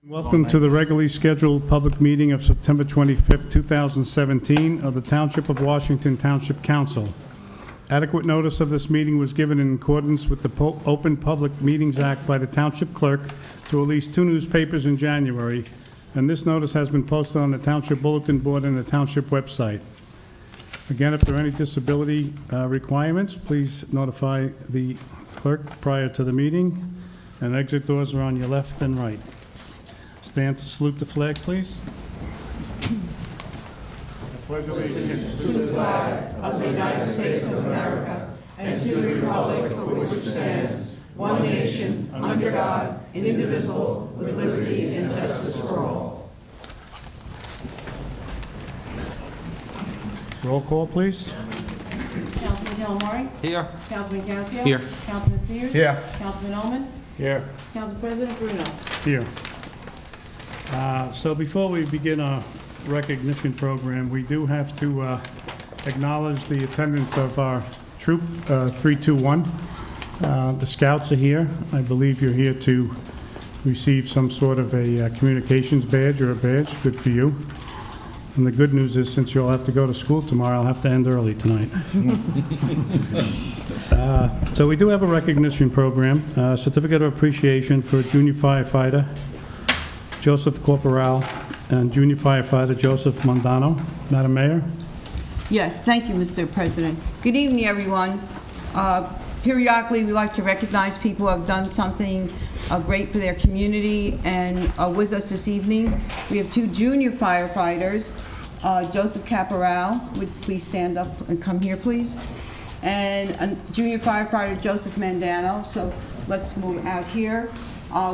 Welcome to the regularly scheduled public meeting of September 25th, 2017 of the Township of Washington Township Council. Adequate notice of this meeting was given in accordance with the Open Public Meetings Act by the Township Clerk to at least 2 newspapers in January, and this notice has been posted on the Township Bulletin Board and the Township website. Again, if there are any disability requirements, please notify the clerk prior to the meeting, and exit doors are on your left and right. Stand to salute the flag, please. I pledge allegiance to the flag of the United States of America and to the republic for which it stands, one nation, under God, indivisible, with liberty and justice for all. Roll call, please. Councilman Calamari? Here. Councilman Casio? Here. Councilman Sears? Here. Councilman Ullman? Here. Council President Bruno? Here. So before we begin our recognition program, we do have to acknowledge the attendance of our troop 321. The scouts are here. I believe you're here to receive some sort of a communications badge or a badge. Good for you. And the good news is, since you'll have to go to school tomorrow, I'll have to end early tonight. So we do have a recognition program, certificate of appreciation for junior firefighter Joseph Corporal and junior firefighter Joseph Mondano. Madam Mayor? Yes, thank you, Mr. President. Good evening, everyone. Periodically, we like to recognize people who have done something great for their community, and with us this evening, we have 2 junior firefighters. Joseph Caporal, would please stand up and come here, please, and junior firefighter Joseph Mondano. So let's move out here.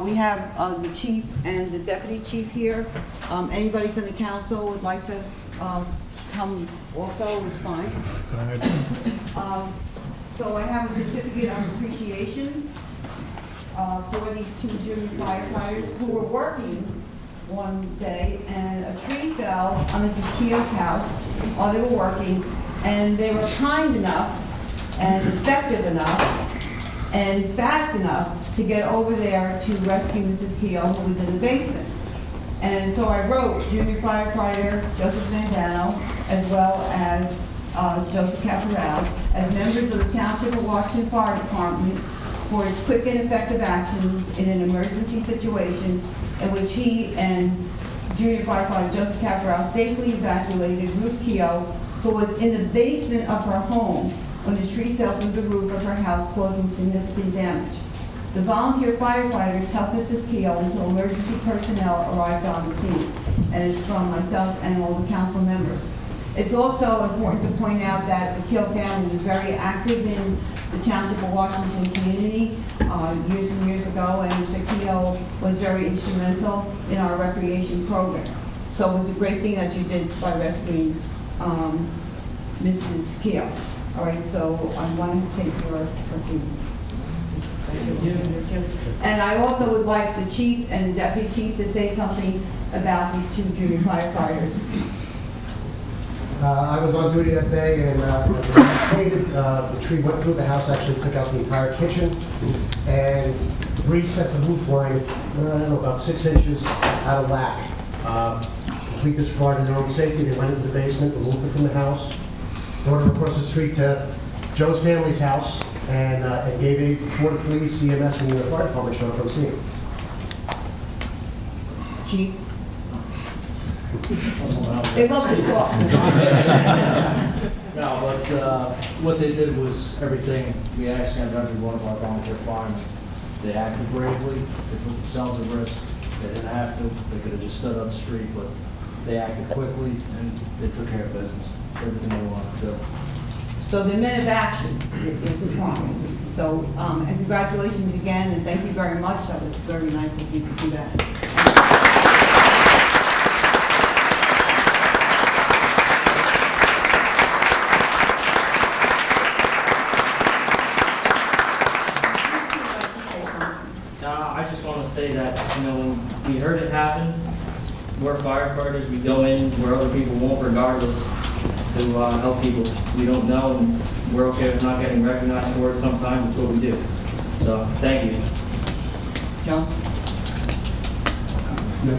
We have the chief and the deputy chief here. Anybody from the council would like to come also, is fine. Go ahead. So I have a certificate of appreciation for these 2 junior firefighters who were working one day, and a tree fell on Mrs. Keogh's house while they were working, and they were kind enough and effective enough and fast enough to get over there to rescue Mrs. Keogh, who was in the basement. And so I wrote junior firefighter Joseph Mondano, as well as Joseph Caporal, as members of the Township of Washington Fire Department for his quick and effective actions in an emergency situation in which he and junior firefighter Joseph Caporal safely evacuated Ruth Keogh, who was in the basement of her home when the tree fell through the roof of her house, causing significant damage. The volunteer firefighters helped Mrs. Keogh until emergency personnel arrived on the scene, and it's from myself and all the council members. It's also important to point out that the Keogh family was very active in the Township of Washington community years and years ago, and Mr. Keogh was very instrumental in our recreation program. So it was a great thing that you did by rescuing Mrs. Keogh. All right, so I want to take your and I also would like the chief and the deputy chief to say something about these 2 junior firefighters. I was on duty that day, and the tree went through the house, actually took out the entire kitchen, and reset the roof line, I don't know, about 6 inches out of whack. Complete disregard of their own safety. They went into the basement, removed it from the house, brought it across the street to Joe's family's house, and gave aid before the police, CMS, and the fire department showed up on scene. Chief? They love to talk. No, but what they did was everything we asked of every one of our volunteer firemen. They acted bravely, they put themselves at risk. They didn't have to, they could have just stood on the street, but they acted quickly and they took care of business. Everything they wanted to do. So the men of action is fine. So, and congratulations again, and thank you very much. That was very nice of you to do that. I just want to say that, when we heard it happen, we're firefighters, we go in where other people won't regardless to help people. We don't know, and we're okay with not getting recognized for it sometimes. It's what we do. So, thank you. John? Louder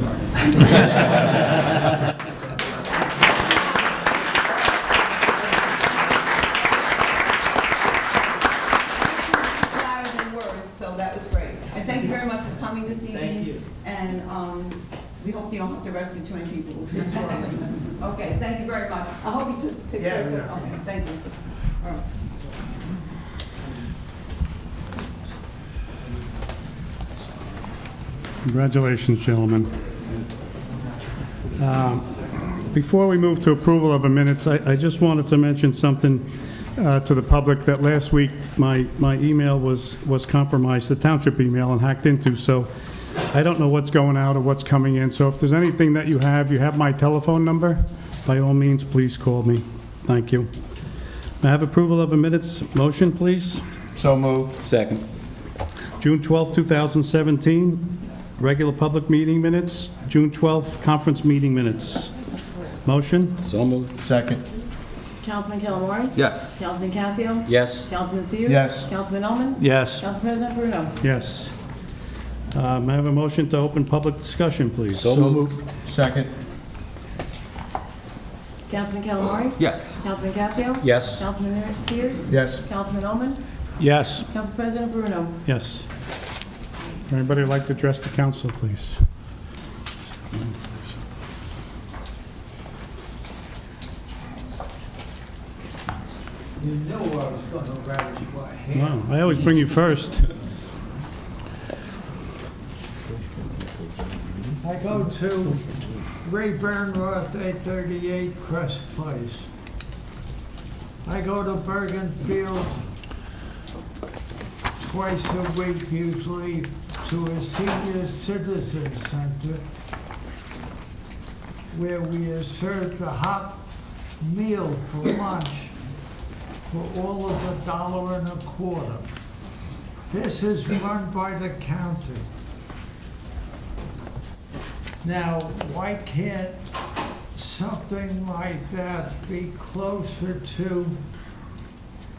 than words, so that was great. And thank you very much for coming this evening. Thank you. And we hope you don't have to rescue too many people. Okay, thank you very much. I hope you took pictures. Yeah. Okay, thank you. All right. Congratulations, gentlemen. Before we move to approval of the minutes, I just wanted to mention something to the public, that last week my email was compromised, the township email, and hacked into, so I don't know what's going out or what's coming in. So if there's anything that you have my telephone number. By all means, please call me. Thank you. May I have approval of the minutes? Motion, please. So moved. Second. June 12, 2017, regular public meeting minutes. June 12th, conference meeting minutes. Motion? So moved. Second. Councilman Calamari? Yes. Councilman Casio? Yes. Councilman Sears? Yes. Councilman Ullman? Yes. Council President Bruno? Yes. May I have a motion to open public discussion, please? So moved. Second. Councilman Calamari? Yes. Councilman Casio? Yes. Councilman Sears? Yes. Councilman Ullman? Yes. Council President Bruno? Yes. Anybody like to address the council, please? You knew I was going to ravish my hand. Wow, I always bring you first. I go to Ray Bernroth, 838 Crest Place. I go to Bergen Field twice a week, usually, to a senior citizen center where we are served a hot meal for lunch for all of $1.25. This is run by the county. Now, why can't something like that be closer to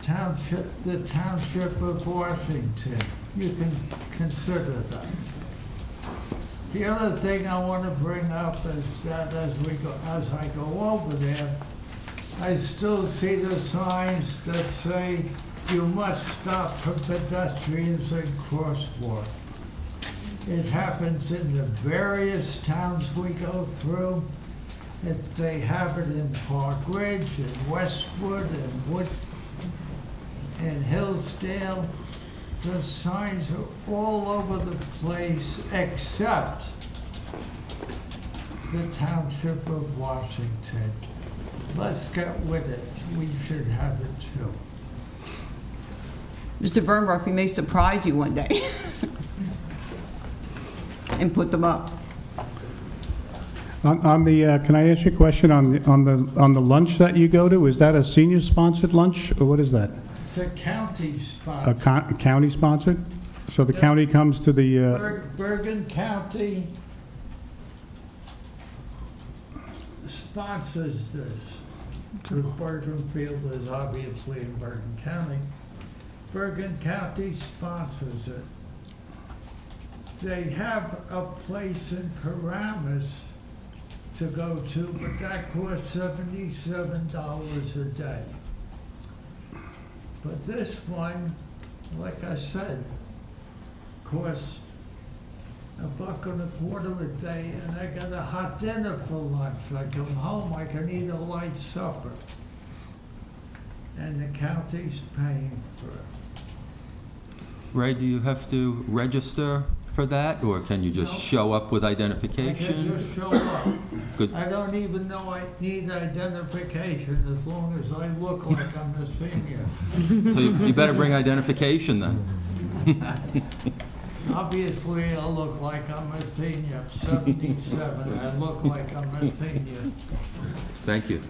the Township of Washington? You can consider that. The other thing I want to bring up is that as I go over there, I still see the signs that say you must stop for pedestrians and crosswalk. It happens in the various towns we go through. They have it in Park Ridge, in Westwood, in Hillsdale. The signs are all over the place except the Township of Washington. Let's get with it. We should have it too. Mr. Bernroth, we may surprise you one day and put them up. On the, can I ask you a question on the lunch that you go to? Is that a senior-sponsored lunch, or what is that? It's a county A sponsor. county-sponsored? So the county comes to the, Bergen County sponsors this. Because Bergen Field is obviously in Bergen County. Bergen County sponsors it. They have a place in Paramus to go to, but that costs $77 a day. But this one, like I said, costs $1.25 a day, and I got a hot dinner for lunch. I come home, I can eat a light supper. And the county's paying for it. Ray, do you have to register for that, or can you just No. show up with I can identification? just show up. Good. I don't even know I need identification as long as I look like I'm a senior. So you better bring identification then. Obviously, I look like I'm a senior. I'm 77. I look like I'm a senior. Thank you.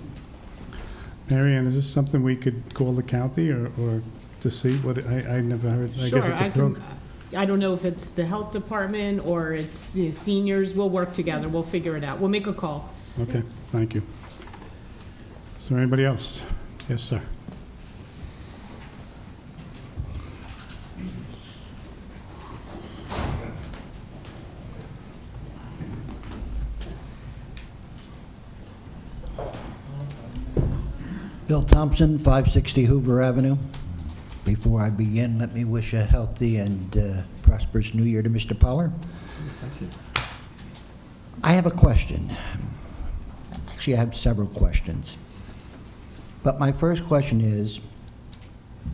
Mary Ann, is this something we could call the county or to see what, I never heard, I Sure, guess it's a program. I don't know if it's the health department or it's seniors. We'll work together. We'll figure it out. We'll make a call. Okay, thank you. Is there anybody else? Yes, sir. Bill Thompson, 560 Hoover Avenue. Before I begin, let me wish a healthy and prosperous new year to Mr. Poller. I have a question. Actually, I have several questions. But my first question is,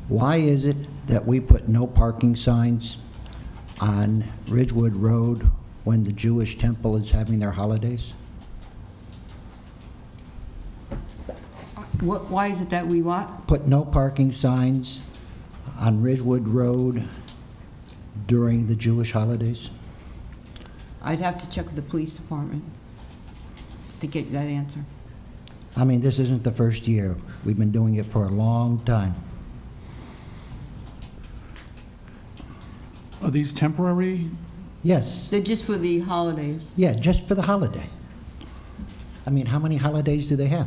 why is it that we put no parking signs on Ridgewood Road when the Jewish temple is having their holidays? Why is it that we what? Put no parking signs on Ridgewood Road during the Jewish holidays? I'd have to check with the police department to get that answer. I mean, this isn't the first year. We've been doing it for a long time. Are these temporary? Yes, They're just for the holidays. yeah, just for the holiday. I mean, how many holidays do they have?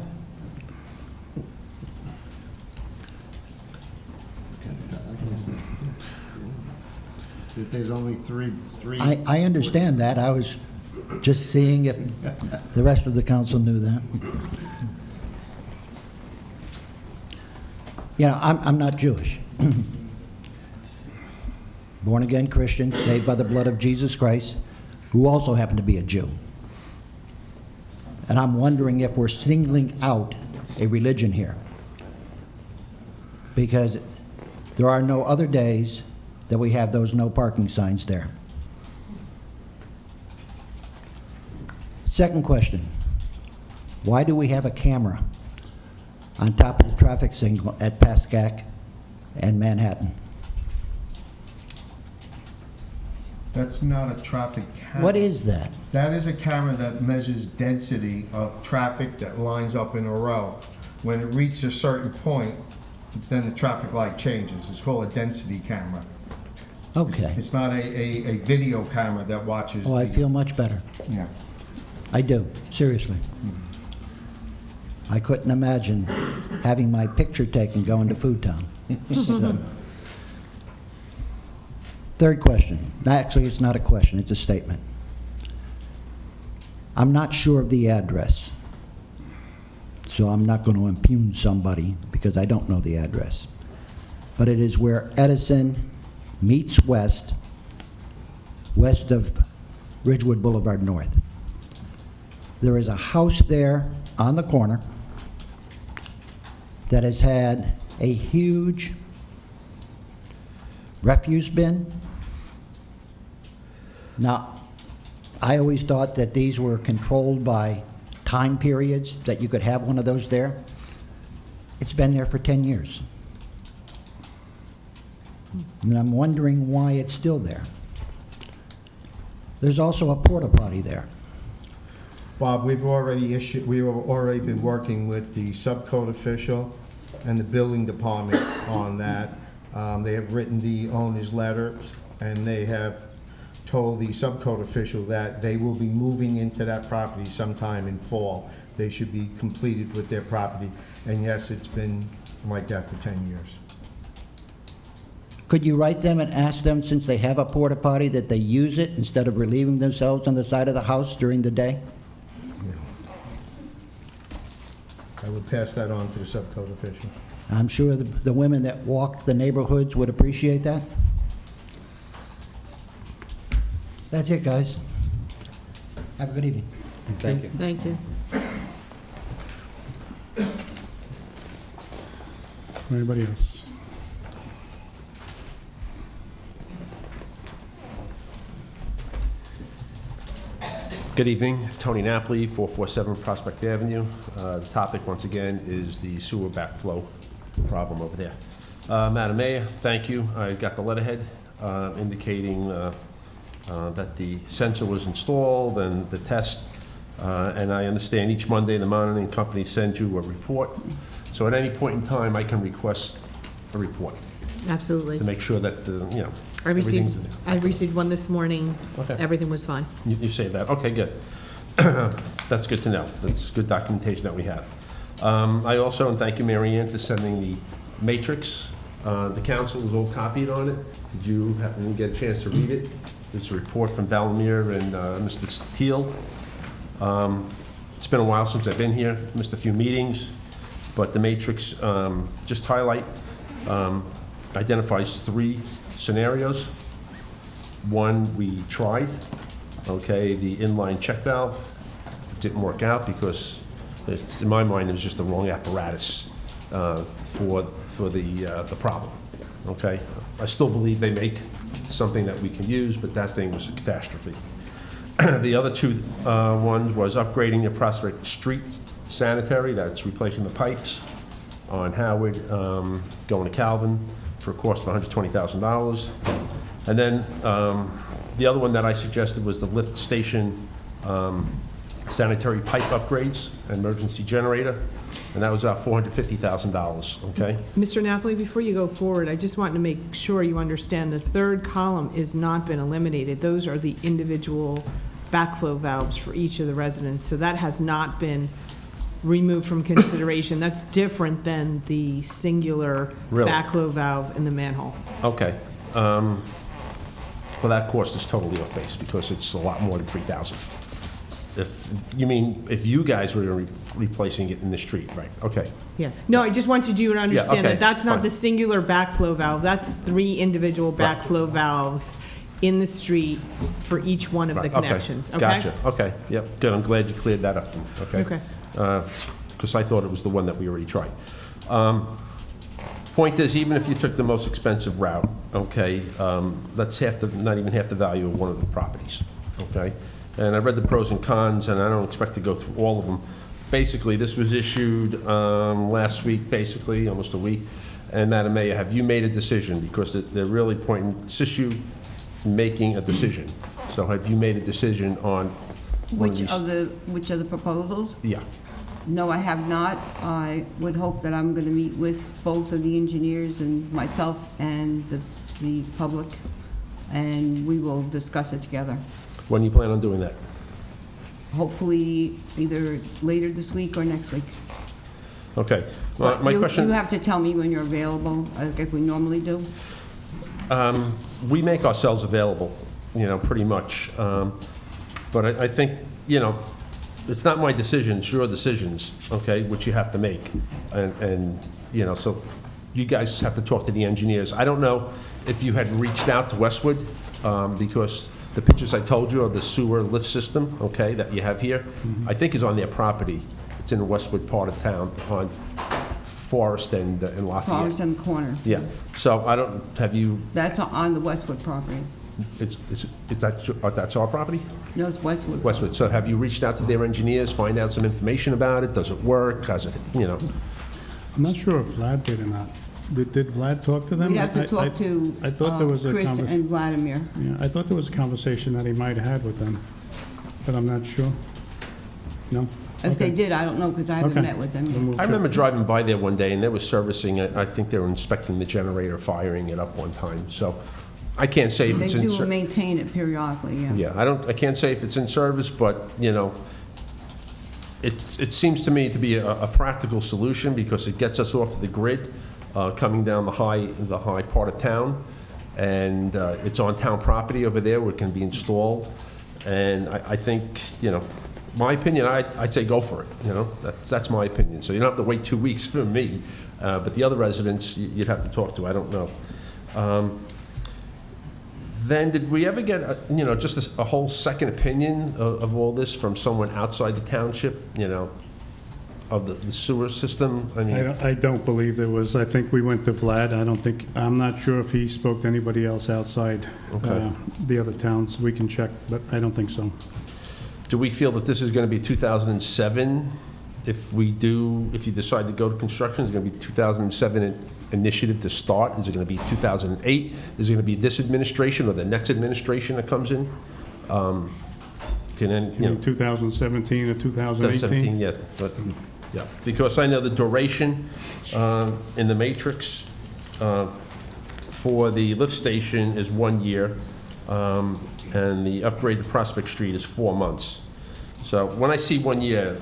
There's only three. I understand that. I was just seeing if the rest of the council knew that. You know, I'm not Jewish. Born-again Christian, saved by the blood of Jesus Christ, who also happened to be a Jew. And I'm wondering if we're singling out a religion here. Because there are no other days that we have those no parking signs there. Second question, why do we have a camera on top of the traffic signal at Pascack and Manhattan? That's not a traffic camera. What is that? That is a camera that measures density of traffic that lines up in a row. When it reaches a certain point, then the traffic light changes. It's called a density camera. Okay. It's not a video camera that watches. Oh, I feel much better. Yeah. I do, seriously. I couldn't imagine having my picture taken going to Food Town. So. Third question. Actually, it's not a question, it's a statement. I'm not sure of the address, so I'm not going to impugn somebody because I don't know the address. But it is where Edison meets west of Ridgewood Boulevard North. There is a house there on the corner that has had a huge refuse bin. Now, I always thought that these were controlled by time periods, that you could have one of those there. It's been there for 10 years. And I'm wondering why it's still there. There's also a porta potty there. Bob, we've already been working with the subcode official and the building department on that. They have written the owner's letters, and they have told the subcode official that they will be moving into that property sometime in fall. They should be completed with their property. And yes, it's been like that for 10 years. Could you write them and ask them, since they have a porta potty, that they use it instead of relieving themselves on the side of the house during the day? I would pass that on to the subcode official. I'm sure the women that walk the neighborhoods would appreciate that. That's it, guys. Have a good evening. Thank you. Thank you. Anybody else? Good evening, Tony Napoli, 447 Prospect Avenue. The topic, once again, is the sewer backflow problem over there. Madam Mayor, thank you. I got the letterhead indicating that the sensor was installed and the test, and I understand each Monday the monitoring company sends you a report. So at any point in time, I can request a report Absolutely. to make sure that, I everything's received one this morning. Okay. Everything was fine. You say that, okay, good. That's good to know. That's good documentation that we have. I also, and thank you, Mary Ann, for sending the matrix. The council was all copied on it. Did you happen to get a chance to read it? It's a report from Valamir and Mr. Steele. It's been a while since I've been here, missed a few meetings. but the matrix just identifies 3 scenarios. One, we tried, okay, the inline check valve didn't work out because, in my mind, it was just the wrong apparatus for the problem, okay? I still believe they make something that we can use, but that thing was a catastrophe. The other 2 ones was upgrading the Prospect Street sanitary, that's replacing the pipes on Howard, going to Calvin for a cost of $120,000. And then the other one that I suggested was the lift station sanitary pipe upgrades, and emergency generator, and that was about $450,000, okay? Mr. Napoli, before you go forward, I just want to make sure you understand the 3rd column has not been eliminated. Those are the individual backflow valves for each of the residents, so that has not been removed from consideration. That's different than the singular Really? backflow valve in the manhole. Okay. Well, that cost is totally off base because it's a lot more than $3,000. If you guys were replacing it in the street, right? Okay. Yeah. No, I just wanted you to understand okay, that that's not fine. the singular backflow valve. That's 3 individual Right. backflow valves in the street for each one of the Right, okay. connections. Okay? Gotcha. Okay. Yep. Good. I'm glad you cleared that up. Okay. Okay. Because I thought it was the one that we already tried. Point is, even if you took the most expensive route, okay, that's not even half the value of one of the properties, okay? And I read the pros and cons, and I don't expect to go through all of them. Basically, this was issued last week, basically, almost a week. And Madam Mayor, have you made a decision? Because they're really pointing, it's just you making a decision. So have you made a decision on one of these? Which of the proposals? Yeah. No, I have not. I would hope that I'm going to meet with both of the engineers and myself and the public, and we will discuss it together. When do you plan on doing that? Hopefully either later this week or next week. Okay. Well, my question. You have to tell me when you're available, like we normally do. We make ourselves available, pretty much. But I think, it's not my decision, it's your decisions, okay, which you have to make. And so you guys have to talk to the engineers. I don't know if you had reached out to Westwood, because the pictures I told you of the sewer lift system, okay, that you have here, I think is on their property. It's in the Westwood part of town, on Forest and Lafayette. Forest and Corner. Yeah, so have you, That's on the Westwood property. that's our property? No, it's Westwood. Westwood, so have you reached out to their engineers, find out some information about it? Does it work? How's it, I'm not sure if Vlad did or not. Did Vlad talk to them? We'd have to talk to I thought there was a Chris convers- and Vladimir. Yeah, I thought there was a conversation that he might have had with them, but I'm not sure. No? If they Okay. did, I don't know, because I haven't Okay. met with them. Then we'll I remember check. driving by there one day, and they were servicing it. I think they were inspecting the generator, firing it up one time. So I can't say if They it's in do service. maintain it periodically, yeah. Yeah, I can't say if it's in service, but, it seems to me to be a practical solution because it gets us off the grid, coming down the high part of town. And it's on town property over there where it can be installed. And I think, my opinion, I'd say go for it, that's my opinion. So you don't have to wait 2 weeks for me, but the other residents, you'd have to talk to, I don't know. Then, did we ever get, just a whole second opinion of all this from someone outside the township, of the sewer system? I mean, I don't believe there was. I think we went to Vlad. I'm not sure if he spoke to anybody else outside Okay. the other towns. We can check, but I don't think so. do we feel that this is going to be 2007? If you decide to go to construction, is it going to be 2007 initiative to start? Is it going to be 2008? Is it going to be this administration or the next administration that comes in? In 2017 or 2018? 2017, yeah, but, yeah, because I know the duration in the matrix for the lift station is 1 year, and the upgrade to Prospect Street is 4 months. So when I see 1 year,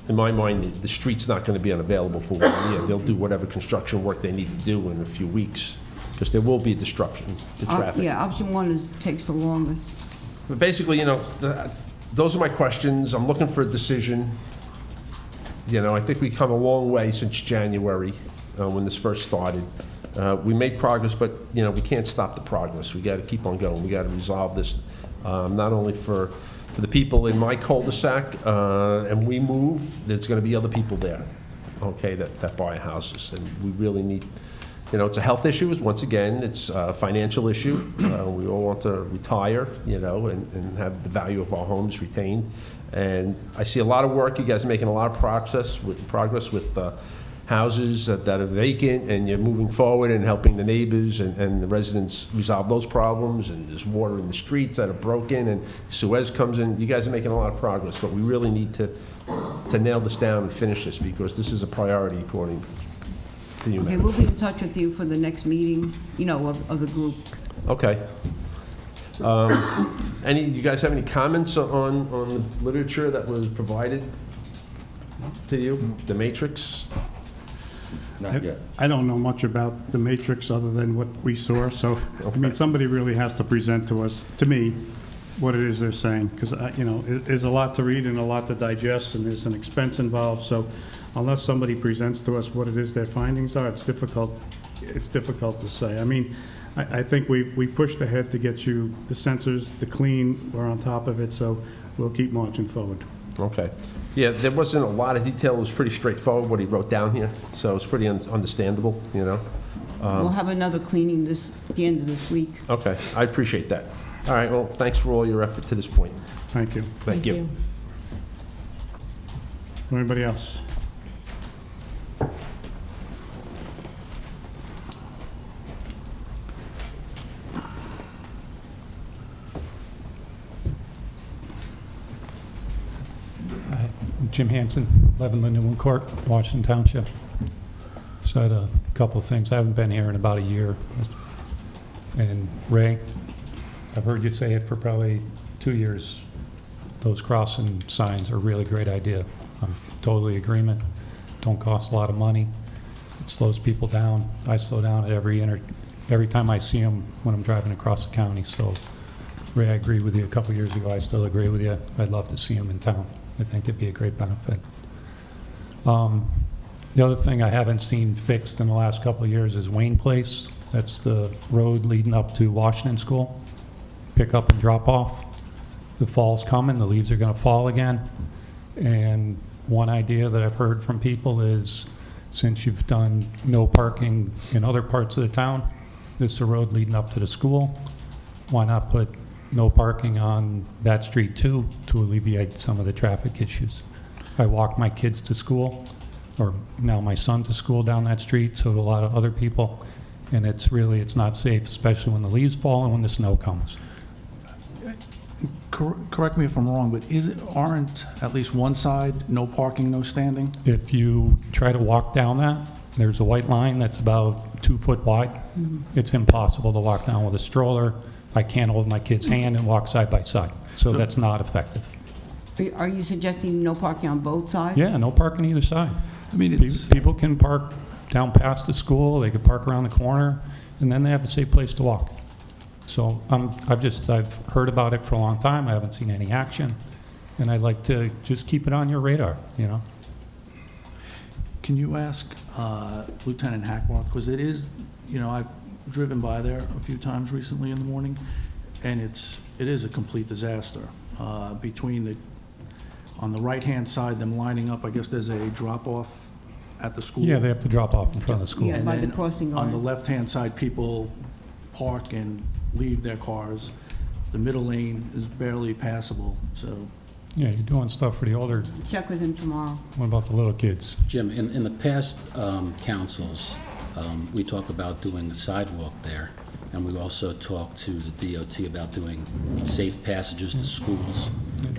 in my mind, the street's not going to be unavailable for 1 year. They'll do whatever construction work they need to do in a few weeks, because there will be a disruption to traffic. Yeah, option one takes the longest. But basically, those are my questions. I'm looking for a decision. I think we've come a long way since January, when this first started. We made progress, but, we can't stop the progress. We got to keep on going. We got to resolve this, not only for the people in my cul-de-sac, and we move, there's going to be other people there, okay, that buy houses. And we really need, it's a health issue, once again, it's a financial issue. We all want to retire, and have the value of our homes retained. And I see a lot of work. You guys are making a lot of progress with houses that are vacant, and you're moving forward and helping the neighbors and the residents resolve those problems. And there's water in the streets that are broken, and Suez comes in. You guys are making a lot of progress, but we really need to nail this down and finish this, because this is a priority according to you, Okay, ma'am. we'll be in touch with you for the next meeting, of the group. Okay. You guys have any comments on the literature that was provided to you, the matrix? Not yet. I don't know much about the matrix other than what we saw, so, somebody really has to present to me, what it is they're saying, because, there's a lot to read and a lot to digest, and there's an expense involved, so unless somebody presents to us what it is their findings are, it's difficult to say. I think we pushed ahead to get you the sensors, the clean, we're on top of it, so we'll keep marching forward. Okay. Yeah, there wasn't a lot of detail. It was pretty straightforward what he wrote down here, so it's pretty understandable, We'll have another cleaning at the end of this week. Okay, I appreciate that. All right, well, thanks for all your effort to this point. Thank you. Thank you. Anybody else? Jim Hanson, 11 Lindenwood Court, Washington Township. So I had a couple of things. I haven't been here in about a year. And Ray, I've heard you say it for probably 2 years. Those crossing signs are a really great idea. I'm totally agreement. Don't cost a lot of money. It slows people down. I slow down at every time I see them when I'm driving across the county. So Ray, I agree with you a couple years ago. I still agree with you. I'd love to see them in town. I think it'd be a great benefit. The other thing I haven't seen fixed in the last couple of years is Wayne Place. That's the road leading up to Washington School. Pick up and drop off. The fall's coming, the leaves are gonna fall again. And one idea that I've heard from people is, since you've done no parking in other parts of the town, this is the road leading up to the school, why not put no parking on that street too, to alleviate some of the traffic issues? I walk my kids to school, or now my son to school down that street, so do a lot of other people, and it's not safe, especially when the leaves fall and when the snow comes. Correct me if I'm wrong, but aren't at least one side no parking, no standing? If you try to walk down that, there's a white line that's about 2 foot wide. It's impossible to walk down with a stroller. I can't hold my kid's hand and walk side by side, so that's not effective. Are you suggesting no parking on both sides? Yeah, no parking either side. I mean, it's, People can park down past the school, they could park around the corner, and then they have a safe place to walk. So I've heard about it for a long time, I haven't seen any action, and I'd like to just keep it on your radar, can you ask Lieutenant Hackworth, because it is, I've driven by there a few times recently in the morning, and it is a complete disaster. On the right-hand side, them lining up, I guess there's a drop-off at the school. Yeah, they have to drop off in front of the school. Yeah, And by the then crossing on the guard. left-hand side, people park and leave their cars. The middle lane is barely passable, so. Yeah, you're doing stuff for the older, Check with him tomorrow. what about the little kids? Jim, in the past councils, we talk about doing a sidewalk there, and we also talked to the DOT about doing safe passages to schools.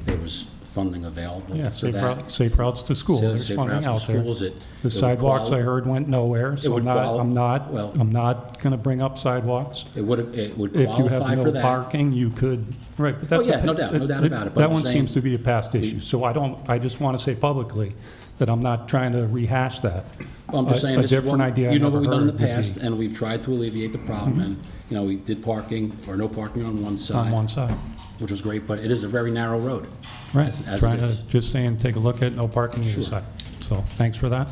There was funding available Yeah, for that. safe routes to school, there's Safe funding routes to out there. schools, it The would sidewalks I quali- heard went nowhere, so would I'm well- not gonna bring up sidewalks. It would If you qualify have for no that. parking, you could, right, but that's. Oh, yeah, no doubt about it, but That I'm one saying- seems to be a past issue, so I just want to say publicly that I'm not trying to rehash that. Well, I'm just saying, A this is different what, idea I you know never what we've done in the heard would past, be- Mm-hmm. and we've tried to alleviate the problem, and, we did parking, or no parking on one On side, one side, which was great, but it is a very narrow road. right, as it trying is. to, just saying, take a look at no parking either Sure. side. So thanks for that.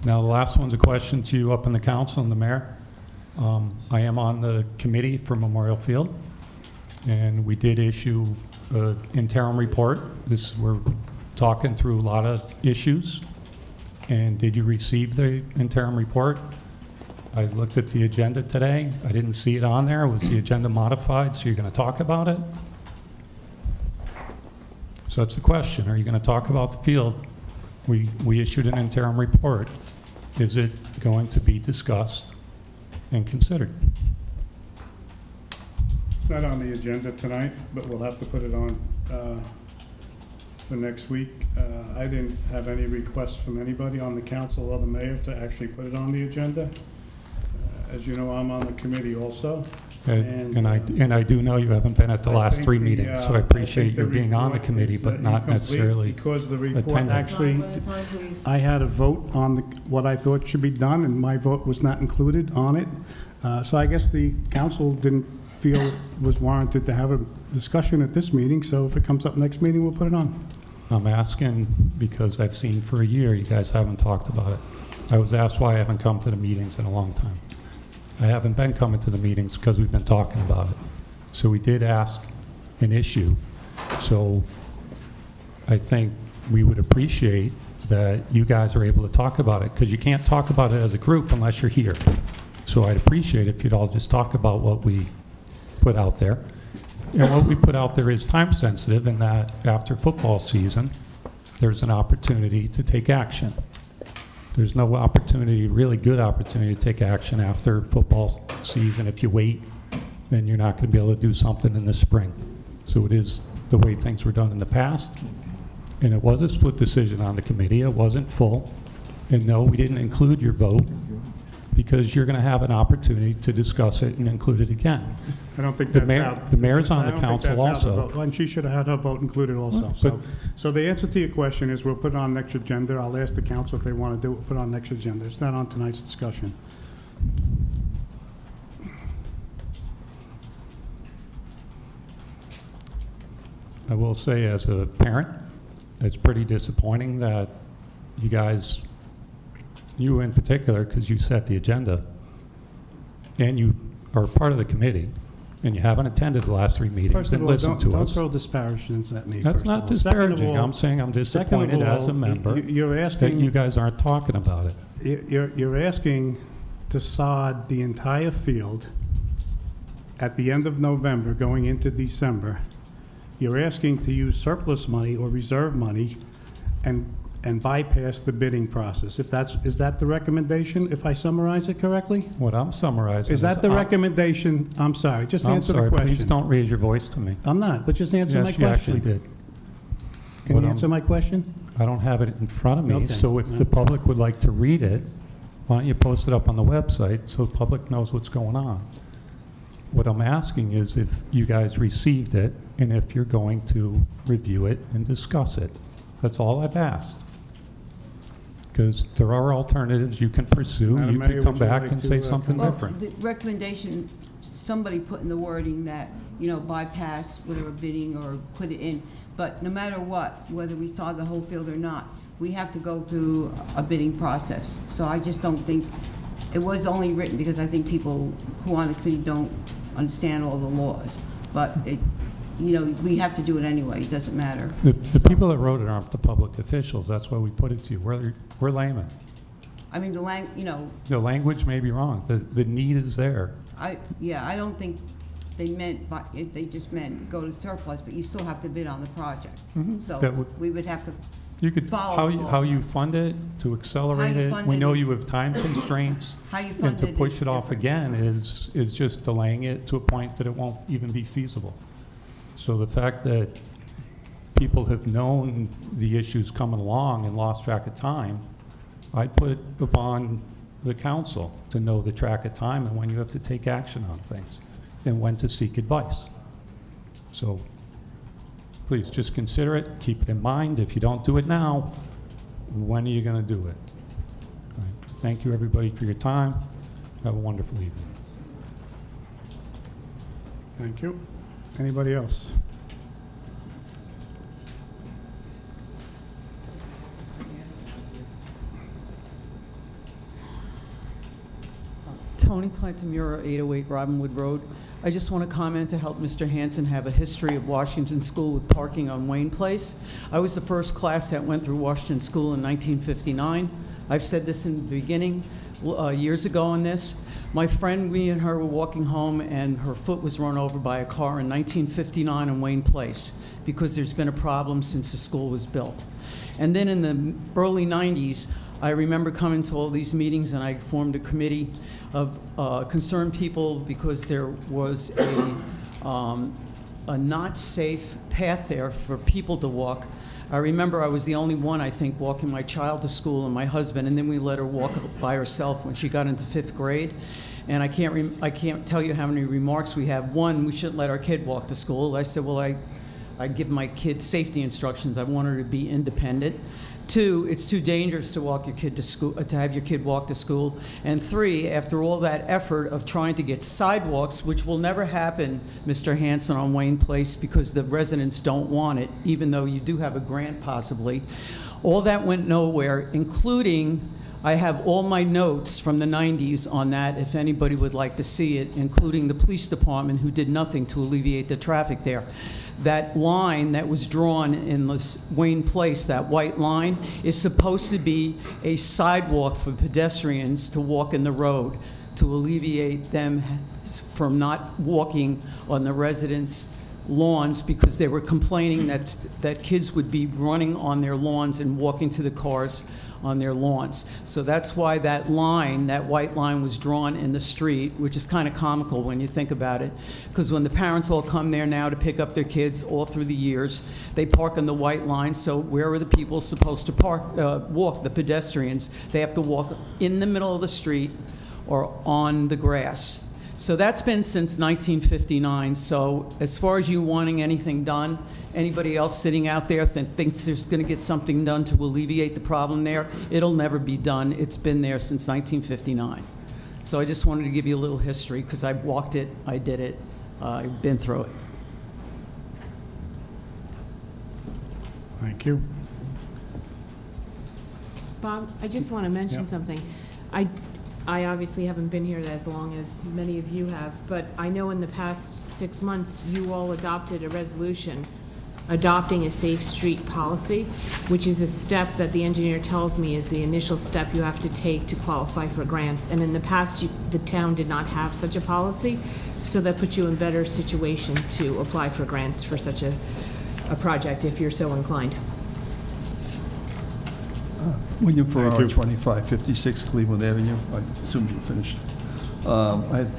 Now, the last one's a question to you up in the council and the mayor. I am on the committee for Memorial Field, and we did issue an interim report. We're talking through a lot of issues. And did you receive the interim report? I looked at the agenda today. I didn't see it on there. Was the agenda modified, so you're going to talk about it? So that's the question. Are you going to talk about the field? We issued an interim report. Is it going to be discussed and considered? It's not on the agenda tonight, but we'll have to put it on for next week. I didn't have any requests from anybody on the council or the mayor to actually put it on the agenda. As you know, I'm on the committee also. And I do know you haven't been at the last three meetings, so I appreciate your being on the committee, but not necessarily because the report attending. actually, I had a vote on what I thought should be done, and my vote was not included on it. So I guess the council didn't feel it was warranted to have a discussion at this meeting, so if it comes up next meeting, we'll put it on. I'm asking because I've seen for a year you guys haven't talked about it. I was asked why I haven't come to the meetings in a long time. I haven't been coming to the meetings because we've been talking about it. So we did ask an issue. So I think we would appreciate that you guys are able to talk about it, because you can't talk about it as a group unless you're here. So I'd appreciate if you'd all just talk about what we put out there. And what we put out there is time sensitive, in that after football season, there's an opportunity to take action. There's no opportunity, really good opportunity to take action after football season. If you wait, then you're not going to be able to do something in the spring. So it is the way things were done in the past. And it was a split decision on the committee. It wasn't full. And no, we didn't include your vote, because you're going to have an opportunity to discuss it and include it again. I don't think The that's mayor- how. the mayor's on I the don't think council that's how the also. vote- And she should have had her vote included also. So the answer to your question is we'll put it on next agenda. I'll ask the council if they want to do it, we'll put it on next agenda. It's not on tonight's discussion. I will say, as a parent, it's pretty disappointing that you guys, you in particular, because you set the agenda, and you are part of the committee, and you haven't attended the last three meetings First of and all, listened to don't us. throw disparagements at me. That's first not of all. Second of disparaging. all- I'm saying I'm second of disappointed as a all, member you're that asking. you guys aren't talking about it. You're asking to sod the entire field at the end of November, going into December. You're asking to use surplus money or reserve money and bypass the bidding process. Is that the recommendation, if I summarize it correctly? What I'm summarizing Is that the I'm- recommendation? I'm sorry, just I'm answer the sorry, question. please don't raise your voice to me. I'm not, but just answer my Yes, you actually question. did. Can What you I'm- answer my question? I don't have it in front of me, Okay. so if the public would like to read it, why don't you post it up on the website so the public knows what's going on? What I'm asking is if you guys received it, and if you're going to review it and discuss it. That's all I've asked. Because there are alternatives you can pursue. Madam You Mayor, could come would you back like and to, say something Well, different. the recommendation, somebody put in the wording that, you know, bypass whatever bidding or put it in. But no matter what, whether we saw the whole field or not, we have to go through a bidding process. So I just don't think, it was only written because I think people who are on the committee don't understand all the laws. But it, you know, we have to do it anyway, it doesn't matter. The people that wrote it aren't the public officials. That's why we put it to you. We're laymen. I mean, you know, The language may be wrong. The need is there. I don't think they meant, they just meant go to surplus, but you still have to bid on the project. Mhm. So That would- we would have to You could, follow the how law. you fund it, to accelerate How you it. fund We it know is- you have time constraints. How you And fund to it push is it off different. again is just delaying it to a point that it won't even be feasible. So the fact that people have known the issues coming along and lost track of time, I put it upon the council to know the track of time and when you have to take action on things and when to seek advice. So please just consider it, keep it in mind. If you don't do it now, when are you going to do it? All right. Thank you, everybody, for your time. Have a wonderful evening. Thank you. Anybody else? Tony Plantamura, 808 Robinwood Road. I just want to comment to help Mr. Hanson have a history of Washington School with parking on Wayne Place. I was the first class that went through Washington School in 1959. I've said this in the beginning, years ago on this. My friend, me and her were walking home, and her foot was run over by a car in 1959 on Wayne Place because there's been a problem since the school was built. And then in the early 90s, I remember coming to all these meetings, and I formed a committee of concerned people because there was a not safe path there for people to walk. I remember I was the only one, I think, walking my child to school and my husband, and then we let her walk by herself when she got into 5th grade. And I can't tell you how many remarks we have. One, we shouldn't let our kid walk to school. I said, well, I give my kid safety instructions. I want her to be independent. 2, it's too dangerous to walk your kid to school, to have your kid walk to school. And 3, after all that effort of trying to get sidewalks, which will never happen, Mr. Hanson, on Wayne Place because the residents don't want it, even though you do have a grant possibly, all that went nowhere, including, I have all my notes from the 90s on that, if anybody would like to see it, including the police department, who did nothing to alleviate the traffic there. That line that was drawn in this Wayne Place, that white line, is supposed to be a sidewalk for pedestrians to walk in the road to alleviate them from not walking on the residents' lawns because they were complaining that kids would be running on their lawns and walking to the cars on their lawns. So that's why that line, that white line, was drawn in the street, which is kind of comical when you think about it, because when the parents all come there now to pick up their kids all through the years, they park on the white line. So where are the people supposed to walk, the pedestrians? They have to walk in the middle of the street or on the grass. So that's been since 1959. So as far as you wanting anything done, anybody else sitting out there that thinks there's going to get something done to alleviate the problem there, it'll never be done. It's been there since 1959. So I just wanted to give you a little history because I walked it, I did it, I've been through it. Thank you. Bob, I just want to mention Yep. something. I obviously haven't been here as long as many of you have, but I know in the past 6 months, you all adopted a resolution adopting a safe street policy, which is a step that the engineer tells me is the initial step you have to take to qualify for grants. And in the past, the town did not have such a policy, so that puts you in better situation to apply for grants for such a project if you're so inclined. William Ferraro, Thank you. 2556 Cleveland Avenue. I assumed you were finished. I had a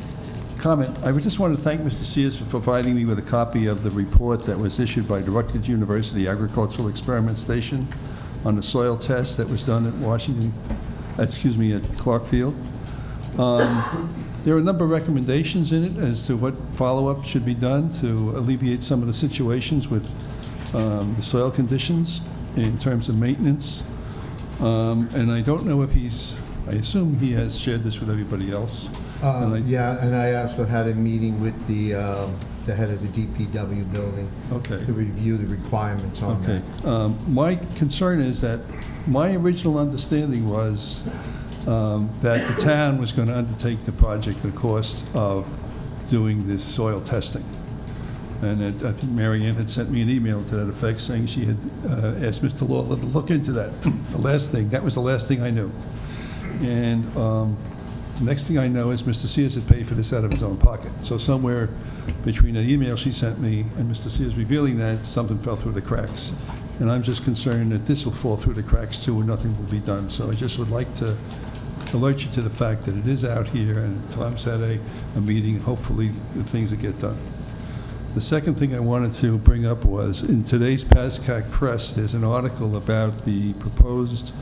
comment. I would just want to thank Mr. Sears for providing me with a copy of the report that was issued by Rutgers University Agricultural Experiment Station on the soil test that was done at at Clark Field. There are a number of recommendations in it as to what follow-up should be done to alleviate some of the situations with the soil conditions in terms of maintenance. And I don't know if I assume he has shared this with everybody else. Yeah, and I also had a meeting with the head of the DPW building Okay. to review the requirements on Okay. that. My concern is that my original understanding was that the town was going to undertake the project at the cost of doing this soil testing. And I think Mary Ann had sent me an email to that effect saying she had asked Mr. Lawler to look into that. That was the last thing I knew. And the next thing I know is Mr. Sears had paid for this out of his own pocket. So somewhere between an email she sent me and Mr. Sears revealing that, something fell through the cracks. And I'm just concerned that this will fall through the cracks too and nothing will be done. So I just would like to alert you to the fact that it is out here and Tom's at a meeting. Hopefully the things will get done. The second thing I wanted to bring up was, in today's Pascack Press, there's an article about the proposed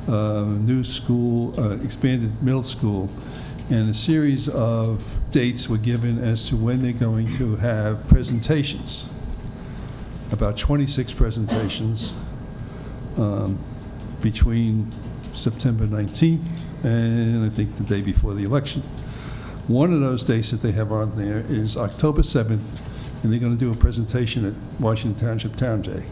new school, expanded middle school, and a series of dates were given as to when they're going to have presentations. About 26 presentations between September 19th and I think the day before the election. One of those dates that they have on there is October 7th, and they're going to do a presentation at Washington Township Town Day.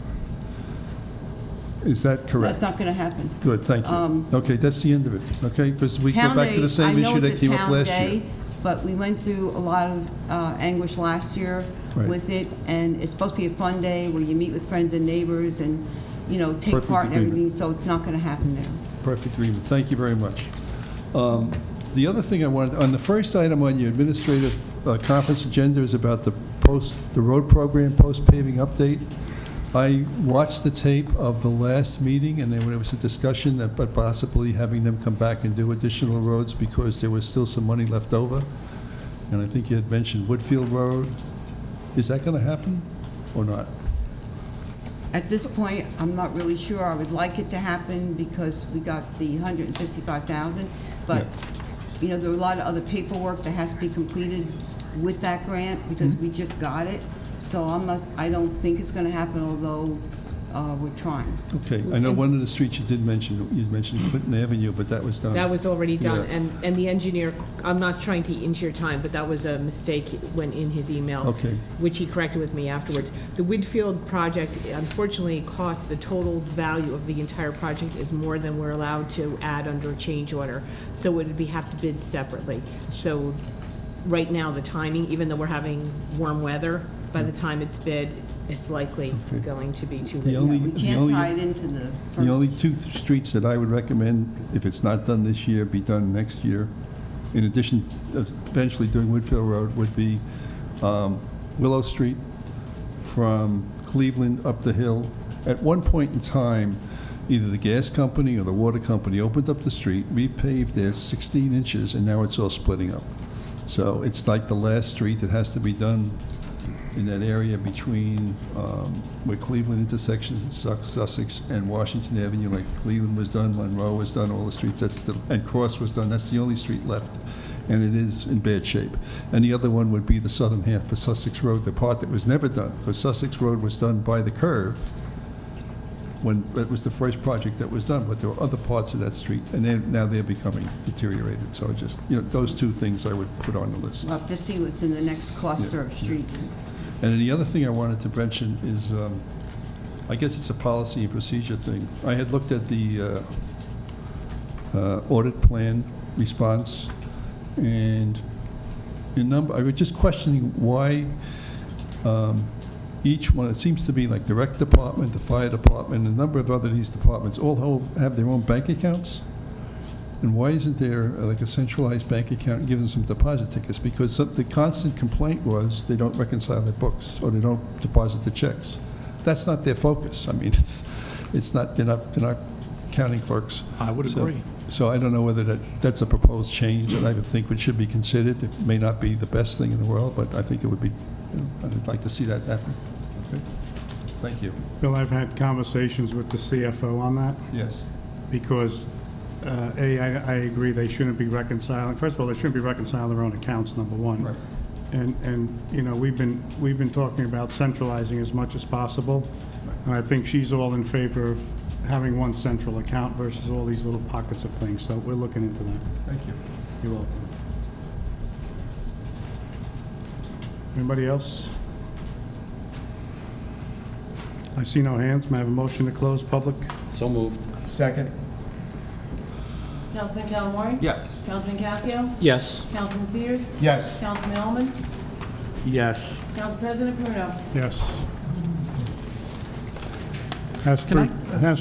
Is that correct? That's not going to happen. Good, thank you. Okay, that's the end of it, okay? Because we go Town back to Day, the same I know issue that it's a came up town last day, year. but we went through a lot of anguish last year Right. with it, and it's supposed to be a fun day where you meet with friends and neighbors and, you know, take Perfect part in agreement. everything, so it's not going to happen there. Perfect agreement, thank you very much. The other thing I wanted, on the first item on your administrative conference agenda is about the road program, post-paving update. I watched the tape of the last meeting, and there was a discussion about possibly having them come back and do additional roads because there was still some money left over. And I think you had mentioned Woodfield Road. Is that going to happen or not? At this point, I'm not really sure. I would like it to happen because we got the $165,000, but, you know, there are a lot of other paperwork that has to be completed with that grant because we just got it. So I don't think it's going to happen, although we're trying. Okay, I know one of the streets you mentioned Clinton Avenue, but that was done. That was already done, Yeah. and the engineer, I'm not trying to eat into your time, but that was a mistake when in his email. Okay. Which he corrected with me afterwards. The Whitfield project, unfortunately, cost, the total value of the entire project is more than we're allowed to add under a change order, so it would have to bid separately. So, right now, the timing, even though we're having warm weather, by the time it's bid, it's likely going to be too late. We can't tie it into the The only two streets that I would recommend, if it's not done this year, be done next year, in addition to eventually doing Woodfield Road, would be Willow Street from Cleveland up the hill. At one point in time, either the gas company or the water company opened up the street, repaved there 16 inches, and now it's all splitting up. So it's like the last street that has to be done in that area between where Cleveland intersections Sussex and Washington Avenue, like Cleveland was done, Monroe was done, all the streets, and Cross was done. That's the only street left, and it is in bad shape. And the other one would be the southern half of Sussex Road, the part that was never done, because Sussex Road was done by the curve when that was the first project that was done, but there were other parts of that street, and now they're becoming deteriorated. So just, those two things I would put on the list. We'll have to see what's in the next cluster of streets. And then the other thing I wanted to mention is, I guess it's a policy and procedure thing. I had looked at the audit plan response, and I was just questioning why each one, it seems to be like the rec department, the fire department, and a number of other these departments all have their own bank accounts. And why isn't there like a centralized bank account and give them some deposit tickets? Because the constant complaint was they don't reconcile their books or they don't deposit the checks. That's not their focus. I mean, it's not, they're not county clerks. I would agree. So I don't know whether that's a proposed change that I would think should be considered. It may not be the best thing in the world, but I think it would be, I'd like to see that happen. Okay. Thank you. Bill, I've had conversations with the CFO on that. Yes. Because, I agree they shouldn't be reconciling, first of all, they shouldn't be reconciling their own accounts, number one. Right. And we've been talking about centralizing as much as possible. And I think she's all in favor of having one central account versus all these little pockets of things. So we're looking into that. Thank you. You're welcome. Anybody else? I see no hands. May I have a motion to close public? So moved. Second? Councilman Calamari? Yes. Councilman Casio? Yes. Councilman Sears? Yes. Councilman Elman? Yes. Council President Bruno? Yes. How's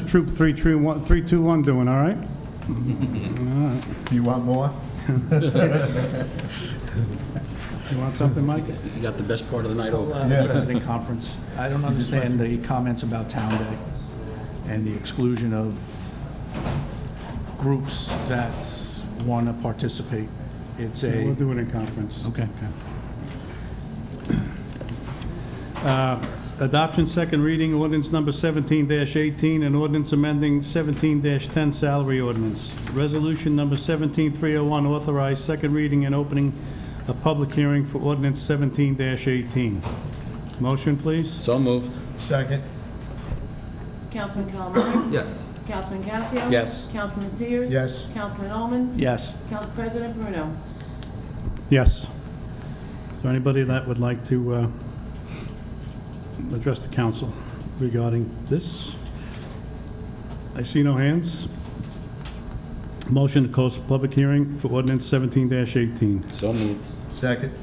Troop 321 doing, all right? All right. You want more? You want something, Mike? You got the best part of the night over. President conference. I don't understand the comments about Town Day and the exclusion of groups that want to participate. It's We'll a, do it in conference. okay. Adoption, second reading, ordinance number 17-18, and ordinance amending 17-10 salary ordinance. Resolution number 17-301, authorized second reading and opening a public hearing for ordinance 17-18. Motion, please? So moved. Second? Councilman Calamari? Yes. Councilman Casio? Yes. Councilman Sears? Yes. Councilman Elman? Yes. Council President Bruno? Yes. Is there anybody that would like to address the council regarding this? I see no hands. Motion to close the public hearing for ordinance 17-18. So moved. Second?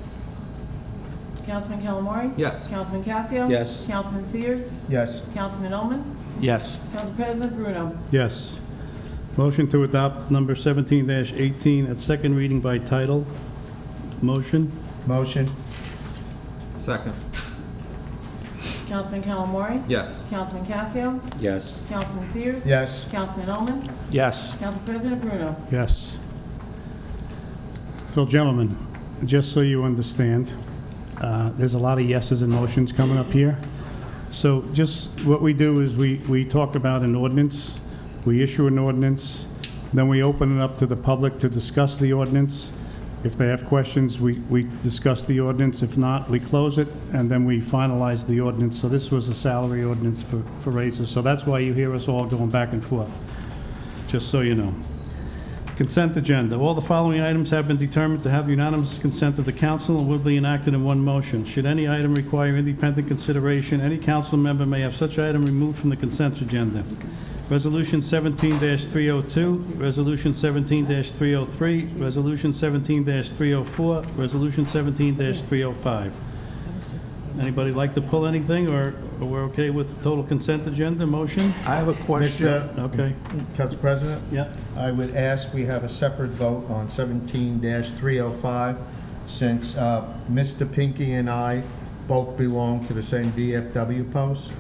Councilman Calamari? Yes. Councilman Casio? Yes. Councilman Sears? Yes. Councilman Ullman? Yes. Council President Bruno? Yes. Motion to adopt number 17-18 at second reading by title. Motion? Motion? Second. Councilman Calamari? Yes. Councilman Casio? Yes. Councilman Sears? Yes. Councilman Ullman? Yes. Council President Bruno? Yes. So, gentlemen, just so you understand, there's a lot of yeses and motions coming up here. So just what we do is we talk about an ordinance, we issue an ordinance, then we open it up to the public to discuss the ordinance. If they have questions, we discuss the ordinance. If not, we close it, and then we finalize the ordinance. So this was a salary ordinance for raises. So that's why you hear us all going back and forth, just so you know. Consent agenda. All the following items have been determined to have unanimous consent of the council and will be enacted in one motion. Should any item require independent consideration, any council member may have such item removed from the consent agenda. Resolution 17-302, Resolution 17-303, Resolution 17-304, Resolution 17-305. Anybody like to pull anything, or we're okay with the total consent agenda? Motion? I have a question. Okay. Council President? Yeah. I would ask we have a separate vote on 17-305, since Mr. Pinky and I both belong to the same VFW post.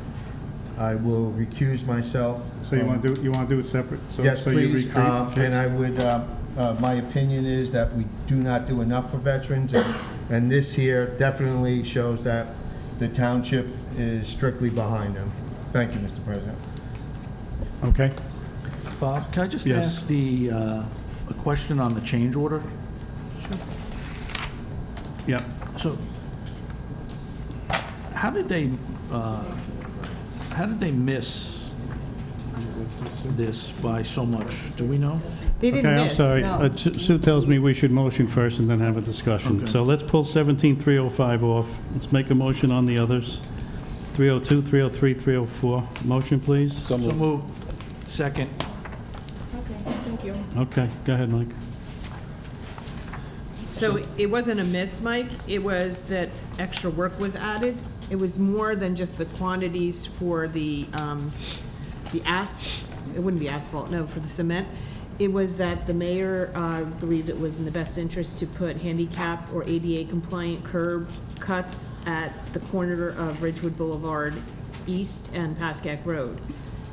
I will recuse myself. So you want to do it separate? So- Yes, so you please. recreate- And I would, my opinion is that we do not do enough for veterans, and this here definitely shows that the township is strictly behind them. Thank you, Mr. President. Okay. Bob, can I just Yes. ask a question on the change order? Yeah. So, how did they miss this by so much? Do we know? They didn't Okay, I'm miss, sorry. no. Sue tells me we should motion first and then have a discussion. Okay. So let's pull 17-305 off. Let's make a motion on the others. 302, 303, 304. Motion, please. So moved. Second. Okay, thank you. Okay, go ahead, Mike. So it wasn't a miss, Mike, it was that extra work was added. It was more than just the quantities for it wouldn't be asphalt, no, for the cement. It was that the mayor believed it was in the best interest to put handicap or ADA compliant curb cuts at the corner of Ridgewood Boulevard East and Pascack Road.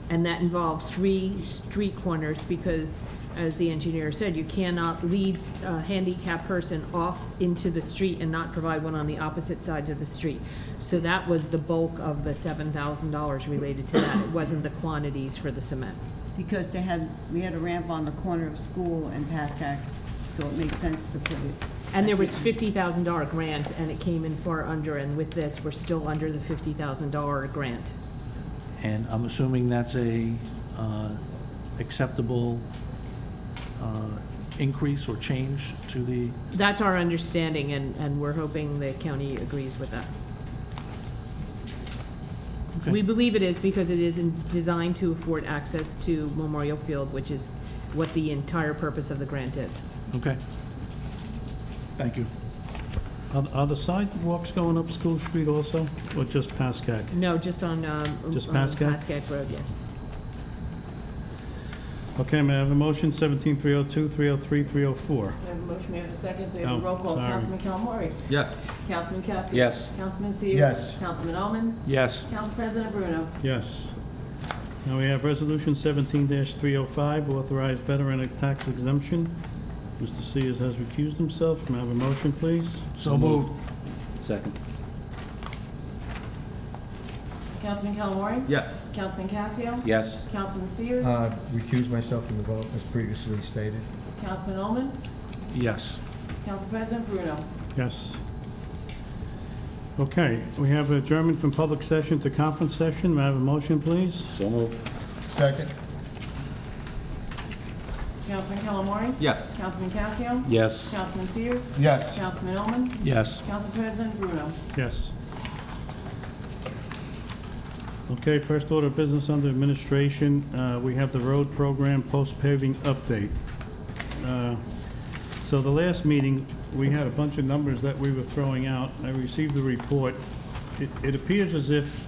And that involved 3 street corners because, as the engineer said, you cannot lead a handicapped person off into the street and not provide one on the opposite sides of the street. So that was the bulk of the $7,000 related to that. It wasn't the quantities for the cement. Because we had a ramp on the corner of School and Pascack, so it made sense to put it. And there was $50,000 grant, and it came in far under, and with this, we're still under the $50,000 grant. And I'm assuming that's a acceptable increase or change to the, That's our understanding, and we're hoping the county agrees with that. Okay. We believe it is because it is designed to afford access to Memorial Field, which is what the entire purpose of the grant is. okay. Thank you. Are the sidewalks going up School Street also, or just Pascack? No, just on Just Pascack? Pascack Road, yes. Okay, may I have a motion? 17-302, 303, 304. We have a motion, we have a second, so we have a Oh, roll call. sorry. Councilman Calamari? Yes. Councilman Casio? Yes. Councilman Sears? Yes. Councilman Ullman? Yes. Council President Bruno? Yes. Now we have Resolution 17-305, authorized veteran tax exemption. Mr. Sears has recused himself. May I have a motion, please? So moved. Second. Councilman Calamari? Yes. Councilman Casio? Yes. Councilman Sears? Recuse myself from the vote as previously stated. Councilman Ullman? Yes. Council President Bruno? Yes. Okay, we have adjournment from public session to conference session. May I have a motion, please? So moved. Second? Councilman Calamari? Yes. Councilman Casio? Yes. Councilman Sears? Yes. Councilman Ullman? Yes. Council President Bruno? Yes. Okay, first order of business under administration, we have the road program post-paving update. So the last meeting, we had a bunch of numbers that we were throwing out. I received the report. It appears as if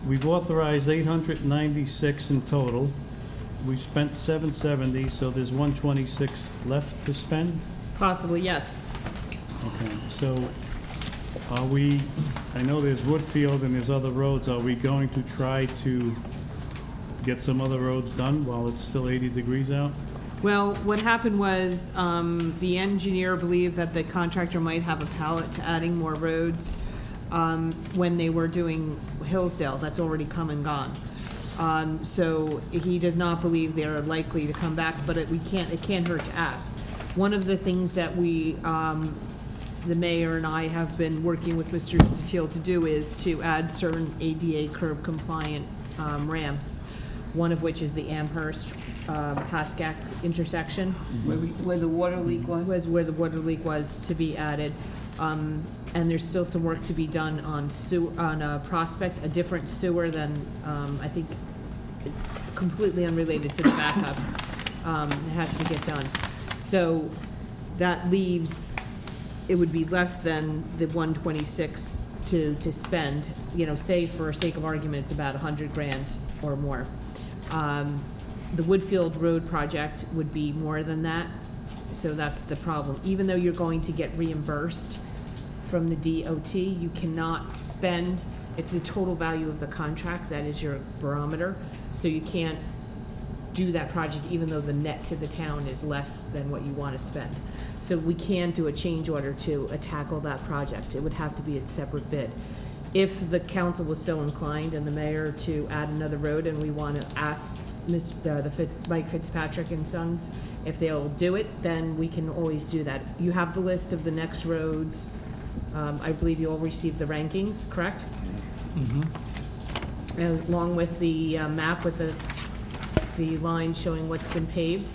we've authorized 896 in total. We spent 770, so there's 126 left to spend? Possibly, yes. Okay, so are we, I know there's Woodfield and there's other roads, are we going to try to get some other roads done while it's still 80 degrees out? Well, what happened was, the engineer believed that the contractor might have a pallet to adding more roads, when they were doing Hillsdale. That's already come and gone. So he does not believe they're likely to come back, but it can't hurt to ask. One of the things that we, the mayor and I have been working with Mr. Steele to do is to add certain ADA curb compliant ramps, one of which is the Amherst Pascack intersection. Where the water leak was? Where the water leak was to be added. And there's still some work to be done on Prospect, a different sewer than, I think, completely unrelated to the backups. It has to get done. So that leaves, it would be less than the 126 to spend, say for sake of argument, it's about 100 grand or more. The Woodfield Road project would be more than that, so that's the problem. Even though you're going to get reimbursed from the DOT, you cannot spend, it's the total value of the contract, that is your barometer, so you can't do that project even though the net to the town is less than what you want to spend. So we can't do a change order to tackle that project. It would have to be a separate bid. If the council was so inclined and the mayor to add another road, and we want to ask Mike Fitzpatrick and Sons if they'll do it, then we can always do that. You have the list of the next roads. I believe you all received the rankings, correct? Along with the map with the line showing what's been paved.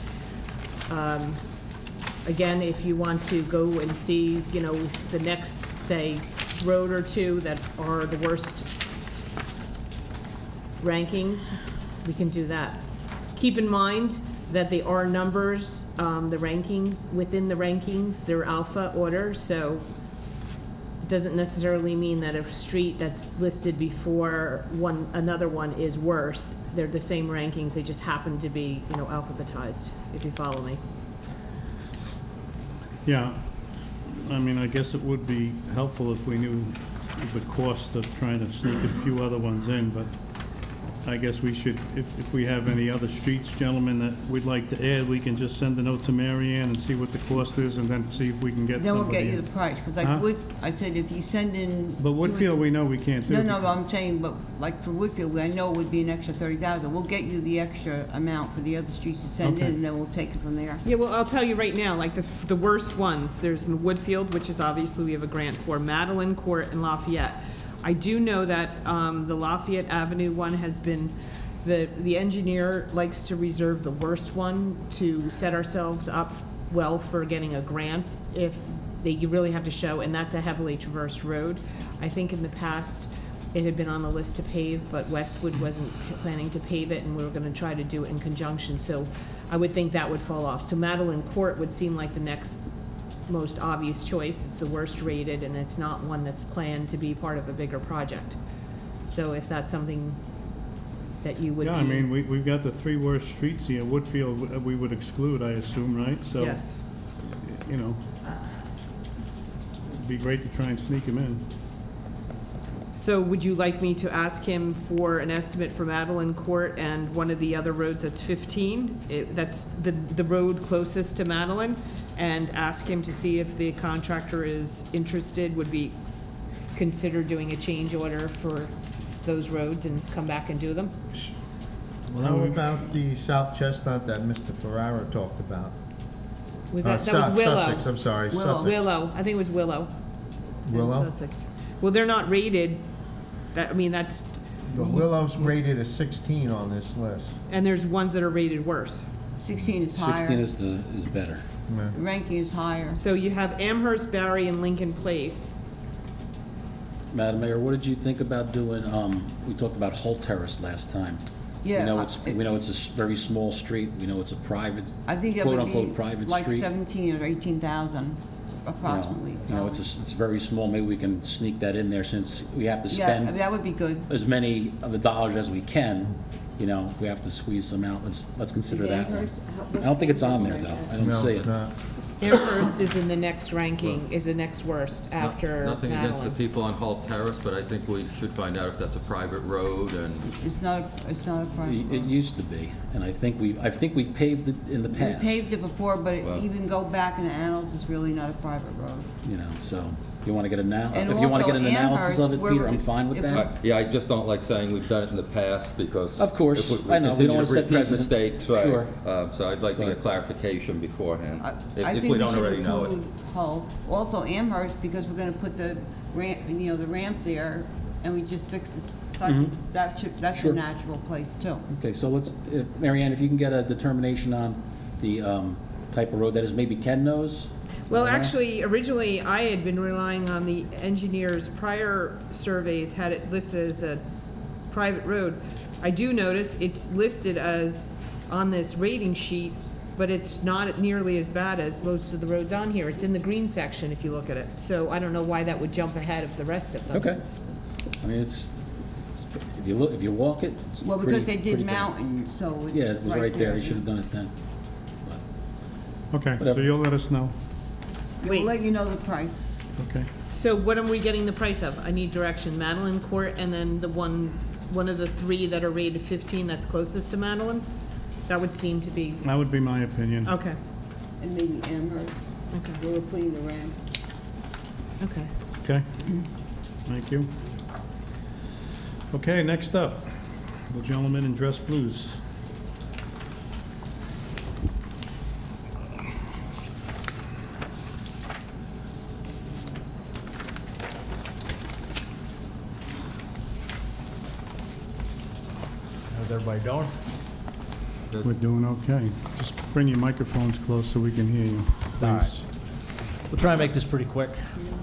Again, if you want to go and see, the next, say, road or two that are the worst rankings, we can do that. Keep in mind that they are numbers, the rankings, within the rankings, they're alpha order, so it doesn't necessarily mean that a street that's listed before another one is worse. They're the same rankings, they just happen to be, alphabetized, if you follow me. Yeah, I mean, I guess it would be helpful if we knew the cost of trying to sneak a few other ones in, but I guess we should, if we have any other streets, gentlemen, that we'd like to add, we can just send a note to Mary Ann and see what the cost is, and then see if we can get Then we'll somebody get you in. the price, because Huh? I said if you send in. But Woodfield, we know we can't do. No, but I'm saying, but like for Woodfield, I know it would be an extra 30,000. We'll get you the extra amount for the other streets to send in, Okay. and then we'll take it from there. Yeah, well, I'll tell you right now, like the worst ones, there's Woodfield, which is obviously we have a grant for, Madeline Court and Lafayette. I do know that the Lafayette Avenue one has been, the engineer likes to reserve the worst one to set ourselves up well for getting a grant if you really have to show, and that's a heavily traversed road. I think in the past, it had been on the list to pave, but Westwood wasn't planning to pave it, and we were gonna try to do it in conjunction, so I would think that would fall off. So Madeline Court would seem like the next most obvious choice. It's the worst rated, and it's not one that's planned to be part of a bigger project. So if that's something that you would be. Yeah, I mean, we've got the three worst streets here. Woodfield, we would exclude, I assume, right? So, Yes. it'd be great to try and sneak them in. So would you like me to ask him for an estimate for Madeline Court and one of the other roads that's 15? That's the road closest to Madeline, and ask him to see if the contractor is interested, would be consider doing a change order for those roads and come back and do them? Well, how about the South Chestnut that Mr. Ferrara talked about? Was that was Willow? Sussex, I'm sorry, Sussex. Willow, I think it was Willow. in Willow? Sussex. Well, they're not rated, that's, But Willow's rated a 16 on this list. and there's ones that are rated worse. 16 is higher. 16 is better. The ranking is higher. So you have Amherst, Barry, and Lincoln Place. Madam Mayor, what did you think about doing, we talked about Holt Terrace last time. Yeah, We know it's a very small street, we know it's a private, I think it would quote-unquote, be private like street. 17 or 18,000 approximately. You know, it's very small, maybe we can sneak that in there since we have to Yeah, spend that would be good. as many of the dollars as we can, you know, if we have to squeeze some out, let's consider Is that one. Amherst- I don't think it's on there, though, I don't No, see it's it. not. Amherst is in the next ranking, is the next worst after Nothing against the Madeline. people on Hall Terrace, but I think we should find out if that's a private road and It's not a private It road. used to be, and I think we've paved it in the We past. paved it before, but Wow. even go back in the annals, it's really not a private road. You know, so, you wanna get if And you wanna also get an analysis Amherst, of it, where Peter, we- I'm fine with if that. Yeah, I just don't like saying we've done it in the past because. Of course, if I know, we don't wanna set continue to repeat precedent. mistakes, right. Sure. So I'd like to get clarification beforehand, I if think we don't already should know it. include Hull, also Amherst, because we're gonna put the ramp, the ramp there, and we just fixed this. So I think that's a Sure. natural place too. Okay, so let's, Mary Ann, if you can get a determination on the type of road that is, maybe Ken knows? Well, Okay. actually, originally, I had been relying on the engineer's prior surveys, had it listed as a private road. I do notice it's listed as on this rating sheet, but it's not nearly as bad as most of the roads on here. It's in the green section if you look at it. So I don't know why that would jump ahead of the rest of them. Okay. I mean, if you walk it, it's Well, pretty- because they pretty did good. mountain, so it's Yeah, it was right there, they should have done it then. Okay, so Whatever. you'll let us know. We'll let you know the price. Okay. So what are we getting the price of? I need direction, Madeline Court, and then the one of the three that are rated 15 that's closest to Madeline? That would seem to be, That would be my opinion. okay, And maybe Amherst, okay, where we're putting the ramp. okay. Okay, thank you. Okay, next up, the gentleman in dress blues. How's everybody doing? We're doing okay. Just bring your microphones close so we can hear you, All right. please. We'll try and make this pretty quick.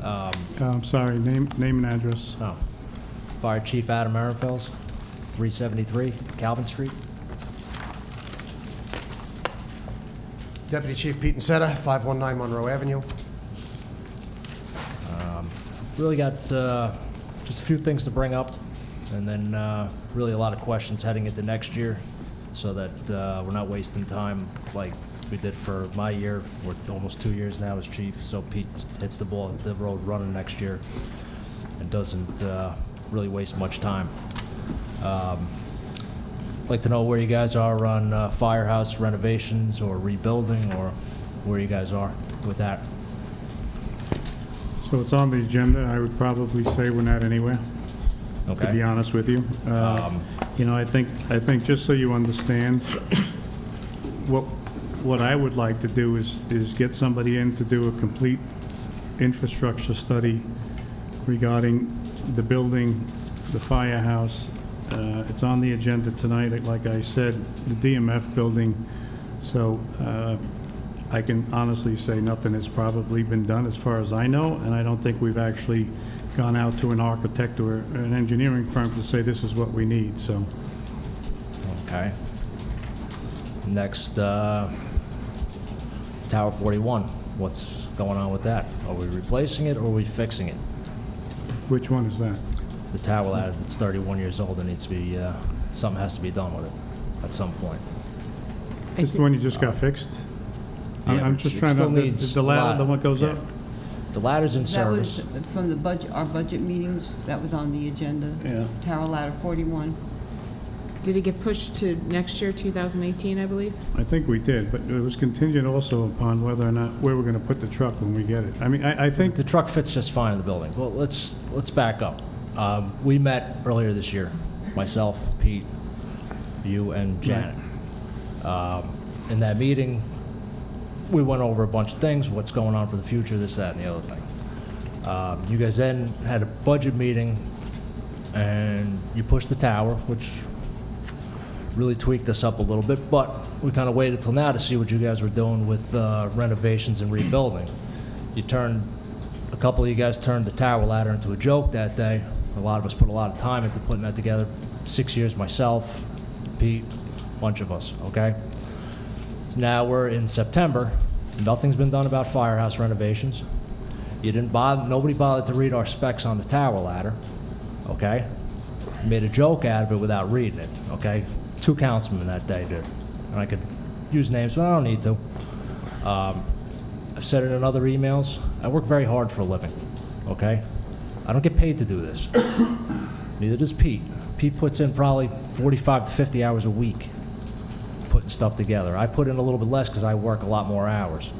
I'm sorry, name and address. Oh. Fire Chief Adam Ehrenfels, 373 Calvin Street. Deputy Chief Pete Nseta, 519 Monroe Avenue. Really got just a few things to bring up, and then really a lot of questions heading into next year, so that we're not wasting time like we did for my year. We're almost 2 years now as chief, so Pete hits the road running next year and doesn't really waste much time. I'd like to know where you guys are on firehouse renovations or rebuilding, or where you guys are with that. So it's on the agenda. I would probably say we're not anywhere, to be Okay. honest with you. You know, I think just so you understand, what I would like to do is get somebody in to do a complete infrastructure study regarding the building, the firehouse. It's on the agenda tonight, like I said, the DMF building. So I can honestly say nothing has probably been done as far as I know, and I don't think we've actually gone out to an architect or an engineering firm to say this is what we need, so. Okay. Next, Tower 41. What's going on with that? Are we replacing it or are we fixing it? Which one is that? The tower that's 31 years old, and needs to be, something has to be done with it at some point. This the one you just got fixed? Yeah, I'm but just it trying still to, needs the a ladder, lot. the one that goes Yeah. up? The ladder's in That was service. from the budget, our budget meetings, that was on the agenda. Yeah. Tower ladder 41. Did it get pushed to next year, 2018, I believe? I think we did, but it was contingent also upon whether or not, where we're gonna put the truck when we get it. I mean, I think, The truck fits just fine in the building. Well, let's back up. We met earlier this year, myself, Pete, you, and Janet. In that meeting, we went over a bunch of things, what's going on for the future, this, that, and the other thing. You guys then had a budget meeting, and you pushed the tower, which really tweaked us up a little bit, but we kind of waited till now to see what you guys were doing with renovations and rebuilding. You turned A couple of you guys turned the tower ladder into a joke that day. A lot of us put a lot of time into putting that together. 6 years myself, Pete, a bunch of us, okay? Now we're in September. Nothing's been done about firehouse renovations. Nobody bothered to read our specs on the tower ladder, okay? Made a joke out of it without reading it, okay? 2 councilmen that day did. And I could use names, but I don't need to. I've said it in other emails. I work very hard for a living, okay? I don't get paid to do this. Neither does Pete. Pete puts in probably 45 to 50 hours a week putting stuff together. I put in a little bit less because I work a lot more hours.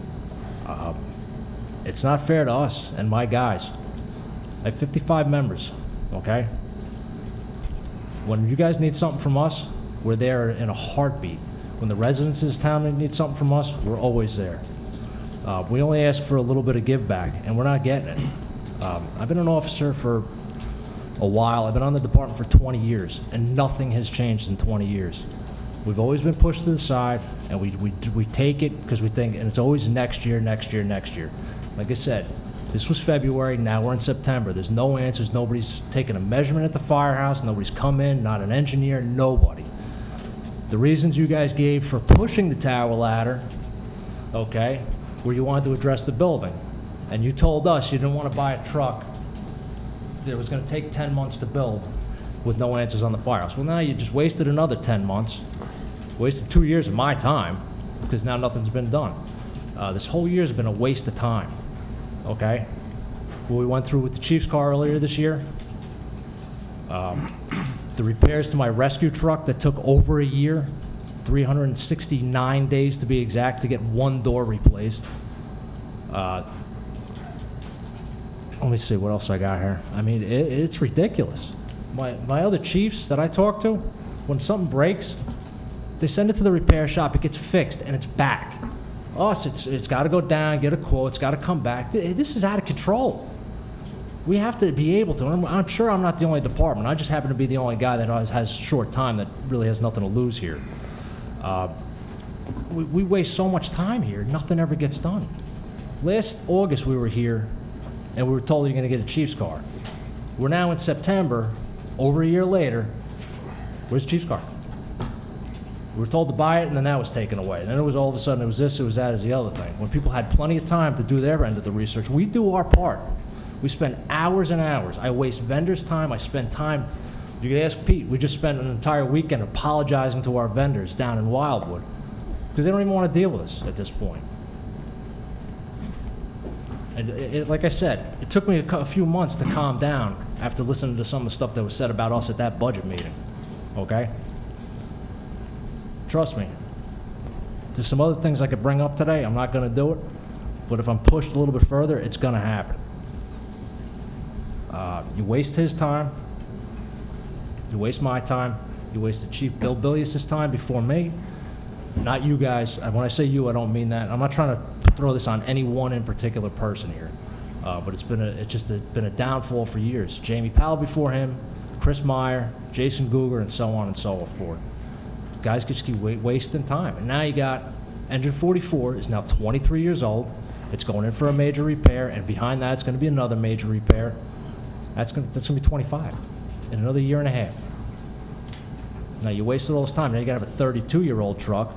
It's not fair to us and my guys. I have 55 members, okay? When you guys need something from us, we're there in a heartbeat. When the residents of this town need something from us, we're always there. We only ask for a little bit of give back, and we're not getting it. I've been an officer for a while. I've been on the department for 20 years, and nothing has changed in 20 years. We've always been pushed to the side, and we take it because we think, and it's always next year, next year, next year. Like I said, this was February, now we're in September. There's no answers. Nobody's taken a measurement at the firehouse. Nobody's come in, not an engineer, nobody. The reasons you guys gave for pushing the tower ladder, okay, where you wanted to address the building. And you told us you didn't want to buy a truck that was going to take 10 months to build with no answers on the firehouse. Well, now you just wasted another 10 months, wasted 2 years of my time, because now nothing's been done. This whole year has been a waste of time, okay? What we went through with the chief's car earlier this year, the repairs to my rescue truck that took over a year, 369 days to be exact, to get one door replaced. Let me see what else I got here. I mean, it's ridiculous. My other chiefs that I talk to, when something breaks, they send it to the repair shop, it gets fixed, and it's back. Us, it's got to go down, get a quote, it's got to come back. This is out of control. We have to be able to, and I'm sure I'm not the only department. I just happen to be the only guy that has short time that really has nothing to lose here. We waste so much time here, nothing ever gets done. Last August we were here, and we were told you're going to get a chief's car. We're now in September, over a year later. Where's the chief's car? We were told to buy it, and then that was taken away. And then it was all of a sudden, it was this, it was that, it was the other thing. When people had plenty of time to do their end of the research, we do our part. We spend hours and hours. I waste vendors' time. I spend time. You could ask Pete. We just spent an entire weekend apologizing to our vendors down in Wildwood because they don't even want to deal with us at this point. And like I said, it took me a few months to calm down after listening to some of the stuff that was said about us at that budget meeting, okay? Trust me. There's some other things I could bring up today. I'm not going to do it, but if I'm pushed a little bit further, it's going to happen. You waste his time. You waste my time. You wasted Chief Bill Billius' time before me. Not you guys. When I say you, I don't mean that. I'm not trying to throw this on any one in particular person here, but it's been a downfall for years. Jamie Powell before him, Chris Meyer, Jason Guger, and so on and so forth. Guys just keep wasting time. And now you got engine 44 is now 23 years old. It's going in for a major repair, and behind that, it's going to be another major repair. That's going to be 25 in another year and a half. Now you wasted all this time. Now you got to have a 32-year-old truck,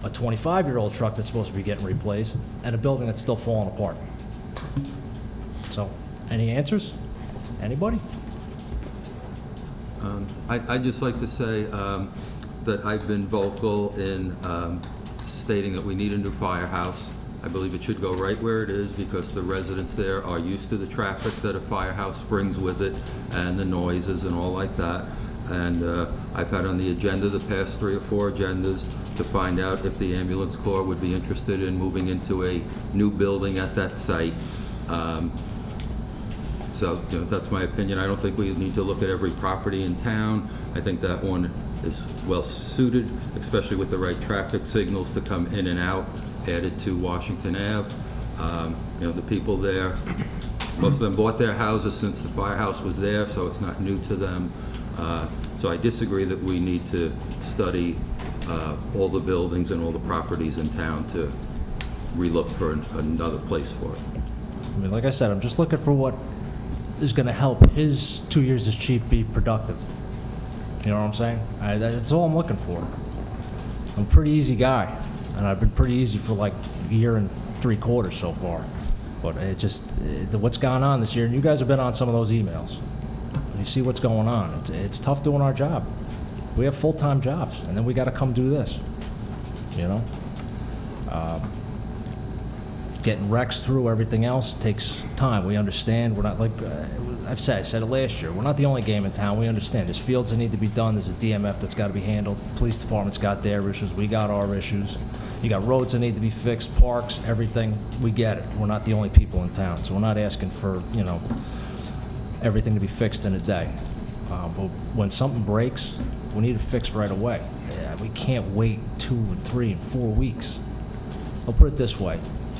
a 25-year-old truck that's supposed to be getting replaced, and a building that's still falling apart. So, any answers? Anybody? I'd just like to say that I've been vocal in stating that we need a new firehouse. I believe it should go right where it is because the residents there are used to the traffic that a firehouse brings with it and the noises and all like that. And I've had on the agenda the past 3 or 4 agendas to find out if the ambulance corps would be interested in moving into a new building at that site. So, that's my opinion. I don't think we need to look at every property in town. I think that one is well suited, especially with the right traffic signals to come in and out, added to Washington Ave. The people there, most of them bought their houses since the firehouse was there, so it's not new to them. So I disagree that we need to study all the buildings and all the properties in town to relook for another place for it. mean, like I said, I'm just looking for what is gonna help his 2 years as chief be productive. You know what I'm saying? That's all I'm looking for. I'm a pretty easy guy, and I've been pretty easy for like a year and 3/4 so far. But what's gone on this year, and you guys have been on some of those emails. You see what's going on. It's tough doing our job. We have full-time jobs, and then we gotta come do this, you know? Getting Rex through everything else takes time. We understand. We're not like, I said it last year, we're not the only game in town. We understand. There's fields that need to be done. There's a DMF that's got to be handled. Police department's got their issues. We got our issues. You got roads that need to be fixed, parks, everything. We get it. We're not the only people in town. So we're not asking for, you know, everything to be fixed in a day. But when something breaks, we need it fixed right away. We can't wait 2 and 3 and 4 weeks. I'll put it this way.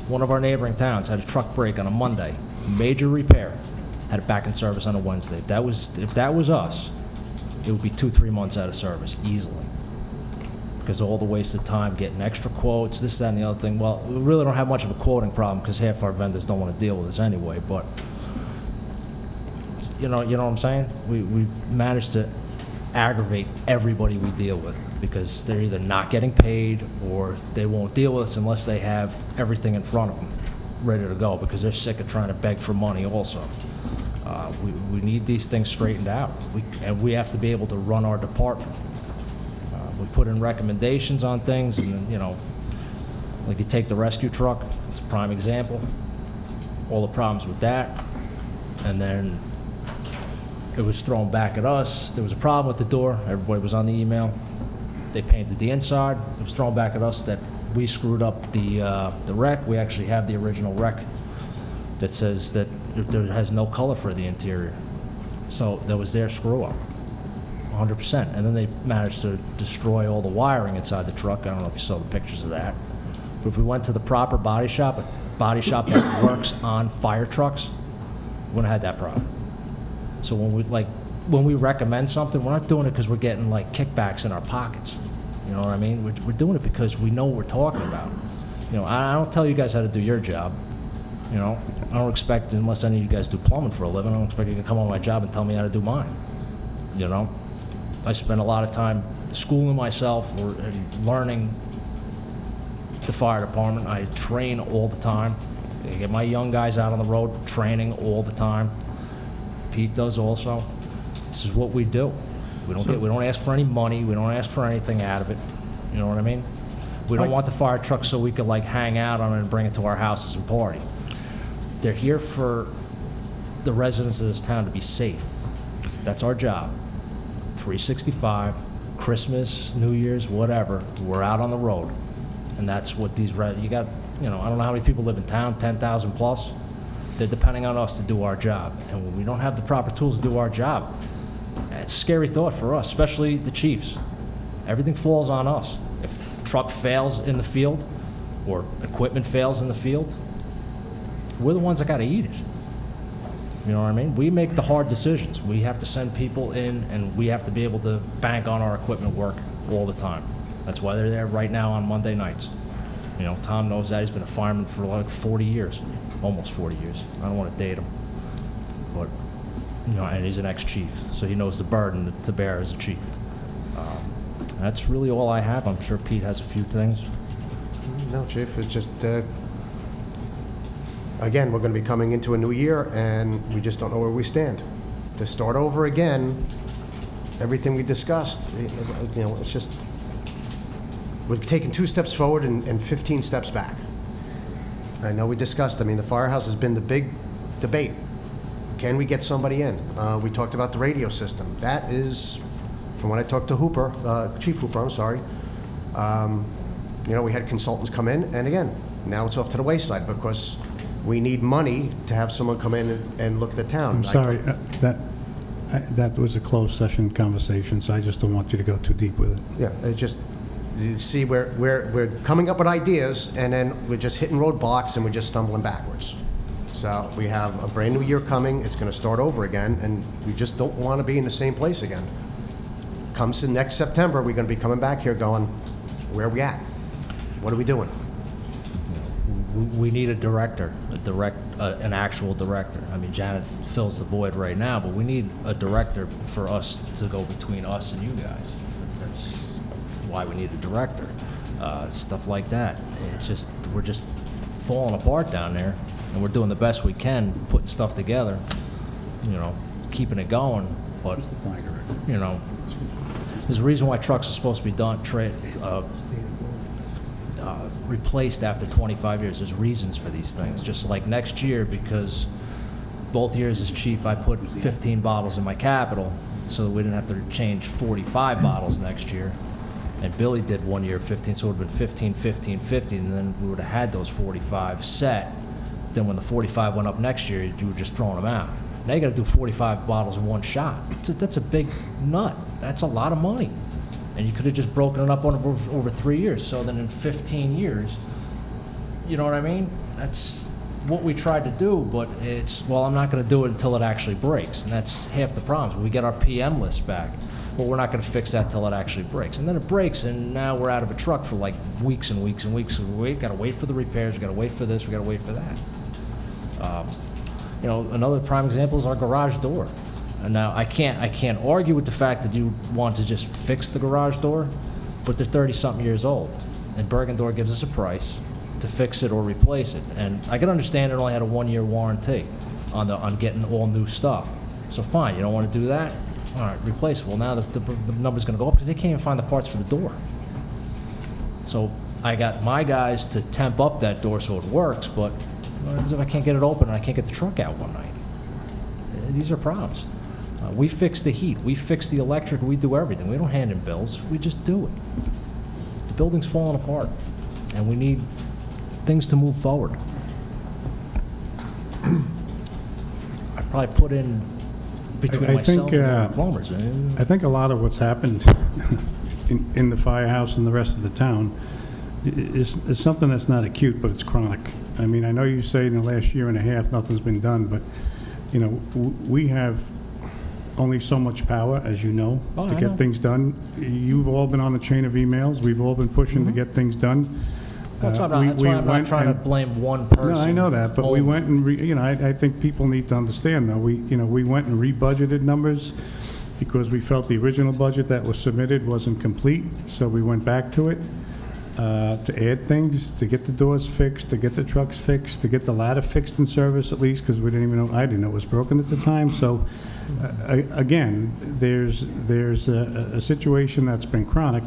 One of our neighboring towns had a truck break on a Monday, major repair, had it back in service on a Wednesday. If that was us, it would be 2-3 months out of service, easily. Because of all the wasted time, getting extra quotes, this, that, and the other thing. Well, we really don't have much of a quoting problem because half our vendors don't want to deal with us anyway, but you know what I'm saying? We've managed to aggravate everybody we deal with because they're either not getting paid or they won't deal with us unless they have everything in front of them ready to go because they're sick of trying to beg for money also. We need these things straightened out, and we have to be able to run our department. We put in recommendations on things, and then, you know, like you take the rescue truck, it's a prime example. All the problems with that, and then it was thrown back at us. There was a problem with the door. Everybody was on the email. They painted the inside. It was thrown back at us that we screwed up the wreck. We actually have the original wreck that says that there has no color for the interior. So that was their screw up, 100%. And then they managed to destroy all the wiring inside the truck. I don't know if you saw the pictures of that. But if we went to the proper body shop, a body shop that works on fire trucks, we wouldn't have had that problem. So when we recommend something, we're not doing it because we're getting like kickbacks in our pockets. You know what I mean? We're doing it because we know what we're talking about. You know, I don't tell you guys how to do your job. You know, I don't expect, unless any of you guys do plumbing for a living, I don't expect you to come on my job and tell me how to do mine. You know, I spend a lot of time schooling myself and learning the fire department. I train all the time. I get my young guys out on the road training all the time. Pete does also. This is what we do. We don't ask for any money. We don't ask for anything out of it. You know what I mean? We don't want the fire truck so we could like hang out on it and bring it to our houses and party. They're here for the residents of this town to be safe. That's our job. 365, Christmas, New Year's, whatever. We're out on the road, and that's what these you got. You know, I don't know how many people live in town. 10,000 plus. They're depending on us to do our job. And when we don't have the proper tools to do our job, it's a scary thought for us, especially the chiefs. Everything falls on us. If a truck fails in the field or equipment fails in the field, we're the ones that got to eat it. You know what I mean? We make the hard decisions. We have to send people in, and we have to be able to bank on our equipment work all the time. That's why they're there right now on Monday nights. You know, Tom knows that. He's been a fireman for like 40 years. Almost 40 years. I don't want to date him. But, you know, and he's an ex-chief, so he knows the burden to bear as a chief. That's really all I have. I'm sure Pete has a few things. No, Chief, it's just, again, we're going to be coming into a new year, and we just don't know where we stand. To start over again, everything we discussed, you know, it's just, we're taking 2 steps forward and 15 steps back. I know we discussed, I mean, the firehouse has been the big debate. Can we get somebody in? We talked about the radio system. That is, from when I talked to Hooper, Chief Hooper, I'm sorry, you know, we had consultants come in, and again, now it's off to the wayside because we need money to have someone come in and look at the town. I'm sorry, that was a closed session conversation, so I just don't want you to go too deep with it. Yeah, it just, you see, we're coming up with ideas, and then we're just hitting roadblocks, and we're just stumbling backwards. So we have a brand new year coming. It's going to start over again, and we just don't want to be in the same place again. Comes to next September, we're going to be coming back here going, where are we at? What are we doing? we need a director, an actual director. I mean, Janet fills the void right now, but we need a director for us to go between us and you guys. That's why we need a director. Stuff like that. It's just, we're just falling apart down there, and we're doing the best we can, putting stuff together, you know, keeping it going, but, you know, there's a reason why trucks are supposed to be done, replaced after 25 years. There's reasons for these things. Just like next year, because both years as chief, I put 15 bottles in my capital, so that we didn't have to change 45 bottles next year. And Billy did 1 year 15, so it would have been 15, 15, 15, and then we would have had those 45 set. Then when the 45 went up next year, you were just throwing them out. Now you got to do 45 bottles in one shot. That's a big nut. That's a lot of money. And you could have just broken it up over 3 years. So then in 15 years, you know what I mean? That's what we tried to do, but it's, well, I'm not going to do it until it actually breaks. And that's half the problem. When we get our PM list back, well, we're not going to fix that till it actually breaks. And then it breaks, and now we're out of a truck for like weeks and weeks and weeks. We got to wait for the repairs. We got to wait for this. We got to wait for that. You know, another prime example is our garage door. And now I can't argue with the fact that you want to just fix the garage door, but they're 30-something years old, and Bergendorf gives us a price to fix it or replace it. And I can understand it only had a 1-year warranty on getting all new stuff. So fine, you don't want to do that? All right, replace it. Well, now the number's going to go up because they can't even find the parts for the door. So I got my guys to temp up that door so it works, but what happens if I can't get it open and I can't get the truck out one night? These are problems. We fix the heat, we fix the electric, we do everything. We don't hand in bills, we just do it. The building's falling apart, and we need things to move forward. I probably put in between myself and the plumbers. I think a lot of what's happened in the firehouse and the rest of the town is something that's not acute, but it's chronic. I mean, I know you say in the last year and a half nothing's been done, but, you know, we have only so much power, as you know, to get things done. You've all been on the chain of emails. We've all been pushing to get things done. That's why I'm not trying to blame one person. No, I know that, but we went and, you know, I think people need to understand, though. We went and rebudgeted numbers because we felt the original budget that was submitted wasn't complete, so we went back to it to add things, to get the doors fixed, to get the trucks fixed, to get the ladder fixed in service at least, because we didn't even know, I didn't know it was broken at the time. So, again, there's a situation that's been chronic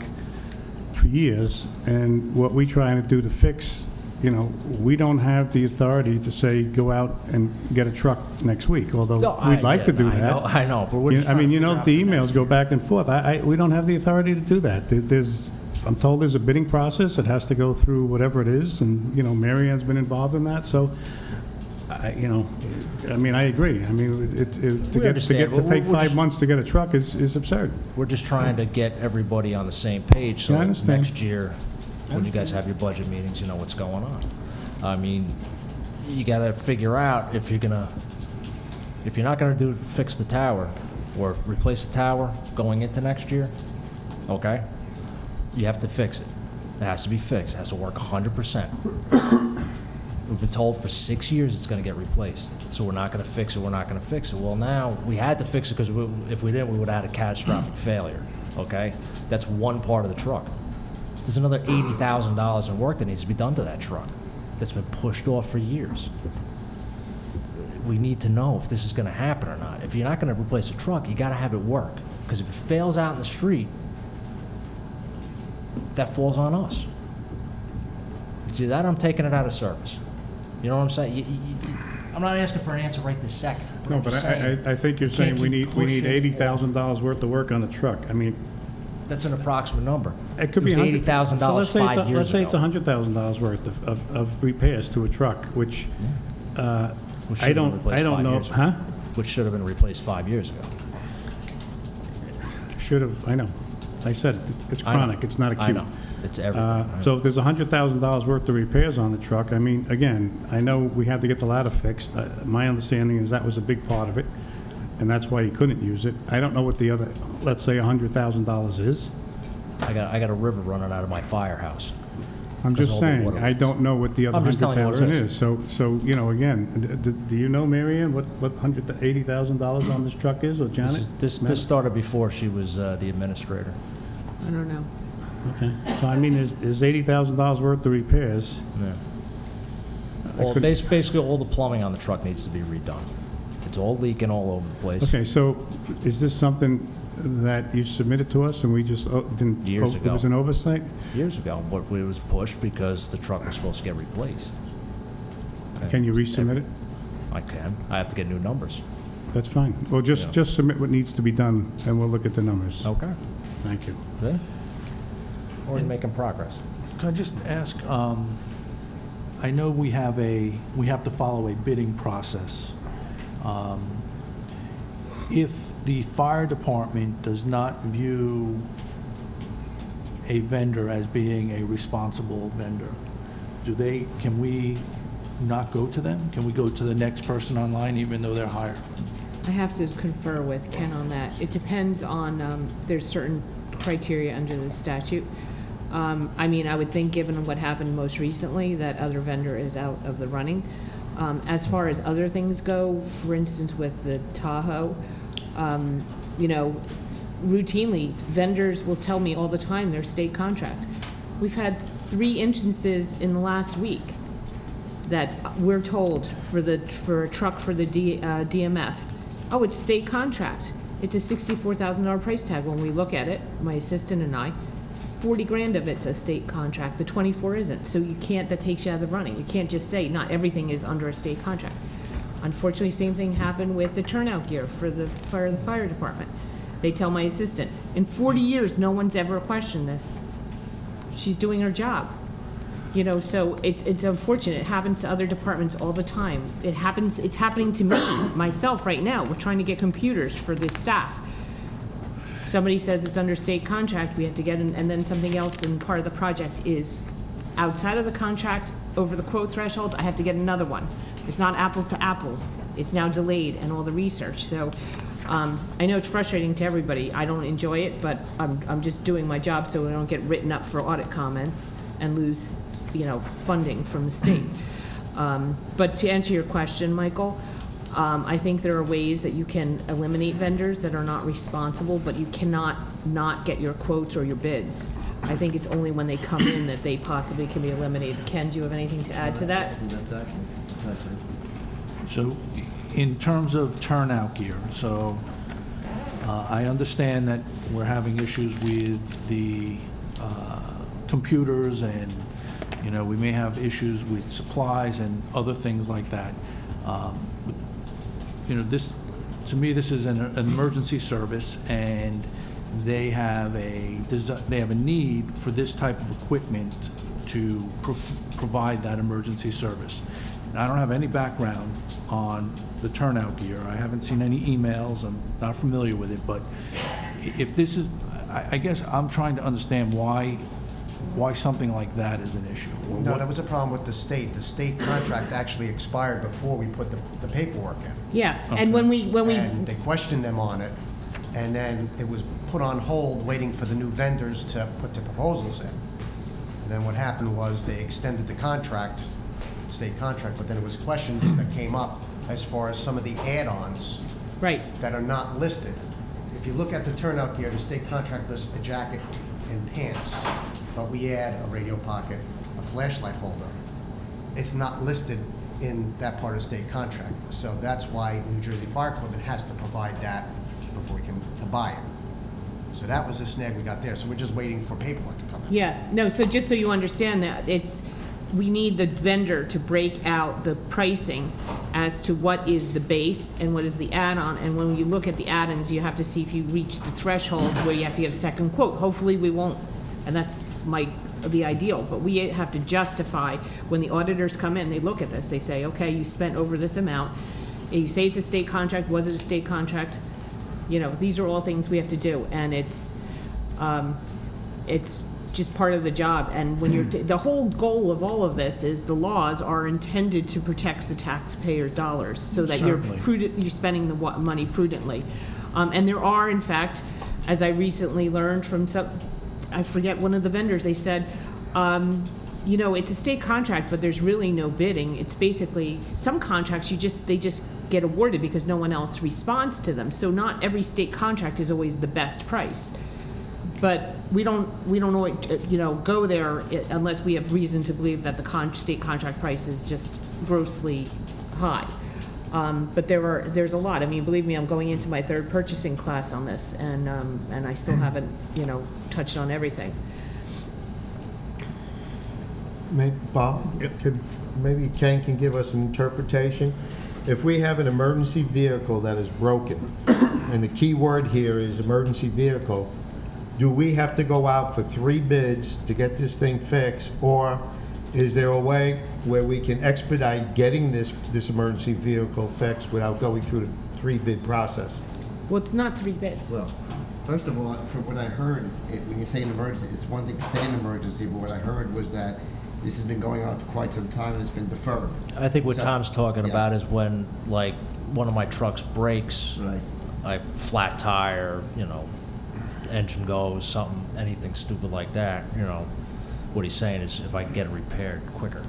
for years, and what we trying to do to fix, you know, we don't have the authority to say, go out and get a truck next week, although we'd like to do that. I know, but we're just I mean, you know, trying the emails go back and forth. We don't have the authority to do that. I'm told there's a bidding process. It has to go through whatever it is, and, you know, Mary Ann's been involved in that, so, I agree. I mean, to take 5 months to get a truck is absurd. We're just trying to get everybody on the same page, so that next year, when you guys have your budget meetings, you know what's going on. I mean, you gotta figure out if you're not gonna fix the tower or replace the tower going into next year, okay? You have to fix it. It has to be fixed. It has to work 100%. We've been told for 6 years it's going to get replaced. So we're not going to fix it. We're not going to fix it. Well, now we had to fix it because if we didn't, we would have had a catastrophic failure. Okay? That's one part of the truck. There's another $80,000 in work that needs to be done to that truck that's been pushed off for years. We need to know if this is going to happen or not. If you're not going to replace a truck, you got to have it work. Because if it fails out in the street, that falls on us. See that? I'm taking it out of service. You know what I'm saying? I'm not asking for an answer right this second. No, but I think you're saying we need $80,000 worth of work on a truck. I mean, that's an approximate number. It could be $80,000 so 5 years ago. Let's say it's $100,000 worth of repairs to a truck, which I don't know. Huh? Which should have been replaced 5 years ago. Should have. I know. I said it's chronic. It's not acute. I know. It's everything. So if there's $100,000 worth of repairs on the truck, I mean, again, I know we had to get the ladder fixed. My understanding is that was a big part of it, and that's why you couldn't use it. I don't know what the other, let's say $100,000 is. I got a river running out of my firehouse. I'm because just all the saying, water I leaks. don't know what the other I'm just telling you what it 100,000 is. So, you know, again, do you know, Mary Ann, what $180,000 on this truck is, or Janet? This started before she was the administrator. I don't know. Okay, so I mean, there's $80,000 worth of repairs. Yeah. I Well, couldn't- basically, all the plumbing on the truck needs to be redone. It's all leaking all over the place. Okay, so is this something that you submitted to us and we just didn't? Years It was ago. an oversight? Years ago, but it was pushed because the truck was supposed to get replaced. Can you resubmit it? I can. I have to get new numbers. That's fine. Well, Yeah. just submit what needs to be done, and we'll look at the numbers. Okay. Thank you. Yeah. We're making progress. Can I just ask, I know we have to follow a bidding process. If the fire department does not view a vendor as being a responsible vendor, can we not go to them? Can we go to the next person online even though they're higher? I have to confer with Ken on that. It depends on, there's certain criteria under the statute. I mean, I would think, given what happened most recently, that other vendor is out of the running. As far as other things go, for instance, with the Tahoe, you know, routinely, vendors will tell me all the time their state contract. We've had 3 instances in the last week that we're told for a truck for the DMF, oh, it's state contract. It's a $64,000 price tag. When we look at it, my assistant and I, 40 grand of it's a state contract, the 24 isn't. So you can't, that takes you out of the running. You can't just say not everything is under a state contract. Unfortunately, same thing happened with the turnout gear for the fire department. They tell my assistant, in 40 years, no one's ever questioned this. She's doing her job. You know, so it's unfortunate. It happens to other departments all the time. It's happening to me, myself right now. We're trying to get computers for the staff. Somebody says it's under state contract, we have to get in, and then something else in part of the project is outside of the contract, over the quote threshold, I have to get another one. It's not apples to apples. It's now delayed and all the research. So I know it's frustrating to everybody. I don't enjoy it, but I'm just doing my job so we don't get written up for audit comments and lose, you know, funding from the state. But to answer your question, Michael, I think there are ways that you can eliminate vendors that are not responsible, but you cannot not get your quotes or your bids. I think it's only when they come in that they possibly can be eliminated. Ken, do you have anything to add to that? I think that's accurate. So in terms of turnout gear, so I understand that we're having issues with the computers and, you know, we may have issues with supplies and other things like that. You know, to me, this is an emergency service, and they have a need for this type of equipment to provide that emergency service. And I don't have any background on the turnout gear. I haven't seen any emails. I'm not familiar with it. But if this is, I guess I'm trying to understand why something like that is an issue. Or No, what- that was a problem with the state. The state contract actually expired before we put the paperwork in. Yeah, and when we And they questioned them on it, and then it was put on hold, waiting for the new vendors to put the proposals in. And then what happened was they extended the contract, state contract, but then it was questions that came up as far as some of the add-ons right. that are not listed. If you look at the turnout gear, the state contract lists a jacket and pants, but we add a radio pocket, a flashlight holder. It's not listed in that part of the state contract. So that's why New Jersey Fire Equipment has to provide that before we can to buy it. So that was the snag we got there. So we're just waiting for paperwork to come in. Yeah, no, so just so you understand that, we need the vendor to break out the pricing as to what is the base and what is the add-on, and when you look at the add-ons, you have to see if you reach the threshold where you have to get a second quote. Hopefully, we won't, and that's the ideal, but we have to justify, when the auditors come in, they look at this, they say, okay, you spent over this amount, you say it's a state contract, was it a state contract? You know, these are all things we have to do, and it's just part of the job. And when you're, the whole goal of all of this is the laws are intended to protect the taxpayers' dollars, so that Certainly. you're spending the money prudently. And there are, in fact, as I recently learned from I forget one of the vendors, they said, you know, it's a state contract, but there's really no bidding. It's basically, some contracts, they just get awarded because no one else responds to them. So not every state contract is always the best price. But we don't always, you know, go there unless we have reason to believe that the state contract price is just grossly high. But there's a lot. I mean, believe me, I'm going into my third purchasing class on this, and I still haven't, you know, touched on everything. Bob, maybe Ken can give us an interpretation. If we have an emergency vehicle that is broken, and the key word here is emergency vehicle, do we have to go out for 3 bids to get this thing fixed, or is there a way where we can expedite getting this emergency vehicle fixed without going through the 3-bid process? Well, it's not 3 bids. Well, first of all, from what I heard, when you say an emergency, it's one thing to say an emergency, but what I heard was that this has been going on for quite some time and it's been deferred. I think what So- Tom's talking yeah. about is when, like, one of my trucks breaks, Right. like flat tire, you know, engine goes, something, anything stupid like that, you know, what he's saying is if I can get it repaired quicker.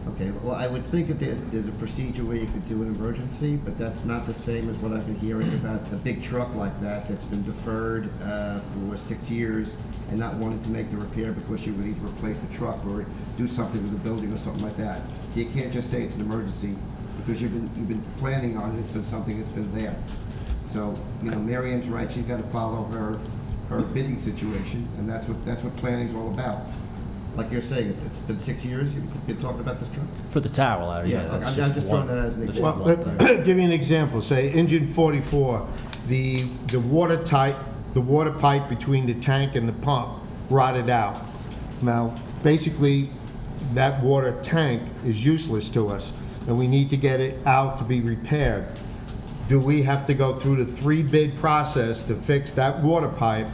Okay, well, I would think that there's a procedure where you could do an emergency, but that's not the same as what I've been hearing about the big truck like that's been deferred for 6 years and not wanting to make the repair because you would either replace the truck or do something with the building or something like that. So you can't just say it's an emergency because you've been planning on it. It's been something that's been there. So, you know, Mary Ann's right. She's got to follow her bidding situation, and that's what planning's all about. Like you're saying, it's been 6 years you've been talking about this truck? For the tower ladder, yeah. I'm that's just throwing one. that as an That's example. Well, one let thing. give you an example. Say engine 44, the water pipe between the tank and the pump rotted out. Now, basically, that water tank is useless to us, and we need to get it out to be repaired. Do we have to go through the 3-bid process to fix that water pipe,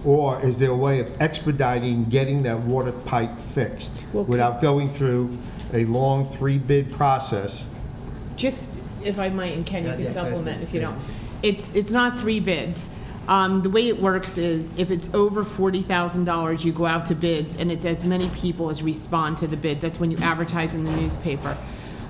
or is there a way of expediting getting that water pipe fixed without going through a long 3-bid process? Just, if I might, and Ken, you Yeah, can yeah, supplement yeah. if you don't. It's not 3 bids. The way it works is if it's over $40,000, you go out to bids, and it's as many people as respond to the bids. That's when you advertise in the newspaper.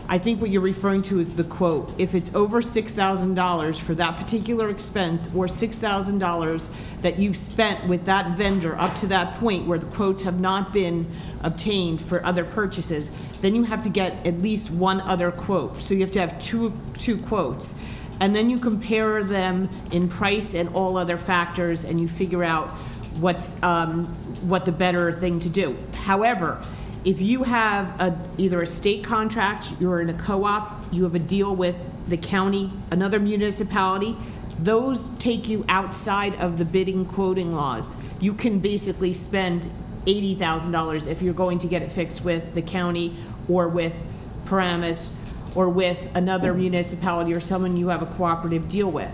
I think what you're referring to is the quote. If it's over $6,000 for that particular expense, or $6,000 that you've spent with that vendor up to that point where the quotes have not been obtained for other purchases, then you have to get at least one other quote. So you have to have two quotes. And then you compare them in price and all other factors, and you figure out what the better thing to do. However, if you have either a state contract, you're in a co-op, you have a deal with the county, another municipality, those take you outside of the bidding quoting laws. You can basically spend $80,000 if you're going to get it fixed with the county or with Paramus or with another municipality or someone you have a cooperative deal with.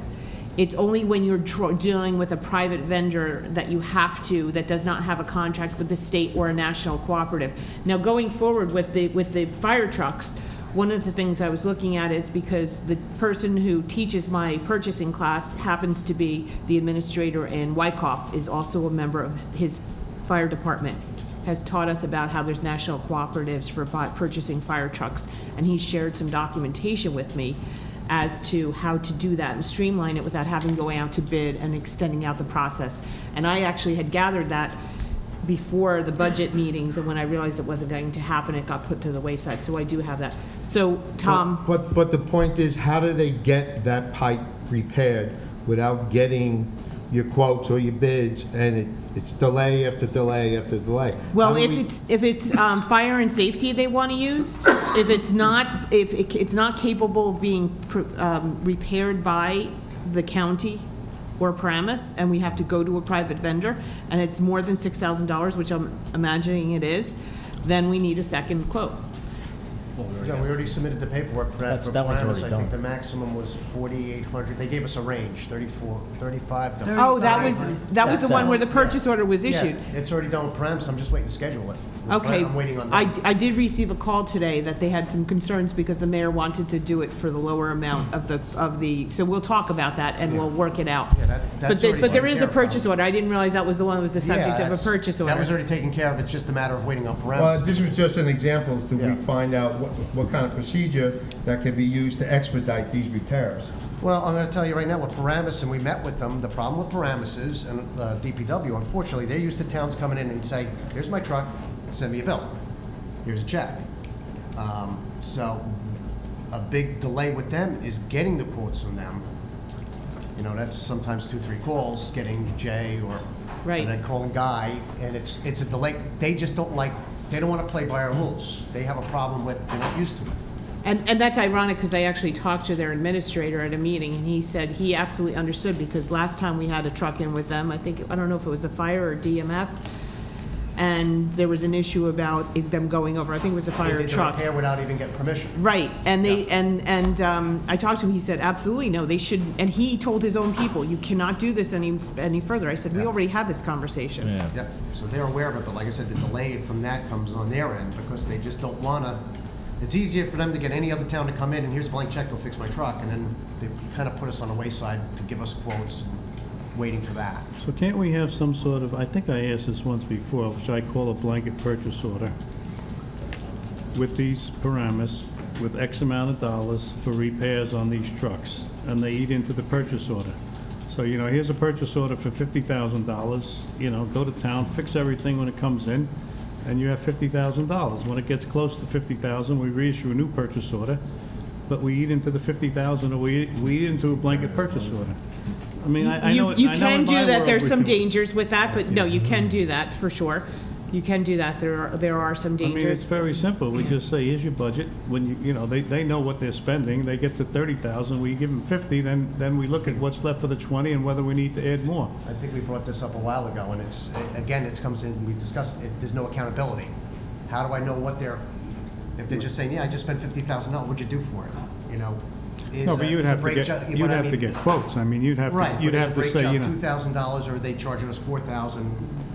It's only when you're dealing with a private vendor that you have to, that does not have a contract with the state or a national cooperative. Now, going forward with the fire trucks, one of the things I was looking at is because the person who teaches my purchasing class happens to be the administrator in Wyckoff, is also a member of his fire department, has taught us about how there's national cooperatives for purchasing fire trucks, and he shared some documentation with me as to how to do that and streamline it without having to go out to bid and extending out the process. And I actually had gathered that before the budget meetings, and when I realized it wasn't going to happen, it got put to the wayside. So I do have that. So, Tom? But the point is, how do they get that pipe repaired without getting your quotes or your bids, and it's delay after delay after delay? Well, How do if it's fire and safety they want to use, if it's not capable of being repaired by the county or Paramus, and we have to go to a private vendor, and it's more than $6,000, which I'm imagining it is, then we need a second quote. what we already Yeah, have. we already submitted the paperwork for that. That's- For that one's Paramus, already I think done. the maximum was 4,800. They gave us a range, 35 to... Oh, that was That's the one that where the one, purchase order was Yeah, issued. it's already done with Paramus, I'm just waiting to schedule it. Okay. I'm waiting on I, that. I did receive a call today that they had some concerns because the mayor wanted to do it for the lower amount of the, so we'll talk about that and we'll work it out. Yeah, that's already But there taken is a care of, purchase order. I didn't realize that was the one that was the Yeah, subject of a that's- purchase order. That was already taken care of, it's just a matter of waiting on Well, Paramus. this was just an example so we Yeah. find out what kind of procedure that can be used to expedite these repairs. Well, I'm gonna tell you right now, with Paramus, and we met with them, the problem with Paramus is, and DPW, unfortunately, they're used to towns coming in and say, here's my truck, send me a bill. Here's a check. So a big delay with them is getting the quotes from them. You know, that's sometimes 2-3 calls, getting Jay or, Right. and then calling Guy, and it's a delay. They just don't like, they don't wanna play by our rules. They have a problem with, they're not used to it. And that's ironic because I actually talked to their administrator at a meeting and he said he absolutely understood because last time we had a truck in with them, I don't know if it was the fire or DMF, and there was an issue about them going over, I think it was a They fire did the truck. repair without even getting permission. Right, and I talked to him, he said, absolutely, no, they should, and he told his own people, you cannot do this any further. I said, we already had this conversation. Yeah. Yep, so they're aware of it, but like I said, the delay from that comes on their end because they just don't wanna, it's easier for them to get any other town to come in and here's a blank check, go fix my truck, and then they kind of put us on the wayside to give us quotes, and waiting for that. So can't we have some sort of, I think I asked this once before, which I call a blanket purchase order, with these parameters, with X amount of dollars for repairs on these trucks, and they eat into the purchase order. So, you know, here's a purchase order for $50,000, you know, go to town, fix everything when it comes in, and you have $50,000. When it gets close to $50,000, we reissue a new purchase order, but we eat into the $50,000, or we eat into a blanket purchase order. I mean, I know. You I know can in do my that, world there's we some can- dangers with that, but no, you can do that, for sure. You can do that, there are some I mean, it's dangers. very simple. We just say, here's your budget. When you know, they know what they're spending. They get to 30,000, we give them 50, then we look at what's left for the 20 and whether we need to add more. I think we brought this up a while ago, and it's, again, it comes in, we discussed it, there's no accountability. How do I know what they're, if they're just saying, yeah, I just spent $50,000, what'd you do for it? You know? No, but you'd have to get, you'd have to get quotes. I mean, you'd have Right, to, you'd have to say, you know. $2,000, or are they charging us $4,000,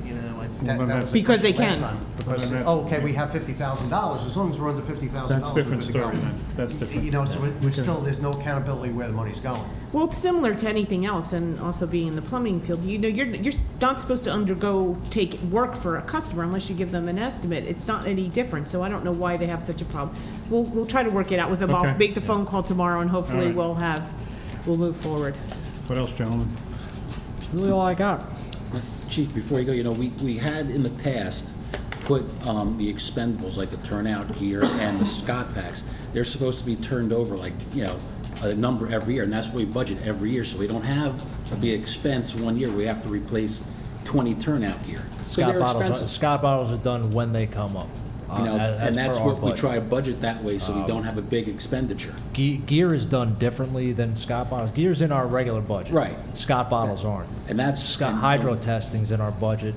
you know, like, that then was that's- the Because they question last can. time. Because, then that- oh, okay, we have $50,000, as long as we're under $50,000, That's a we're different good to go. story then. That's different. You know, so we're still, there's no accountability where the money's going. Well, it's similar to anything else, and also being in the plumbing field, you know, you're not supposed to take work for a customer unless you give them an estimate. It's not any different, so I don't know why they have such a problem. We'll try to work it out with them. I'll Okay. make the phone call tomorrow, and hopefully All right. we'll move forward. What else, gentlemen? That's really all I got. Chief, before you go, you know, we had in the past put the expendables, like the turnout gear and the Scott packs, they're supposed to be turned over like, you know, a number every year, and that's what we budget every year, so we don't have a big expense one year, we have to replace 20 turnout gear. 'Cause they're expensive. Scott bottles are done when they come up. You know, as and that's per our what we budget. try to budget that way, so we don't have a big expenditure. Gear is done differently than Scott bottles. Gear's in our regular budget. Right. Scott bottles aren't. And that's. Scott hydro testing's in our budget,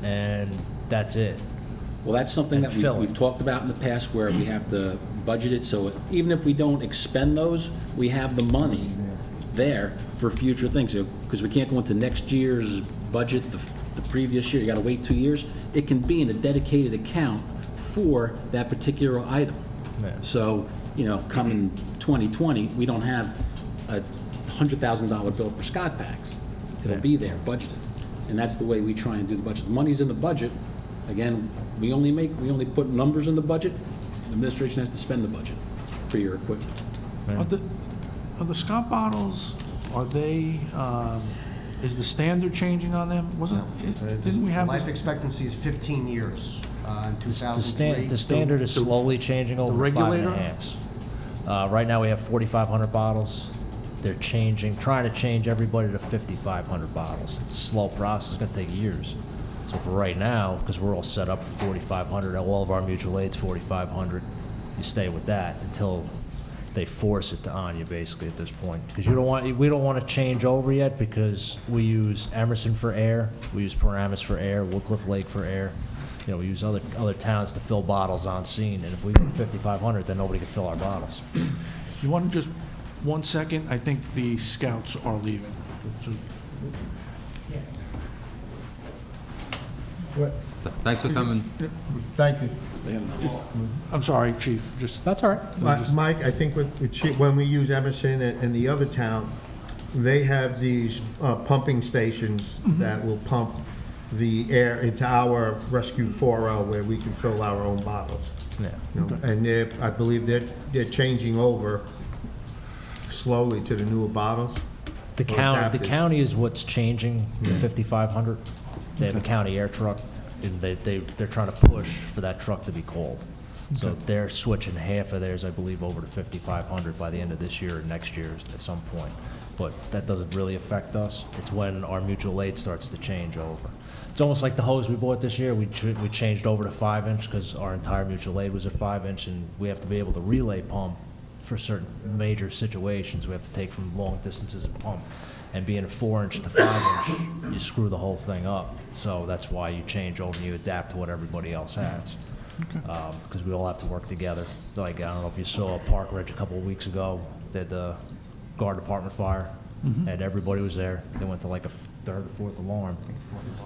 and that's it. Well, that's something that filling. we've talked about in the past where we have to budget it, so even if we don't expend those, we have the money there for future things. Because we can't go into next year's budget, the previous year, you gotta wait 2 years. It can be in a dedicated account for that particular item. Yeah. So, you know, coming 2020, we don't have a $100,000 bill for Scott packs. It'll Yeah. be there, budgeted. And that's the way we try and do the budget. The money's in the budget. Again, we only put numbers in the budget. The administration has to spend the budget for your equipment. Are the Scott bottles, are they, is the standard changing on them? Didn't we have Life this? expectancy is 15 years. In The 2003. standard is slowly changing over 5 and regulator? a half. Right now, we have 4,500 bottles. They're trying to change everybody to 5,500 bottles. It's a slow process, it's gonna take years. So for right now, because we're all set up for 4,500, all of our mutual aid's 4,500, you stay with that until they force it on you, basically, at this point. Because we don't want to change over yet, because we use Emerson for air, we use Paramus for air, Woodcliff Lake for air. You know, we use other towns to fill bottles on scene, and if we go to 5,500, then nobody can fill our bottles. You want to just, 1 second? I think the scouts are leaving. So- What? Thanks for coming. Thank you. I'm sorry, Chief, just. That's all right. Mike, I think when we use Emerson and the other town, they have these pumping stations that will pump the air into our Rescue 4L where we can fill our own bottles. Yeah. You know, and I believe they're changing over slowly to the newer bottles. The county is what's changing to 5,500. They have a county air truck, and they're trying to push for that truck to be called. So they're switching half of theirs, I believe, over to 5,500 by the end of this year or next year at some point. But that doesn't really affect us. It's when our mutual aid starts to change over. It's almost like the hose we bought this year. We changed over to 5-inch because our entire mutual aid was at 5-inch, and we have to be able to relay pump for certain major situations. We have to take from long distances and pump. And being a 4-inch to 5-inch, you screw the whole thing up. So that's why you change over and you adapt to what everybody else has. Because we all have to work together. Like, I don't know if you saw Park Ridge a couple of weeks ago, they had the guard department fire, and everybody was there. They went to like a third or fourth alarm.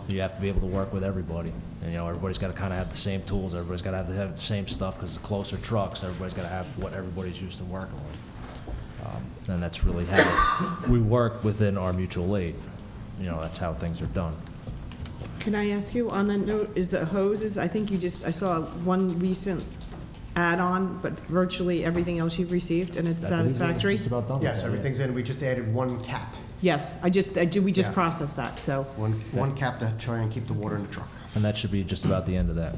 You have to be able to work with everybody. And, you know, everybody's got to kind of have the same tools. Everybody's got to have the same stuff because the closer trucks, everybody's got to have what everybody's used to working with. And that's really how we work within our mutual aid. You know, that's how things are done. Can I ask you, on that note, is the hoses, I think I saw one recent add-on, but virtually everything else you've received, and it's satisfactory? Just about done with Yes, that, everything's in. We just added one cap. Yes, we just Yeah. processed that, so. One cap to try and keep the water in the truck. And that should be just about the end of that.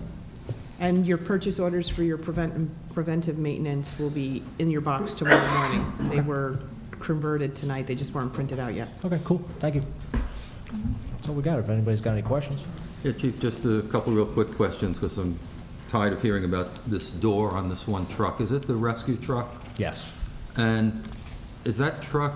And your purchase orders for your preventive maintenance will be in your box tomorrow morning. They were converted tonight, they just weren't printed out yet. Okay, cool, thank you. That's all we got, if anybody's got any questions. Yeah, Chief, just a couple real quick questions, because I'm tired of hearing about this door on this one truck. Is it the rescue truck? Yes. And is that truck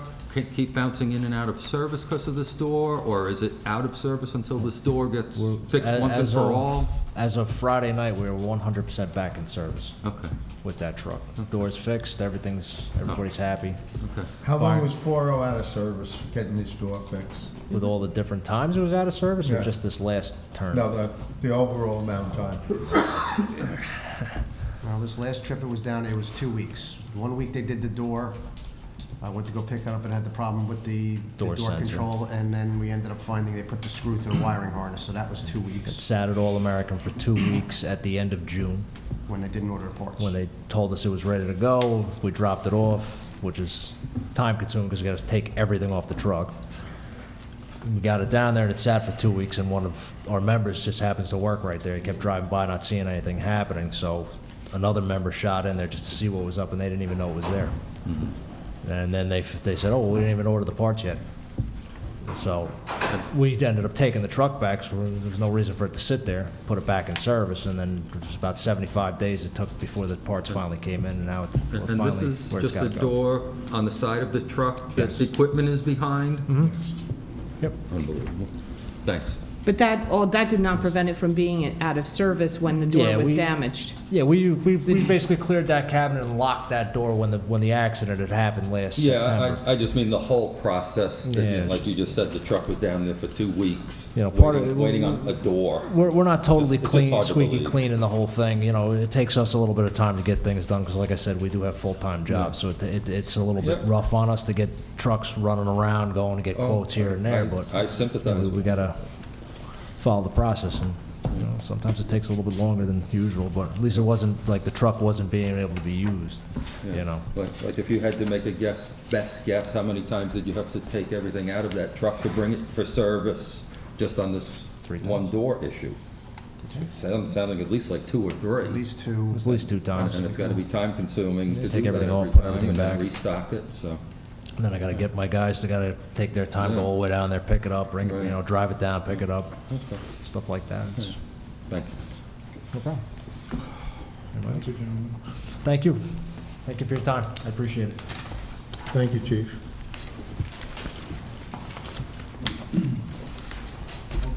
keep bouncing in and out of service because of this door, or is it out of service until this door gets fixed once and for all? As of Friday night, we were 100% back in service. Okay. With that truck. Door's fixed, everybody's happy. Okay. How long was 4.0 out of service getting this door fixed? With all the different times it was out of service, or Yeah. just this last term? No, the overall amount of time. Well, this last trip it was 2 weeks. 1 week they did the door. I went to go pick it up and had the problem with the door sensor. control, and then we ended up finding they put the screw to the wiring harness, so that was 2 It weeks sat at All-American for 2 weeks at the end of June. when they didn't order the parts. When they told us it was ready to go, we dropped it off, which is time-consuming because we got to take everything off the truck. We got it down there and it sat for 2 weeks, and one of our members just happens to work right there. He kept driving by, not seeing anything happening, so another member shot in there just to see what was up, and they didn't even know it was there. And then they said, oh, well, we didn't even order the parts yet. So we ended up taking the truck back, so there was no reason for it to sit there, put it back in service, and then it was about 75 days it took before the parts finally came in, and now we're And finally this is where it's just a got to go. door on the side of the truck that Yes. the equipment is behind? Yep. Unbelievable. Thanks. But that did not prevent it from being out of service when the door Yeah, was we- damaged. Yeah, we basically cleared that cabinet and locked that door when the accident had happened last September. Yeah, I just mean the whole process. that, Yeah, like you just said, the truck was down there for 2 weeks. You know, part of it- waiting on a door. We're not totally It's just clean, hard to squeaky believe. clean in the whole thing. You know, it takes us a little bit of time to get things done because, like I said, we do have full-time jobs, so it's a little bit Yep. rough on us to get trucks running around, going to get quotes here and there. But I sympathize. we gotta follow the process, and you know, sometimes it takes a little bit longer than usual. But at least it wasn't like the truck wasn't being able to be used. Yeah. You know. Like if you had to make a best guess, how many times did you have to take everything out of that truck to bring it for service just on this one door issue? It sounds like at least like 2 or 3. At least 2. At least 2 times. And it's gotta be time consuming to Take do that everything every off, put time everything and then back. restock it, so. And then I gotta get my guys to gotta take their time, go all the way down there, pick it up, bring it, you know, drive it down, pick it up, stuff like that. It's- Thank you. No problem. Thank you. Thank you for your time. I appreciate it. Thank you, Chief.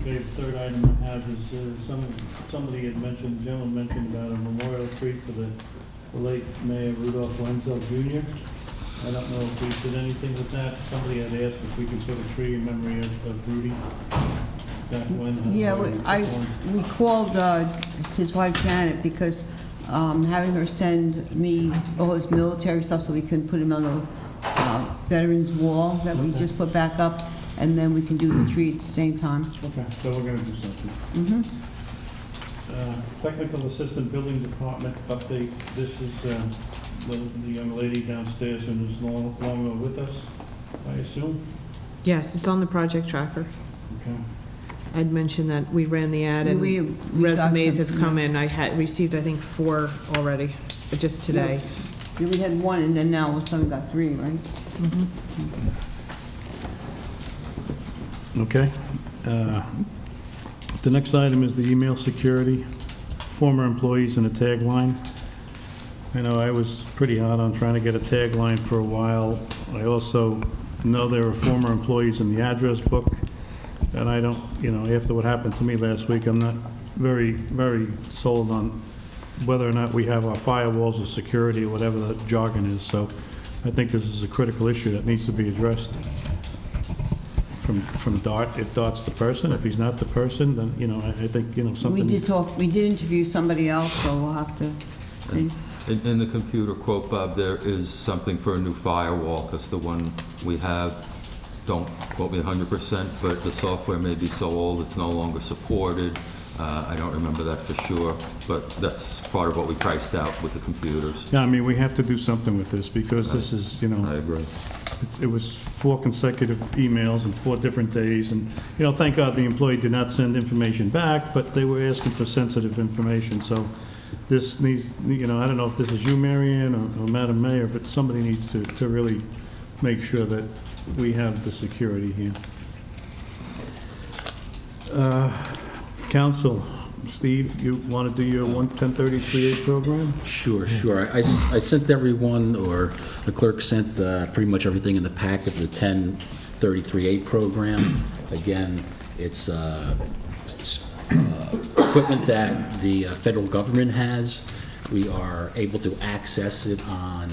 Okay, the third item I have is, somebody had mentioned, the gentleman mentioned about a memorial tree for the late Mayor Rudolph Wenzel Jr. I don't know if we did anything with that. Somebody had asked if we could put a tree in memory of Rudy back when. Yeah, we called his wife Janet because having her send me all his military stuff so we can put him on the Veterans Wall that we just put back up, and then we can do the tree at the same time. Okay, so we're gonna do something. Mm-hmm. Technical Assistant Building Department update. This is the young lady downstairs who's no longer with us, I assume? Yes, it's on the project tracker. Okay. I'd mentioned that we ran the ad and We got resumes some, have come in. I had received, I think, 4 already, just today. Yeah, we had 1, and then now all of a sudden we got 3, right? Okay. The next item is the email security, former employees and a tagline. I know I was pretty hot on trying to get a tagline for a while. I also know there are former employees in the address book, and I don't, after what happened to me last week, I'm not very, very sold on whether or not we have our firewalls or security or whatever the jargon is. So I think this is a critical issue that needs to be addressed from Dart, if Dart's the person. If he's not the person, then, I think, something. We did interview somebody else, so we'll have to see. In the computer quote, Bob, there is something for a new firewall, because the one we have, don't quote me 100%, but the software may be so old it's no longer supported. I don't remember that for sure, but that's part of what we priced out with the computers. Yeah, I mean, we have to do something with this, because this is, I agree. It was 4 consecutive emails and 4 different days, and, thank God the employee did not send information back, but they were asking for sensitive information, so this needs, I don't know if this is you, Marianne, or Madam Mayor, but somebody needs to really make sure that we have the security here. Council, Steve, you want to do your 1033A program? Sure. I sent everyone, or the clerk sent pretty much everything in the packet, the 1033A program. Again, it's equipment that the federal government has. We are able to access it on,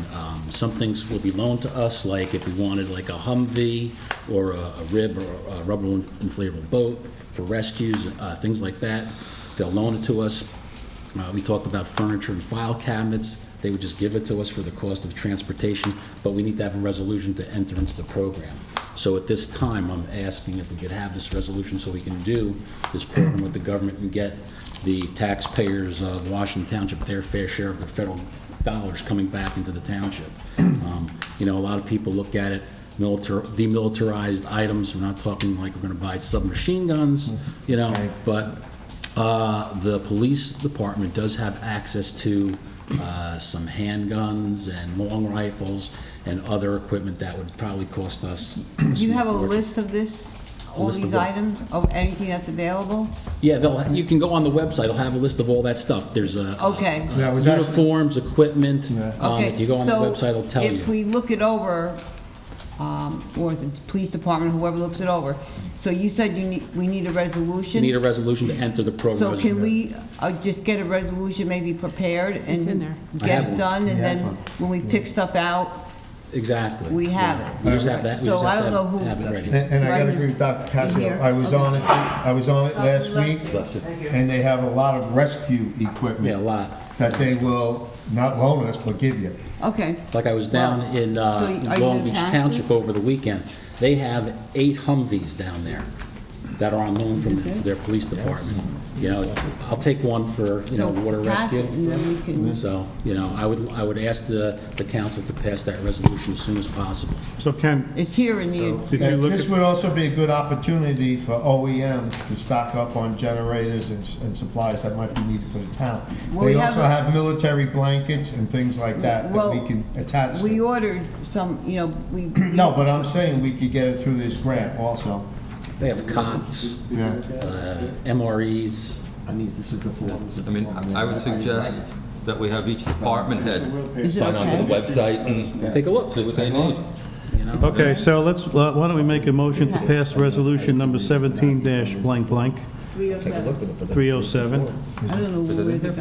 some things will be loaned to us, like if we wanted like a Humvee or a rib or a rubber inflatable boat for rescues, things like that. They'll loan it to us. We talked about furniture and file cabinets. They would just give it to us for the cost of transportation, but we need to have a resolution to enter into the program. So at this time, I'm asking if we could have this resolution so we can do this program with the government and get the taxpayers of Washington Township their fair share of the federal dollars coming back into the township. A lot of people look at it, demilitarized items. We're not talking like we're going to buy submachine guns, but the police department does have access to some handguns and long rifles and other equipment that would probably cost us. Do you have a list of this, all list of these what? items, of anything that's available? Yeah, you can go on the website. It'll have a list of all that stuff. There's Okay. uniforms, equipment. Okay, If you go on the website, it'll tell if you. we look it over, or the police department, whoever looks it over, so you said we need a resolution? You need a resolution to enter the program. So can we just get a resolution maybe prepared and It's in there. I get have it one. done, and then when we pick stuff out, Exactly. we have it? We just have that. We So just I have don't to know who- have it ready. And I gotta Right. agree with Dr. Casio. Here. I was on it, last week, Bless you. and they have a lot of rescue equipment. Yeah, a lot. That they will not loan us, but give you. Okay. Like I was down in are you Long gonna Beach pass Township this? over the weekend. They have 8 Humvees down there that are on loan from Is this it? their police department. I'll take one for, So water pass rescue. it, and then we can, So, I would ask the council to pass that resolution as soon as possible. So Ken, it's here in the, did you look This at, would also be a good opportunity for OEMs to stock up on generators and supplies that might be needed for the town. Well, They we also have have military blankets and things like that Well, we can attach we to. ordered some, we. No, but I'm saying we could get it through this grant also. They have cots, Yeah. MREs. I mean, this is the form. I mean, I would suggest that we have each department head Is it sign onto the okay? website and Take a look. see what they need. Council. Okay, so let's, why don't we make a motion to pass resolution number 17 dash blank blank, 307.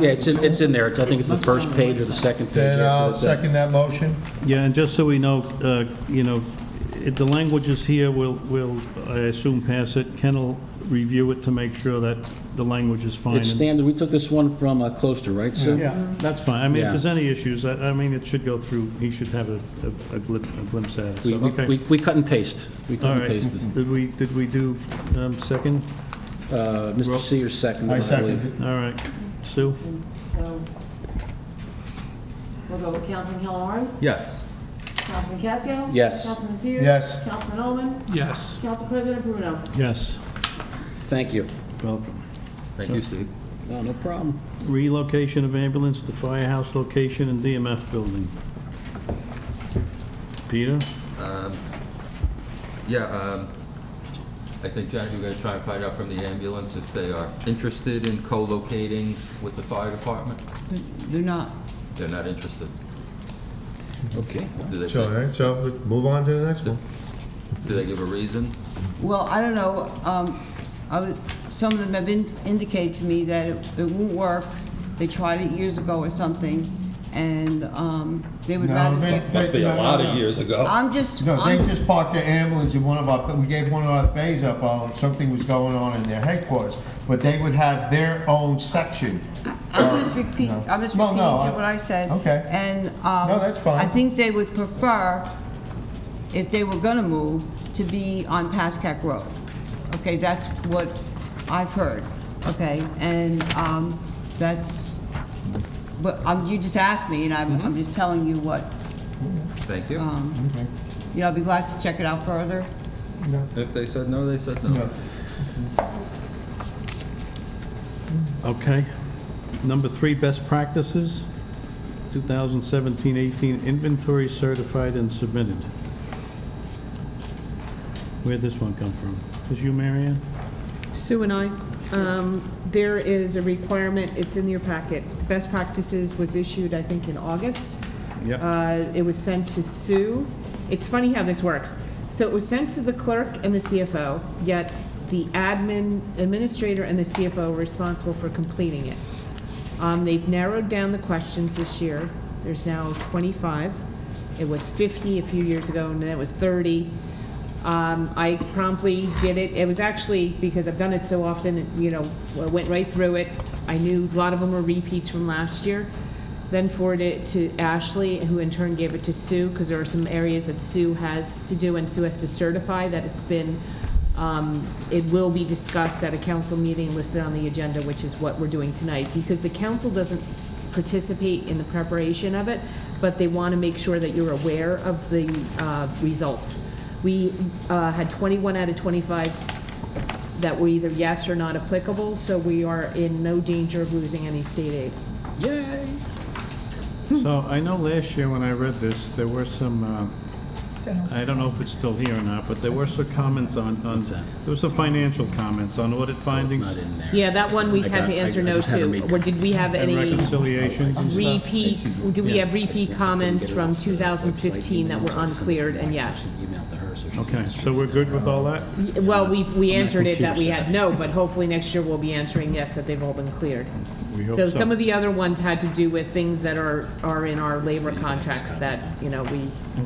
Yeah, it's in there. I think it's the first page or the second page. Then I'll after the- second that motion. Yeah, and just so we know, the language is here, we'll, I assume, pass it. Ken will review it to make sure that the language is fine. It's standard. We took this one from Closter, right, Sue? Yeah, that's fine. I mean, if Yeah. there's any issues, I mean, it should go through, he should have a glimpse at it. We, So, okay. we cut and paste. We cut All and right. paste this. Did we do second? Mr. Sears second, I believe. All right. Sue? So, we'll go with Councilman Calhoun, Yes. Councilman Casio. Yes. Councilman Sears. Yes. Councilman Ullman, Yes. Council President Bruno. Yes. Thank you. Welcome. Thank you, Steve. No problem. Relocation of ambulance to firehouse location and DMF building. Peter? I think, Janet, you're going to try and find out from the ambulance if they are interested in co-locating with the fire department? They're not. They're not interested. Okay. Do they So, all say, right, so move on to the next one. do they give a reason? Well, I don't know, some of them have indicated to me that it won't work. They tried it years ago or something, and they would rather get... Must be a lot of years ago. I'm just... No, they just parked their ambulance in one of our, we gave one of our bays up, something was going on in their headquarters, but they would have their own section. I'm just repeating No. what I said. Okay. And No, that's fine. I think they would prefer, if they were gonna move, to be on Pascack Road. Okay, that's what I've heard, okay? And that's, but you just asked me, and I'm just telling you what, Thank you. I'd be glad to check it out further. If they said no, they said no. Okay. Number 3, best practices, 2017-18, inventory certified and submitted. Where'd this one come from? Is you, Marianne? Sue and I, there is a requirement, it's in your packet. Best practices was issued, I think, in August. Yep. It was sent to Sue. It's funny how this works. So it was sent to the clerk and the CFO, yet the administrator and the CFO were responsible for completing it. They've narrowed down the questions this year. There's now 25. It was 50 a few years ago, and then it was 30. I promptly did it. It was actually, because I've done it so often, I went right through it. I knew a lot of them were repeats from last year. Then forwarded it to Ashley, who in turn gave it to Sue, because there are some areas that Sue has to do, and Sue has to certify that it's been, it will be discussed at a council meeting listed on the agenda, which is what we're doing tonight, because the council doesn't participate in the preparation of it, but they want to make sure that you're aware of the results. We had 21 out of 25 that were either yes or not applicable, so we are in no danger of losing any state aid. Yay! So I know last year when I read this, there were some, I don't know if it's still here or not, but there were some comments on, What's that? there were some financial comments on audit It's findings not in there. Yeah, that one we had to answer no just had to. make- Or did we have and any reconciliations and stuff. repeat, do we have repeat comments from 2015 that were uncleared, and yes? Email to her, so she's Okay, gonna so we're good with all that? Well, we answered it that we computer had savvy. no, but hopefully next year we'll be answering yes, that they've all been cleared. We hope So some of the other ones had to do with things that are in our labor contracts that, we,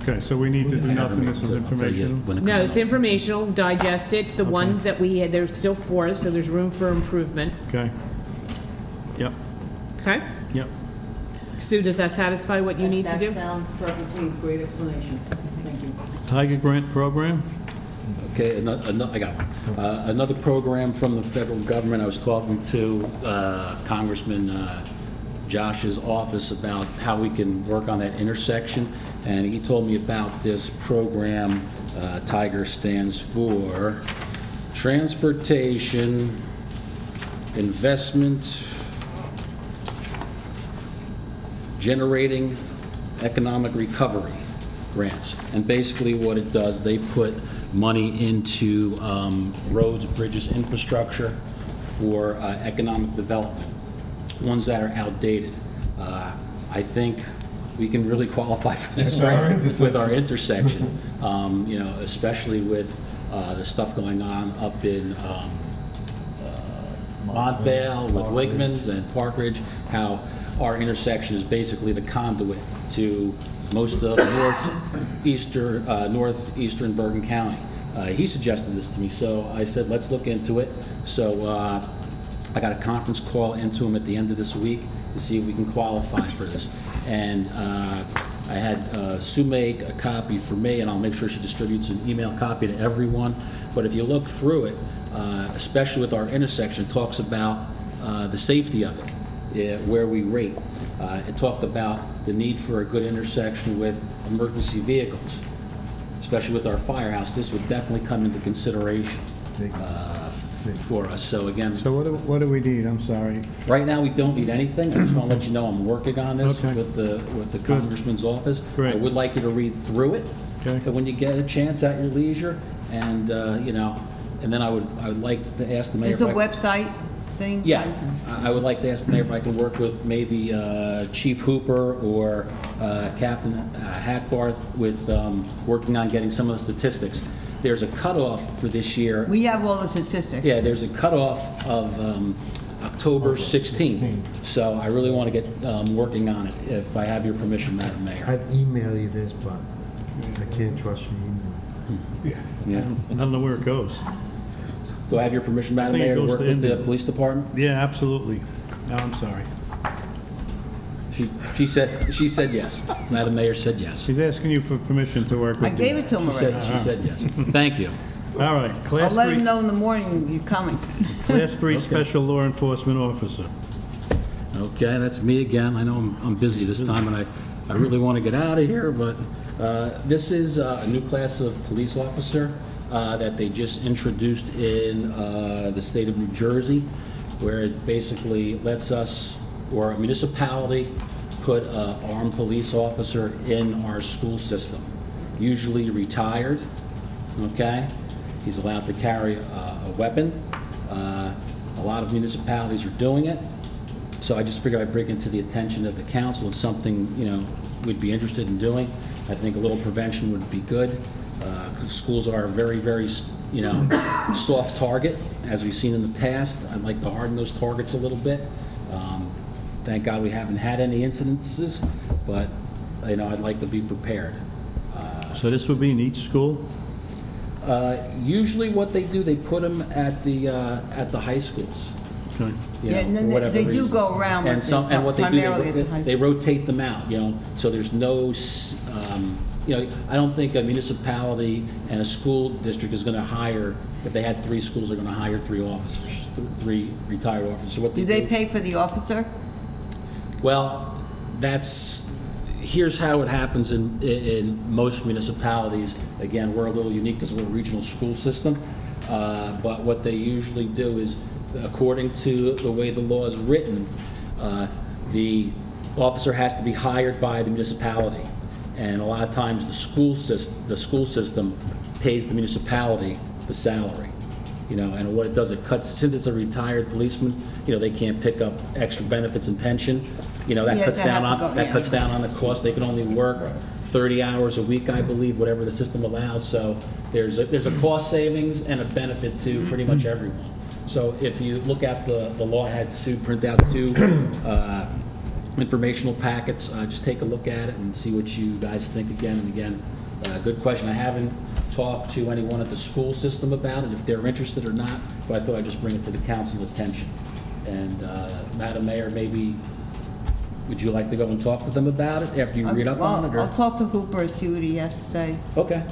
Okay, so we need to do nothing, this is informational? When it no, comes it's up. informational, digest it. The ones that we had, there's still 4, so there's room for improvement. Okay. Yep, Okay? yep. Sue, does that satisfy what you need to do? That sounds perfectly great explanation. Thank you. Tiger Grant Program? Okay, I got one. Another program from the federal government. I was talking to Congressman Josh's office about how we can work on that intersection, and he told me about this program. TIGER stands for Transportation Investment Generating Economic Recovery Grants. And basically what it does, they put money into roads, bridges, infrastructure for economic development, ones that are outdated. I think we can really qualify for this That's our with our intersection. You know, especially with the stuff going on up in Montvale with Wigmans and Park Ridge, how our intersection is basically the conduit to most of northeastern Bergen County. He suggested this to me, so I said, let's look into it. So I got a conference call into him at the end of this week to see if we can qualify for this. And I had Sue make a copy for me, and I'll make sure she distributes an email copy to everyone. But if you look through it, especially with our intersection, it talks about the safety of it, where we rate. It talked about the need for a good intersection with emergency vehicles, especially with our firehouse. This would definitely come into consideration for us. So again, So what do we need? I'm sorry. right now we don't need anything. I just want to let you know I'm working on this Okay. with the Congressman's office. Great. I would like you to read through it, Okay. and when you get a chance at your leisure, and you know, and then I would like to ask the mayor. There's a if I- website thing? Yeah, I would like to ask the mayor if I can work with maybe Chief Hooper or Captain Hackbarth with working on getting some of the statistics. There's a cutoff for this year. We have all the statistics. Yeah, there's a cutoff of October 16th. So I really want to get working on it, if I have your permission, Madam Mayor. I'd email you this, but I can't trust your email. Yeah. I don't know where it goes. Do I have your permission, Madam think it Mayor, to goes work to with the India. police department? Yeah, absolutely. No, I'm sorry. She said yes. Madam Mayor said yes. He's asking you for permission to work with I you. gave it to him She already. said yes. Thank you. All right, I'll Class let 3, him know in the morning you're coming. Class 3 Special Law Enforcement Officer. Okay, that's me again. I know I'm busy this time, and I really want to get out of here, but this is a new class of police officer that they just introduced in the state of New Jersey, where it basically lets us, or a municipality, put an armed police officer in our school system, usually retired, okay? He's allowed to carry a weapon. A lot of municipalities are doing it. So I just figured I'd bring it to the attention of the council of something, you know, we'd be interested in doing. I think a little prevention would be good. 'Cause schools are a very, very, you know, soft target, as we've seen in the past. I'd like to harden those targets a little bit. Thank God we haven't had any incidences, but, you know, I'd like to be prepared. So this would be in each school? Usually what they do, they put them at the high schools. Okay. You Yeah, know, and for then whatever they do reason. go around And with some, the- and what they primarily do, at the high they rotate them out, you know, so there's no, you know, I don't think a municipality and a school district is gonna hire, if they had 3 schools, they're gonna hire 3 officers, 3 retired officers. So what Do they pay for the officer? Well, here's how it happens in most municipalities. Again, we're a little unique because we're a regional school system, but what they usually do is, according to the way the law is written, the officer has to be hired by the municipality. And a lot of times, the school system pays the municipality the salary. You know, and what it does, it cuts, since it's a retired policeman, you know, they can't pick up extra benefits and pension. You know, that Yeah, cuts they down have to on, go- that yeah. cuts down on the cost. They can only work 30 hours a week, I believe, whatever the system allows. So there's a cost savings and a benefit to pretty much everyone. So if you look at the law, I had to print out 2 informational packets. Just take a look at it and see what you guys think again and again. Good question. I haven't talked to anyone at the school system about it, if they're interested or not, but I thought I'd just bring it to the council's attention. And Madam Mayor, maybe, would you like to go and talk to them about it after you read up on it? I'll Or? talk to Hooper and see what he has to say. Okay,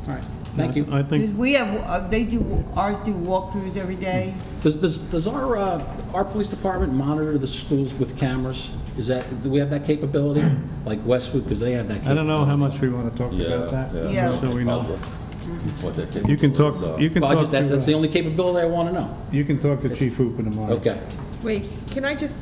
all right, thank you. I think, Because we have, they do, ours do walkthroughs every day. Does our police department monitor the schools with cameras? Do we have that capability? Like Westwood, because they have that I capability. don't know how much we want to talk about that. Yeah. So we know. What their You can talk, capabilities are. you can Well, talk that's the to, only capability I want to know. you can talk to Chief Hooper tomorrow. Okay. Wait, can I just,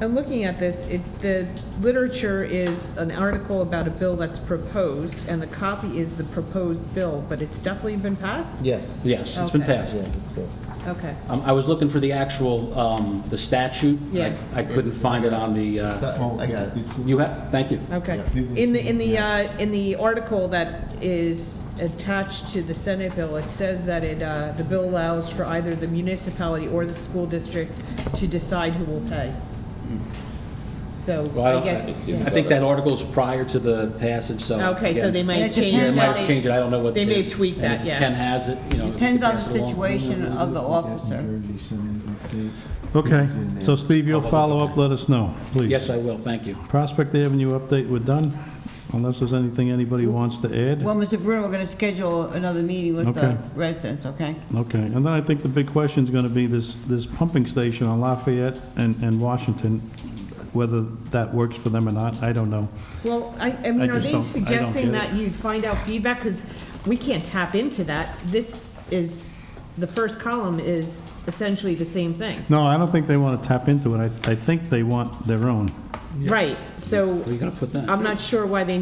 I'm looking at this, the literature is an article about a bill that's proposed, and the copy is the proposed bill, but it's definitely been passed? Yes. Yes, it's been Okay. passed. Yeah, it's passed. Okay. I was looking for the actual, the statute. Yeah. I couldn't find it on the, So, I got it. you have, thank you. Okay. In the article that is attached to the Senate bill, it says that the bill allows for either the municipality or the school district to decide who will pay. So Well, I I guess. don't, I think that article's prior to the passage, so. Okay, so again, they might It change Yeah, depends it might that. have changed it, I don't know what. They may is. tweak And that, if yeah. Ken has it, you know. if he Depends could on the pass it along. situation of the officer. Okay, so Steve, you'll follow up, let us know, please. Yes, I will, thank you. Prospect Avenue update, we're done, unless there's anything anybody wants to add? Well, Mr. Bruno, we're going to schedule another meeting with the Okay. residents, okay? Okay, and then I think the big question is gonna be this pumping station on Lafayette and Washington, whether that works for them or not, I don't know. Well, I mean, I are just they don't- I don't suggesting get it. that you find out feedback? Because we can't tap into that. This is, the first column is essentially the same thing. No, I don't think they wanna tap into it, I think they want their own. Right, so Where are you gonna put that? I'm not sure why we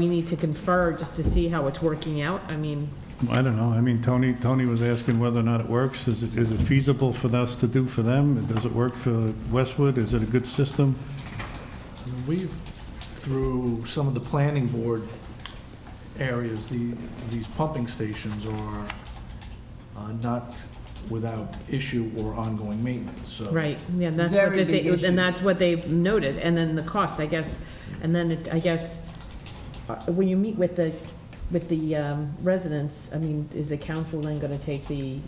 need to confer just to see how it's working out. I mean, I don't know, I mean, Tony was asking whether or not it works, is it feasible for us to do for them? Does it work for Westwood, is it a good system? We've, through some of the planning board areas, these pumping stations are not without issue or ongoing maintenance, so. right, yeah, and that's Very what big they, issues. and that's what they've noted. And then the cost, I guess, and then I guess, when you meet with the residents, I mean, is the council then gonna take the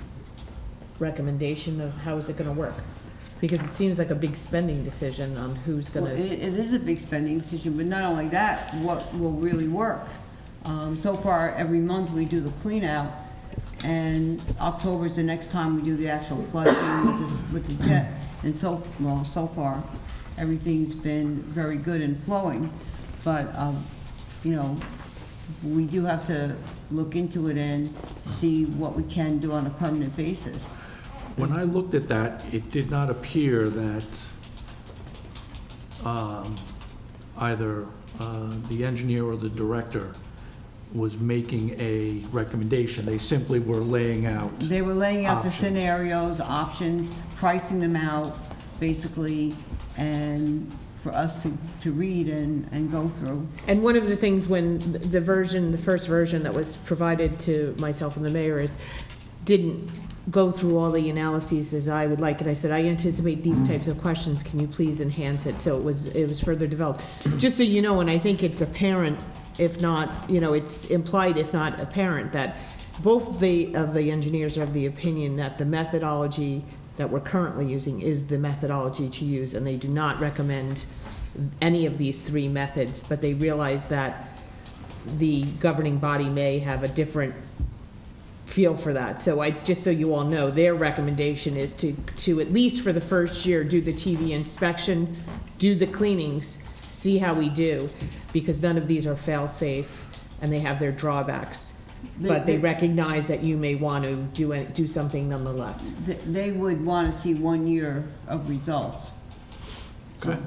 recommendation of how is it gonna work? Because it seems like a big spending decision on who's Well, gonna, it is a big spending decision, but not only that, what will really work? So far, every month we do the clean out, and October is the next time we do the actual flushing with the jet. And so far, everything's been very good and flowing, but, you know, we do have to look into it and see what we can do on a permanent basis. When I looked at that, it did not appear that either the engineer or the director was making a recommendation. They simply were laying out. They were laying out the options. scenarios, options, pricing them out, basically, and for us to read and go through. and one of the things when the first version that was provided to myself and the mayor didn't go through all the analyses as I would like, and I said, I anticipate these types of questions, can you please enhance it? So it was further developed. Just so you know, and I think it's apparent, if not, you know, it's implied, if not apparent, that both of the engineers are of the opinion that the methodology that we're currently using is the methodology to use, and they do not recommend any of these three methods, but they realize that the governing body may have a different feel for that. So just so you all know, their recommendation is to at least for the first year, do the TV inspection, do the cleanings, see how we do, because none of these are fail-safe, and they have their drawbacks. But they recognize that you may want to do something nonetheless. They would want to see 1 year of results. Okay.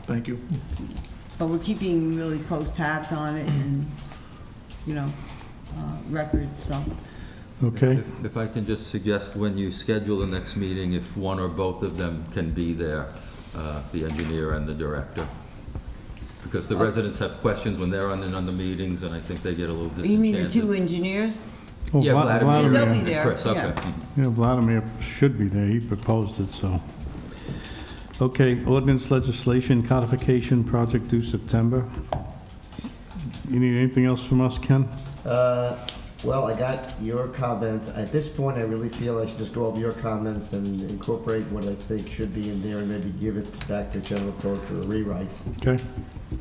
Thank you. But we're keeping really close tabs on it and, you know, records, so. Okay, If I can just suggest, when you schedule the next meeting, if one or both of them can be there, the engineer and the director. Because the residents have questions when they're on the meetings, and I think they get a little disenchanted. You mean the two engineers? Well, Yeah, Vladimir They'll be and there, Chris, okay. yeah. yeah, Vladimir should be there, he proposed it, so. Okay, ordinance legislation codification project due September. You need anything else from us, Ken? Well, I got your comments. At this point, I really feel I should just go over your comments and incorporate what I think should be in there and maybe give it back to general code for a rewrite, Okay,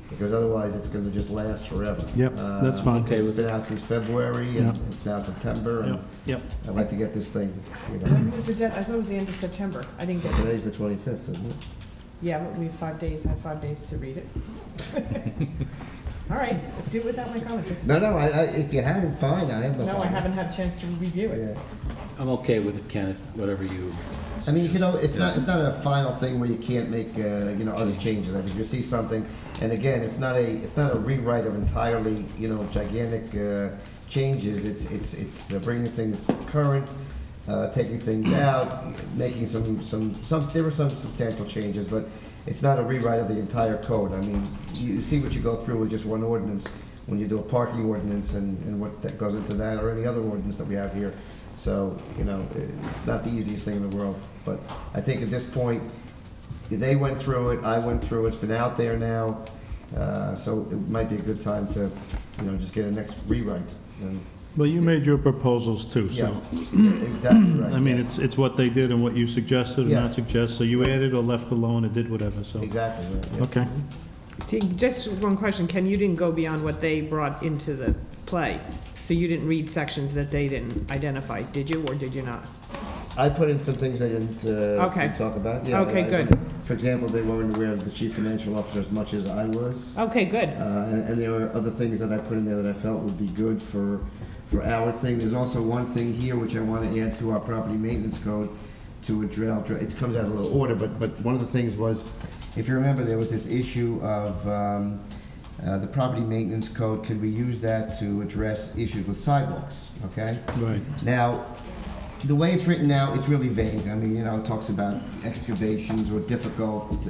because otherwise it's gonna just last forever. Yep, that's fine. Okay, it's been out since February, and Yep. it's now September, and Yep. I'd like to get this thing, you know. When was the deadline? I thought it was the end of September. I didn't get it. Today's the 25th, isn't it? Yeah, but we have 5 days, I have 5 days to read it. All right, do it without my comments. It's No, no, if you had it, fine, I have no No, I problem. haven't had a chance to review it. Yeah. I'm okay with it, Kenneth, whatever you. I mean, it's not a final thing where you can't make, other changes. I mean, if you see something, and again, it's not a rewrite of entirely, gigantic, changes. It's bringing things current, taking things out, making there were some substantial changes, but it's not a rewrite of the entire code. I mean, you see what you go through with just one ordinance, when you do a parking ordinance and what that goes into that, or any other ordinance that we have here. So, it's not the easiest thing in the world. But I think at this point, they went through it, I went through it, it's been out there now. So it might be a good time to, just get a next rewrite. Well, you made your proposals too, so. Yeah, exactly right. I mean, yes. it's what they did and what you suggested or Yeah. not suggest, so you added or left alone, it did whatever, so. Exactly right. yeah. Okay. Just one question, Ken, you didn't go beyond what they brought into the play, so you didn't read sections that they didn't identify, did you, or did you not? I put in some things I didn't Okay. talk about. Yeah, Okay, good. For example, they weren't aware of the chief financial officer as much as I was. Okay, good. And there were other things that I put in there that I felt would be good for our thing. There's also one thing here which I want to add to our property maintenance code to address. It comes out of a little order, but one of the things was, if you remember, there was this issue of the property maintenance code. Could we use that to address issues with sidewalks? Okay. Right. Now, the way it's written now, it's really vague. I mean, it talks about excavations or difficult,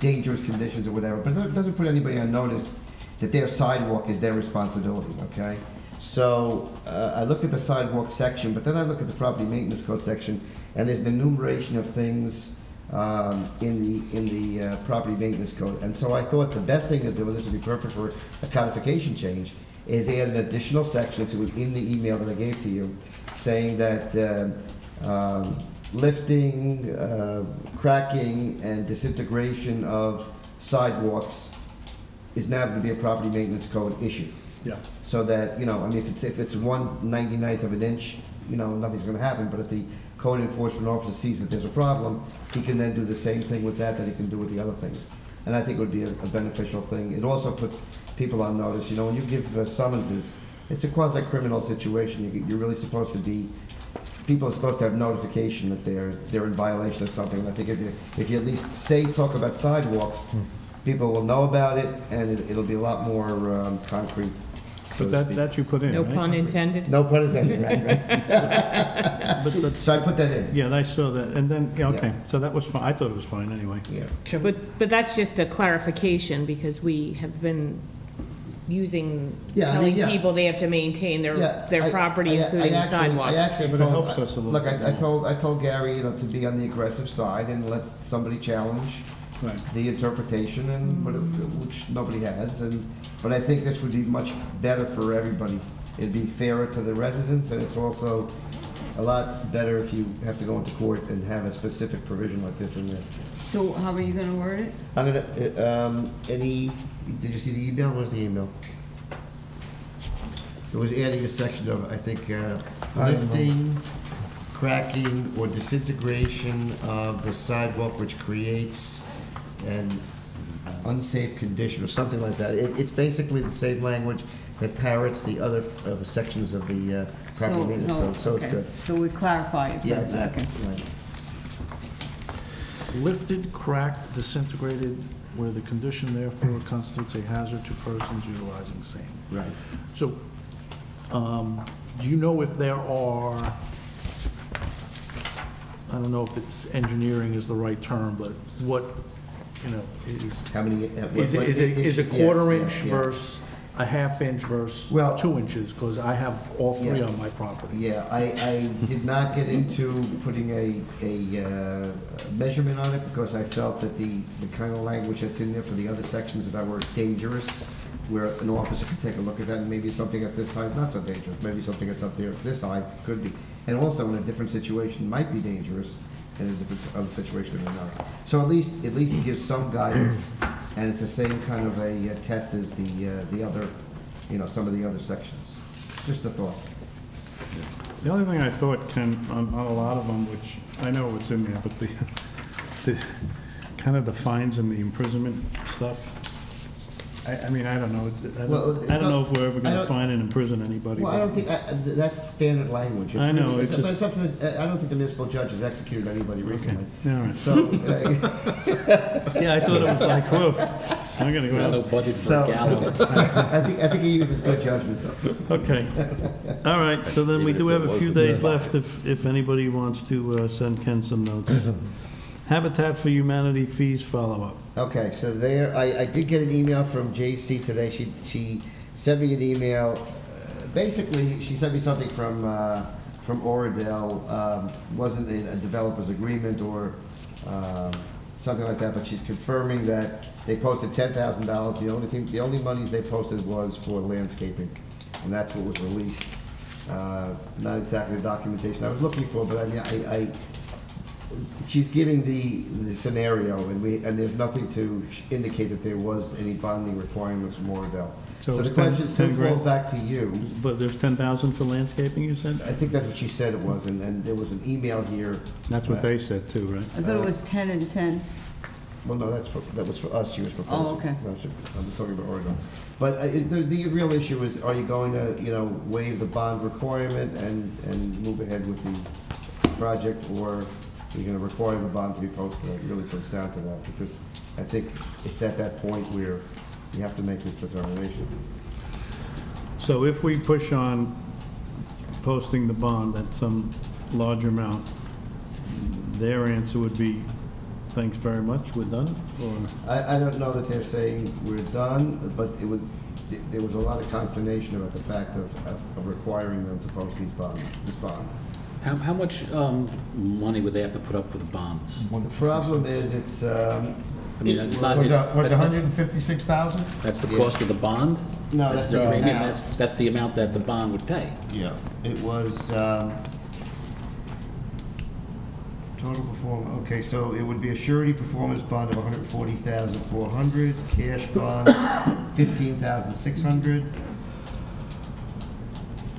dangerous conditions or whatever, but it doesn't put anybody on notice that their sidewalk is their responsibility, okay? So, I looked at the sidewalk section, but then I look at the property maintenance code section, and there's an enumeration of things in the property maintenance code. And so I thought the best thing to do, and this would be perfect for a codification change, is add an additional section to it in the email that I gave to you, saying that lifting, cracking, and disintegration of sidewalks is now going to be a property maintenance code issue. Yeah. So that, if it's 1/99th of an inch, nothing's going to happen. But if the code enforcement officer sees that there's a problem, he can then do the same thing with that he can do with the other things. And I think it would be a beneficial thing. It also puts people on notice. When you give summonses, it's a quasi-criminal situation. You're really supposed to be, people are supposed to have notification that they're in violation of something. And I think if you at least talk about sidewalks, people will know about it, and it'll be a lot more concrete. But that you put in, No right? pun intended? No pun intended, right? But- So I put that in. Yeah, I saw that, and then, okay, Yeah. so that was fine, I thought it was fine anyway. Yeah. But that's just a clarification, because we have been Yeah, I mean, telling yeah. people they have to maintain Yeah, their property, including the sidewalks. I actually But it helps us a little Look, bit. I told Gary, to be on the aggressive side and let somebody challenge Right. the interpretation, and which nobody has. But I think this would be much better for everybody. It'd be fairer to the residents, and it's also a lot better if you have to go into court and have a specific provision like this in there. So how are you gonna word it? I'm gonna, did you see the email? Where's the email? It was adding a section of, I think, lifting, cracking, or disintegration of the sidewalk which creates an unsafe condition, or something like that. It's basically the same language that parrots the other sections of the property maintenance code, so it's okay. good. So we clarify it. Yeah, then, exactly. okay. Right. Lifted, cracked, disintegrated, where the condition therefore constitutes a hazard to persons utilizing same. Right. So, do you know if there are, I don't know if it's engineering is the right term, but what, is, How many? is a quarter inch versus a half inch versus Well- 2 inches? Because I have all three Yeah. on my property. Yeah, I did not get into putting a measurement on it, because I felt that the kind of language that's in there for the other sections about where it's dangerous, where an officer could take a look at that, and maybe something at this high is not so dangerous, maybe something that's up there this high could be. And also in a different situation might be dangerous, and in a different other situation it may not. So at least it gives some guidance, and it's the same kind of a test as the other, some of the other sections. Just a thought. The only thing I thought, Ken, on a lot of them, which I know what's in there, but the kind of the fines and the imprisonment stuff, I mean, I don't know. Well, I don't know if we're ever I going to don't- fine and imprison anybody. Well, I don't think, that's standard language. It's I know, really- it's But just- it's something, I don't think the municipal judge has executed anybody recently. All right. So, Yeah, I thought it was like, whoa, I'm going to go No out. budget for so, a gallon. I think he uses good judgment. Okay. All right, so then we do have a few days left if anybody wants to send Ken some notes. Habitat for Humanity fees follow-up. Okay, so there, I did get an email from JC today. She sent me an email. Basically, she sent me something from Oradell. Wasn't a developer's agreement or something like that, but she's confirming that they posted $10,000. The only monies they posted was for landscaping, and that's what was released. Not exactly the documentation I was looking for, but I mean, she's giving the scenario, and there's nothing to indicate that there was any bonding requirements from Oradell. So it's the question still 10 grand? falls back to you. But there's 10,000 for landscaping, you said? I think that's what she said it was, and there was an email here. That's what they said too, right? I thought it was 10 and 10. Well, no, that was for us, she was proposing. Oh, okay. No, I'm talking about Oregon. But the real issue is, are you going to, waive the bond requirement and move ahead with the project, or are you going to require the bond to be posted? It really comes down to that, because I think it's at that point where you have to make this determination. So if we push on posting the bond at some large amount, their answer would be, thanks very much, we're done? Or I don't know that they're saying we're done, but there was a lot of consternation about the fact of requiring them to post this bond. How much money would they have to put up for the bonds? The problem is, it's, I mean, it's not. Was it's- it that's not- 156,000? That's the cost of the bond? No, that's the premium. amount. That's the amount that the bond would pay. Yeah, it was, total performance, okay, so it would be a surety performance bond of $140,400, cash bond $15,600.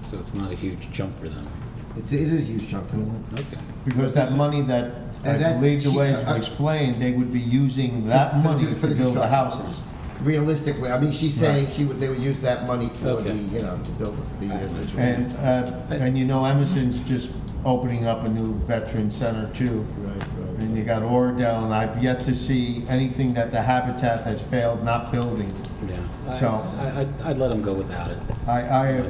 So it's not a huge jump for them. It is a huge chunk for them. Okay. Because that money that, I And that's- believe the way it's I- explained, they would be using that money to build the construction. houses. Realistically, I mean, she's saying they would use that money for Okay. to build the situation. And Emerson's just opening up a new veteran center too. Right. And you got Oradell, and I've yet to see anything that the Habitat has failed not building. Yeah. So- I'd let them go without it. I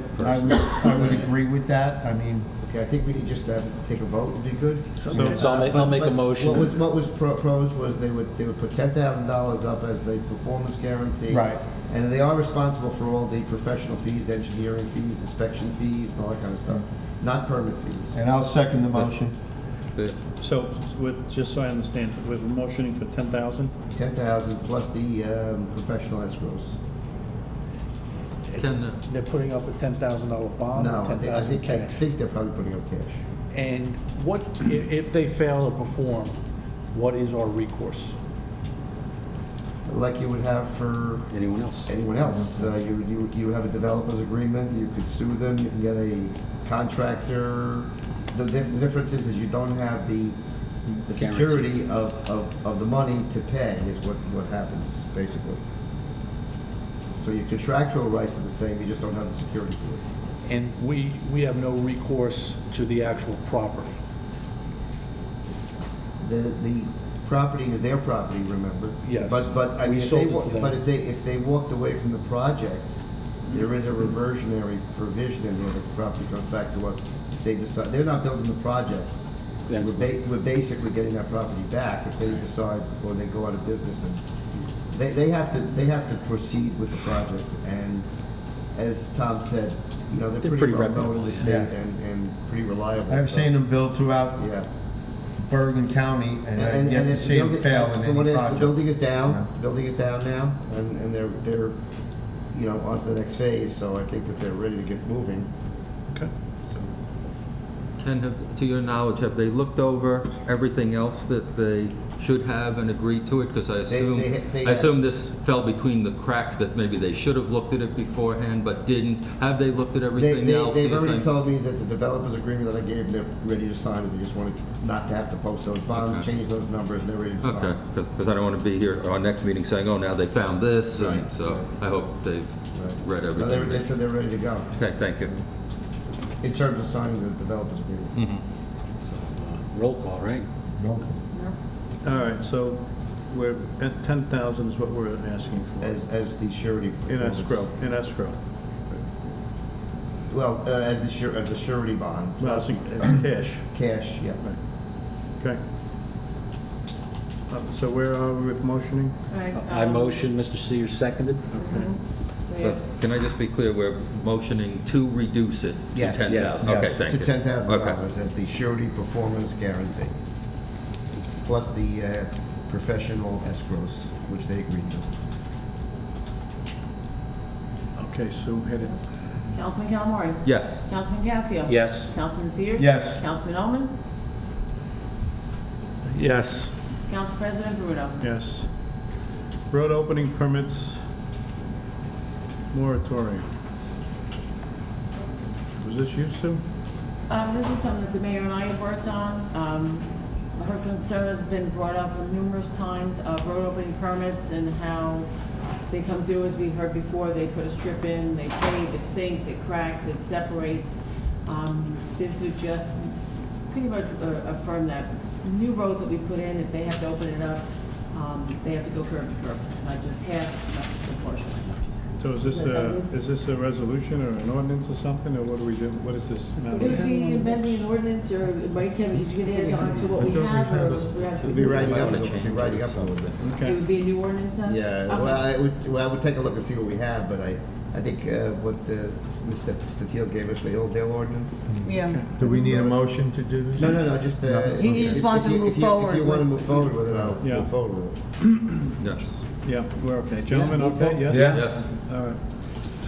would agree with that. I mean, Okay, I think we need just to take a vote, would be good. So I'll make a motion. What was proposed was they would put $10,000 up as the performance guarantee. Right. And they are responsible for all the professional fees, the engineering fees, inspection fees, and all that kind of stuff, not permit fees. and I'll second the motion. So, just so I understand, we're motioning for 10,000? 10,000 plus the professional escrows. They're putting up a $10,000 bond? No, I $10,000 cash. think they're probably putting up cash. And what, if they fail to perform, what is our recourse? Like you would have for Anyone else? anyone else. You have a developer's agreement, you could sue them, you can get a contractor. The difference is you don't have the security of the money to pay is what happens, basically. So your contractual rights are the same, you just don't have the security for it. And we have no recourse to the actual property. The property is their property, remember? Yes. But I We mean, if sold they, it to them. but if they walked away from the project, there is a reversionary provision in there that the property comes back to us. If they decide, they're not building the project. That's We're basically getting that property back if they decide, or they go out of business, and they have to proceed with the project. And as Tom said, they're pretty well known in the state and pretty reliable. I've so- seen them build throughout Yeah. Bergen County, and I've yet to it's see them building- fail in from any what it is, project. the building is down, now, and they're, on to the next phase, so I think that they're ready to get moving. Okay. So, Ken, to your knowledge, have they looked over everything else that they should have and agreed to it? Because I assume this fell between the cracks, that maybe they should have looked at it beforehand but didn't. Have they looked at everything else? They've already told me that the developer's agreement that I gave, they're ready to sign it. They just wanted not to have to post those bonds, change those numbers, and they're ready to sign. Okay, because I don't want to be here at our next meeting saying, oh, now they found this, and Right, so right. I hope they've read No, everything. they said they're ready to go, Okay, thank you. in terms of signing the developer's agreement. Roll call, right? All right, so we're at 10,000 is what we're asking for. As the surety. In performance. escrow. Well, as the surety bond. Well, it's cash. Cash, yeah. Okay. So where are we with motioning? I motion, Mr. Sears seconded. So can I just be clear, we're motioning to reduce it to Yes. 10,000? Yes. Okay, thank you. To $10,000 Okay. as the surety performance guarantee, plus the professional escrows, which they agreed to. Okay, Sue, hit it. Councilman Calamari? Yes. Councilman Casio? Yes. Councilman Sears? Yes. Councilman Oman? Yes. Council President Bruno? Yes. Road opening permits moratorium. Was this you, Sue? This is something that the mayor and I have worked on. Her concern has been brought up numerous times of road opening permits and how they come through, as we heard before, they put a strip in, they pave, it sinks, it cracks, it separates. This would just pretty much affirm that new roads that we put in, if they have to open it up, they have to go curb to curb, not just half, not just a portion. So is this a resolution or an ordinance or something, or what do we do? What is this? It would be amending an ordinance, or might can, you can add on to what we have, or we have to. We'll be writing up an ordinance. It Okay. would be a new ordinance then? Yeah, Okay. well, I would take a look and see what we have, but I think what Mr. Steel gave us, the Hillsdale ordinance. Yeah. Do we need a motion to do this? No, just. He just wants to move forward If you want to with- move forward with it, I'll Yeah. move forward with it. Yes. Yeah, we're okay. Gentlemen, okay? Yes? Yeah. Yes. All right.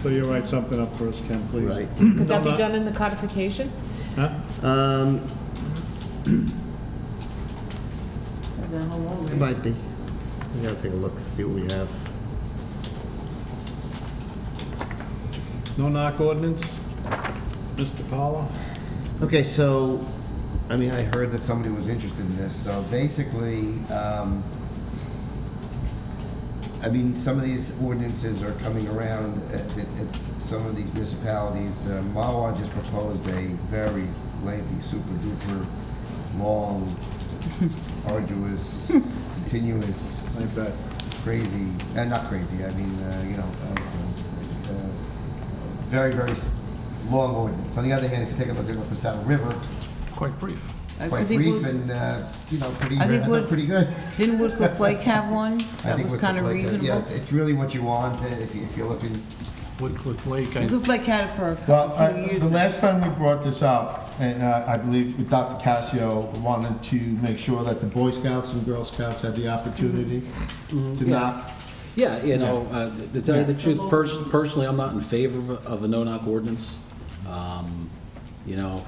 So you'll write something up for us, Ken, please? Right. Could that be No, done in the codification? Huh? Then hold on, It wait. might be. We gotta take a look, see what we have. No knock ordinance? Mr. Paula? Okay, so, I mean, I heard that somebody was interested in this, so basically, I mean, some of these ordinances are coming around at some of these municipalities. Mawa just proposed a very lengthy, super duper, long, arduous, continuous, I bet. crazy, not crazy, I mean, very, very long ordinance. On the other hand, if you take a look at the Saddle River, Quite brief. quite think brief Wood- and, pretty, I think I thought Wood- pretty good. Didn't Woodcliff Lake have one? I That think was Woodcliff kind of Lake, reasonable? Yeah, it's really what you want, if you're looking. Woodcliff Lake, Woodcliff Lake had it for a Well, few years. the last time we brought this up, and I believe Dr. Cassio wanted to make sure that the Boy Scouts and Girl Scouts had the opportunity to knock. Yeah, you know, to tell you the truth, personally, I'm not in favor of a no-knock ordinance. You know,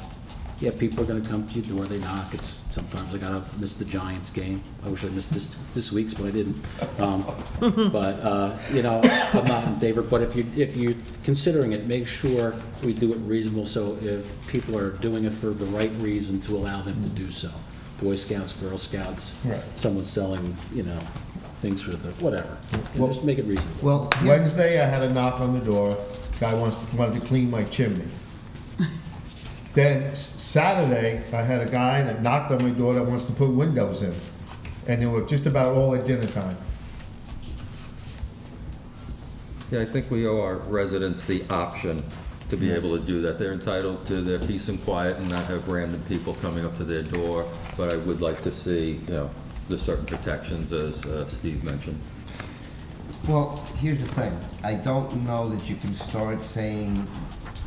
yeah, people are gonna come to your door, they knock, sometimes I gotta miss the Giants game. I wish I missed this week's, but I didn't. But, you know, I'm not in favor, but if you're considering it, make sure we do it reasonable, so if people are doing it for the right reason, to allow them to do so. Boy Scouts, Girl Scouts, Right. someone selling, you know, things for the, whatever. Well- Just make it reasonable. Well, Wednesday, I had a knock on the door, guy wanted to clean my chimney. Then Saturday, I had a guy that knocked on my door that wants to put windows in. And they were just about all at dinner time. Yeah, I think we owe our residents the option to be able to do that. They're entitled to their peace and quiet and not have random people coming up to their door. But I would like to see, the certain protections, as Steve mentioned. Well, here's the thing. I don't know that you can start saying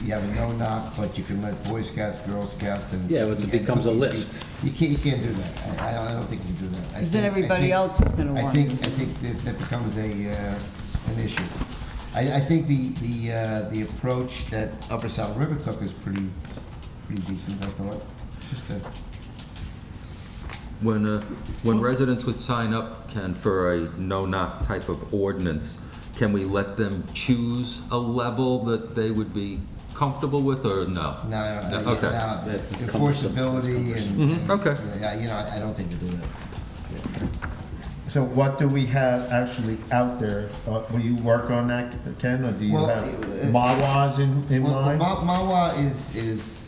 you have a no-knock, but you can let Boy Scouts, Girl Scouts, and... Yeah, it becomes a list. You can't do that. I don't think you can do that. Because then everybody else is going to I want think it. that becomes an issue. I think the approach that Upper Saddle River took is pretty decent, I thought. Just a, When residents would sign up, Ken, for a no-knock type of ordinance, can we let them choose a level that they would be comfortable with, or no? no, Okay. it's It's cumbersome. enforceability It's and. Okay. Yeah, you know, I don't think you do that. So what do we have actually out there? Will you work on that, Ken, or do you Well, have Mawas in Well, mind? Mawa is,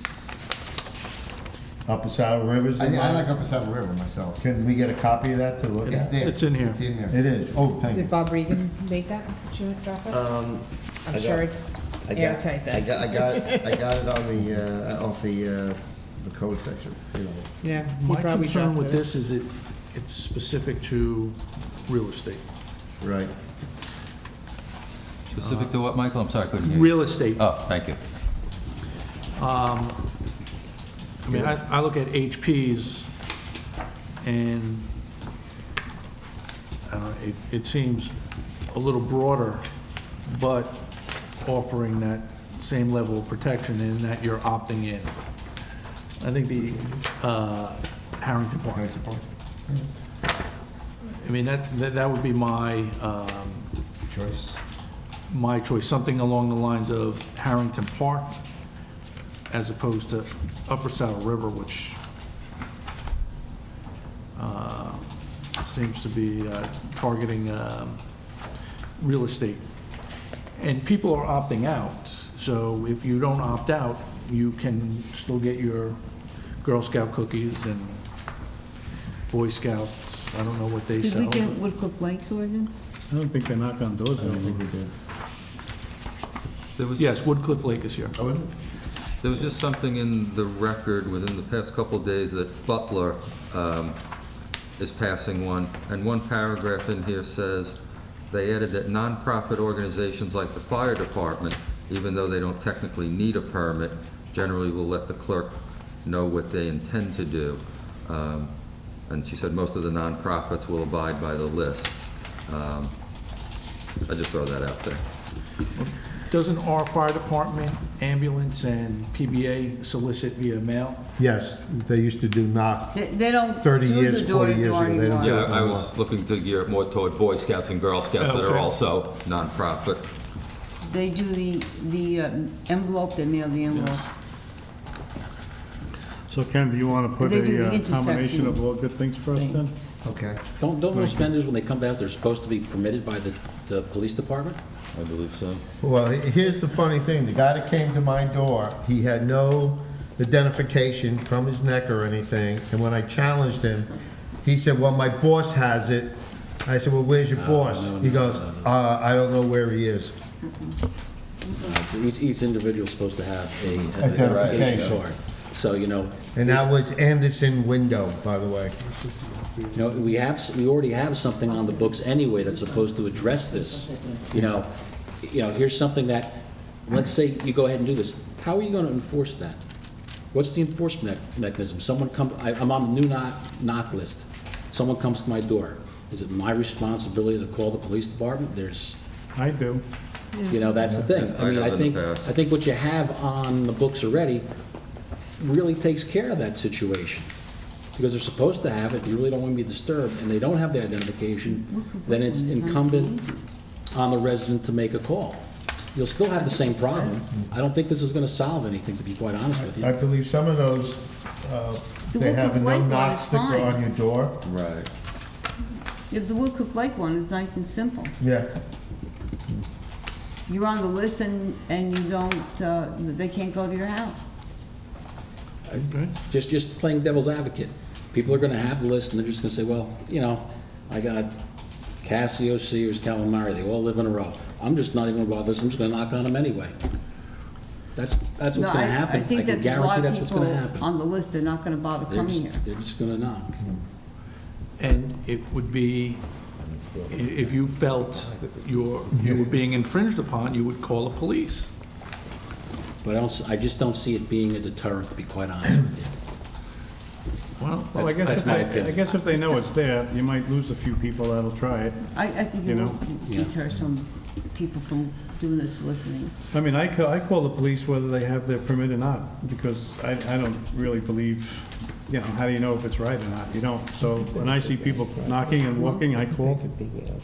Upper Saddle Rivers I in like mind? Upper Saddle River myself. Can we get a copy of that to look It's at? there. It's in here. It's in there. It is, oh, thank you. Did Bob Regan make that? Did you drop it? I'm sure it's I got- airtight then. I got it on the, off the code section, you know. Yeah. he My probably concern dropped with it. this is it's specific to real estate. Right. Specific to what, Michael? I'm sorry, I couldn't hear you. Real estate. Oh, thank you. I mean, I look at HPs, and I don't know, it seems a little broader, but offering that same level of protection in that you're opting in. I think the Harrington Park. I mean, that would be my Choice. my choice, something along the lines of Harrington Park as opposed to Upper Saddle River, which seems to be targeting real estate. And people are opting out, so if you don't opt out, you can still get your Girl Scout cookies and Boy Scouts, I don't know what they Did sell. we get Woodcliff Lakes ordinance? I don't think they knock on doors anymore. There was Yes, Woodcliff Lake is here. Oh, is it? There was just something in the record within the past couple of days that Butler is passing one, and one paragraph in here says, they added that nonprofit organizations like the fire department, even though they don't technically need a permit, generally will let the clerk know what they intend to do. And she said most of the nonprofits will abide by the list. I just throw that out there. Doesn't our fire department, ambulance, and PBA solicit via mail? Yes, they used to do knock They don't 30 do years, the 40 years door-to-door ago. They don't do anymore. Yeah, it I no was looking to gear it more toward Boy Scouts and Girl Scouts that are Okay. also nonprofit. They do the envelope, they mail the envelope. So Ken, do you want to put They do the a combination intersection of all good things for us thing. then? Okay. Don't those vendors, when they come out, they're supposed to be permitted by the police department? I believe so. Well, here's the funny thing, the guy that came to my door, he had no identification from his neck or anything, and when I challenged him, he said, well, my boss has it. I said, well, where's your boss? He goes, I don't know where he is. Each individual's supposed to have a Identification. identification card. So, And that was Anderson Window, by the way. we already have something on the books anyway that's supposed to address this. Here's something that, let's say you go ahead and do this. How are you going to enforce that? What's the enforcement mechanism? I'm on the new knock list. Someone comes to my door. Is it my responsibility to call the police department? I do. That's the thing. I have in the I past. think what you have on the books already really takes care of that situation. Because they're supposed to have, if you really don't want to be disturbed, and they don't have the identification, then it's incumbent on the resident to make a call. You'll still have the same problem. I don't think this is going to solve anything, to be quite honest with I you. believe some of those, they have a Woodcliff Lake one no-knock is sticker fine. on your door. Right. If the Woodcliff Lake one is nice and simple. Yeah. You're on the list and you don't, they can't go to your house. Just playing devil's advocate. People are going to have the list, and they're just going to say, well, I got Cassio, Sears, Calamari, they all live in a row. I'm just not even going to bother this, I'm just going to knock on them anyway. That's what's No, going to happen. I think can that's a lot guarantee of that's what's going to people happen. on the list, they're not gonna bother coming here. They're just going to knock. And it would be, if you felt you were being infringed upon, you would call the police. But I just don't see it being a deterrent, to be quite honest with you. Well, Well, I That's my opinion. I guess if they know it's there, you might lose a few people that'll try it. I think You it know? will deter some people from doing the soliciting. I mean, I call the police whether they have their permit or not, because I don't really believe you know, how do you know if it's right or not? You don't. So when I see people knocking and walking, I call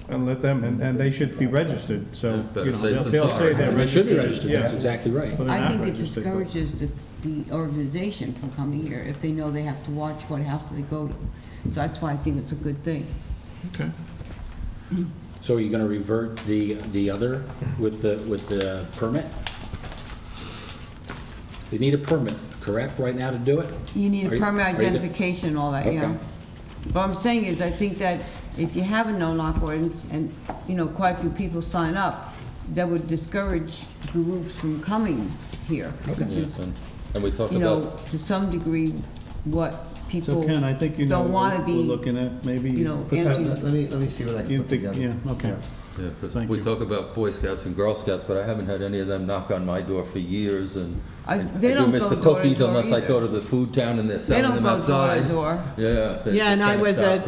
and let them, and they should be registered, so, better you know, safe than they'll sorry. say they're They registered. should be registered, that's Yeah. exactly right. But they're I not think it registered, but- discourages the organization from coming here if they know they have to watch what house they go to. So that's why I think it's a good thing. Okay. So are you gonna revert the other with the permit? They need a permit, correct, right now to do it? You need Are a you- permit are you- identification and all that, yeah. Okay. What I'm saying is, I think that if you have a no-knock ordinance and, you know, quite a few people sign up, that would discourage groups from coming here, which is, And we talk you know, about, to some degree, what So people Ken, I think you know don't want to what we're be, looking at, maybe. you know, put answering. that- Let me see what I You can put think, together. yeah, okay. yeah, 'cause Thank we you. talk about Boy Scouts and Girl Scouts, but I haven't had any of them knock on my door for years, and They I do don't miss go the door to cookies door unless I either. go to the food town and they're They selling don't them go door outside. to door. Yeah. Yeah, and I was a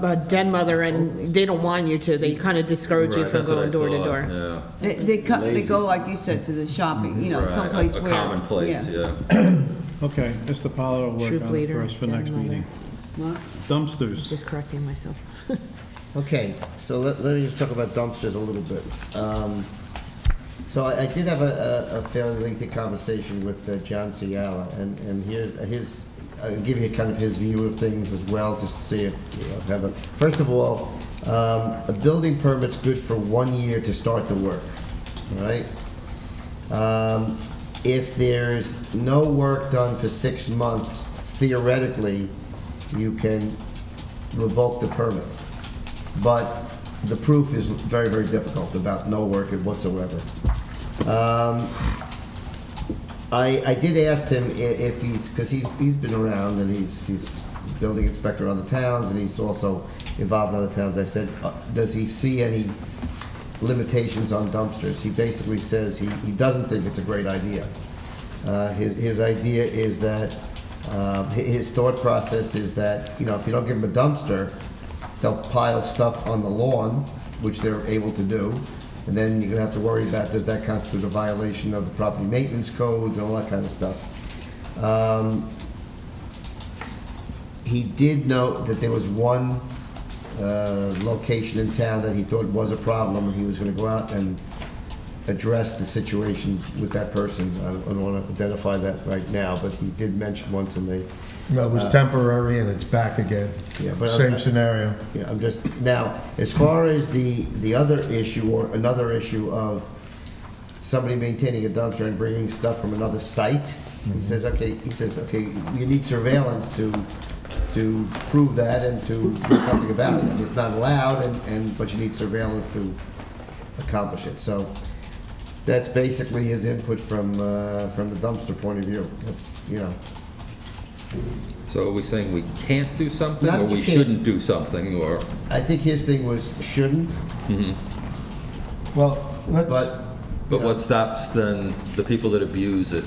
a den mother, and they don't want you to. They kind of discourage you from going door to door. Yeah. They go, like you said, to the shopping, you know, Right, someplace a where. common place, yeah. Okay, Mr. Pollard will work Troop on it leader, for us for next den mother. meeting. What? Dumpsters. Just correcting myself. Okay, so let me just talk about dumpsters a little bit. So I did have a fairly lengthy conversation with John Ciala, and here, I'll give you kind of his view of things as well, just to see if, you know, have a, first of all, a building permit's good for 1 year to start the work, all right? If there's no work done for 6 months, theoretically, you can revoke the permit. But the proof is very, very difficult about no work whatsoever. I did ask him if he's, because he's been around and he's building inspector in other towns and he's also involved in other towns. I said, does he see any limitations on dumpsters? He basically says he doesn't think it's a great idea. His idea is that, his thought process is that, you know, if you don't give them a dumpster, they'll pile stuff on the lawn, which they're able to do, and then you're gonna have to worry about, does that constitute a violation of the property maintenance codes and all that kind of stuff. He did note that there was one location in town that he thought was a problem, and he was gonna go out and address the situation with that person. I don't wanna identify that right now, but he did mention one to me. Well, it was temporary and it's back again. Yeah, but Same scenario. Yeah, I'm just, now, as far as the other issue, or another issue of somebody maintaining a dumpster and bringing stuff from another site, he says, okay, you need surveillance to prove that and to do something about it. I mean, it's not allowed, but you need surveillance to accomplish it. So that's basically his input from the dumpster point of view. That's, you know. So are we saying we can't do something, Not or that you we can't. shouldn't do something, or? I think his thing was shouldn't, Well, let's, But what stops then the people that abuse it?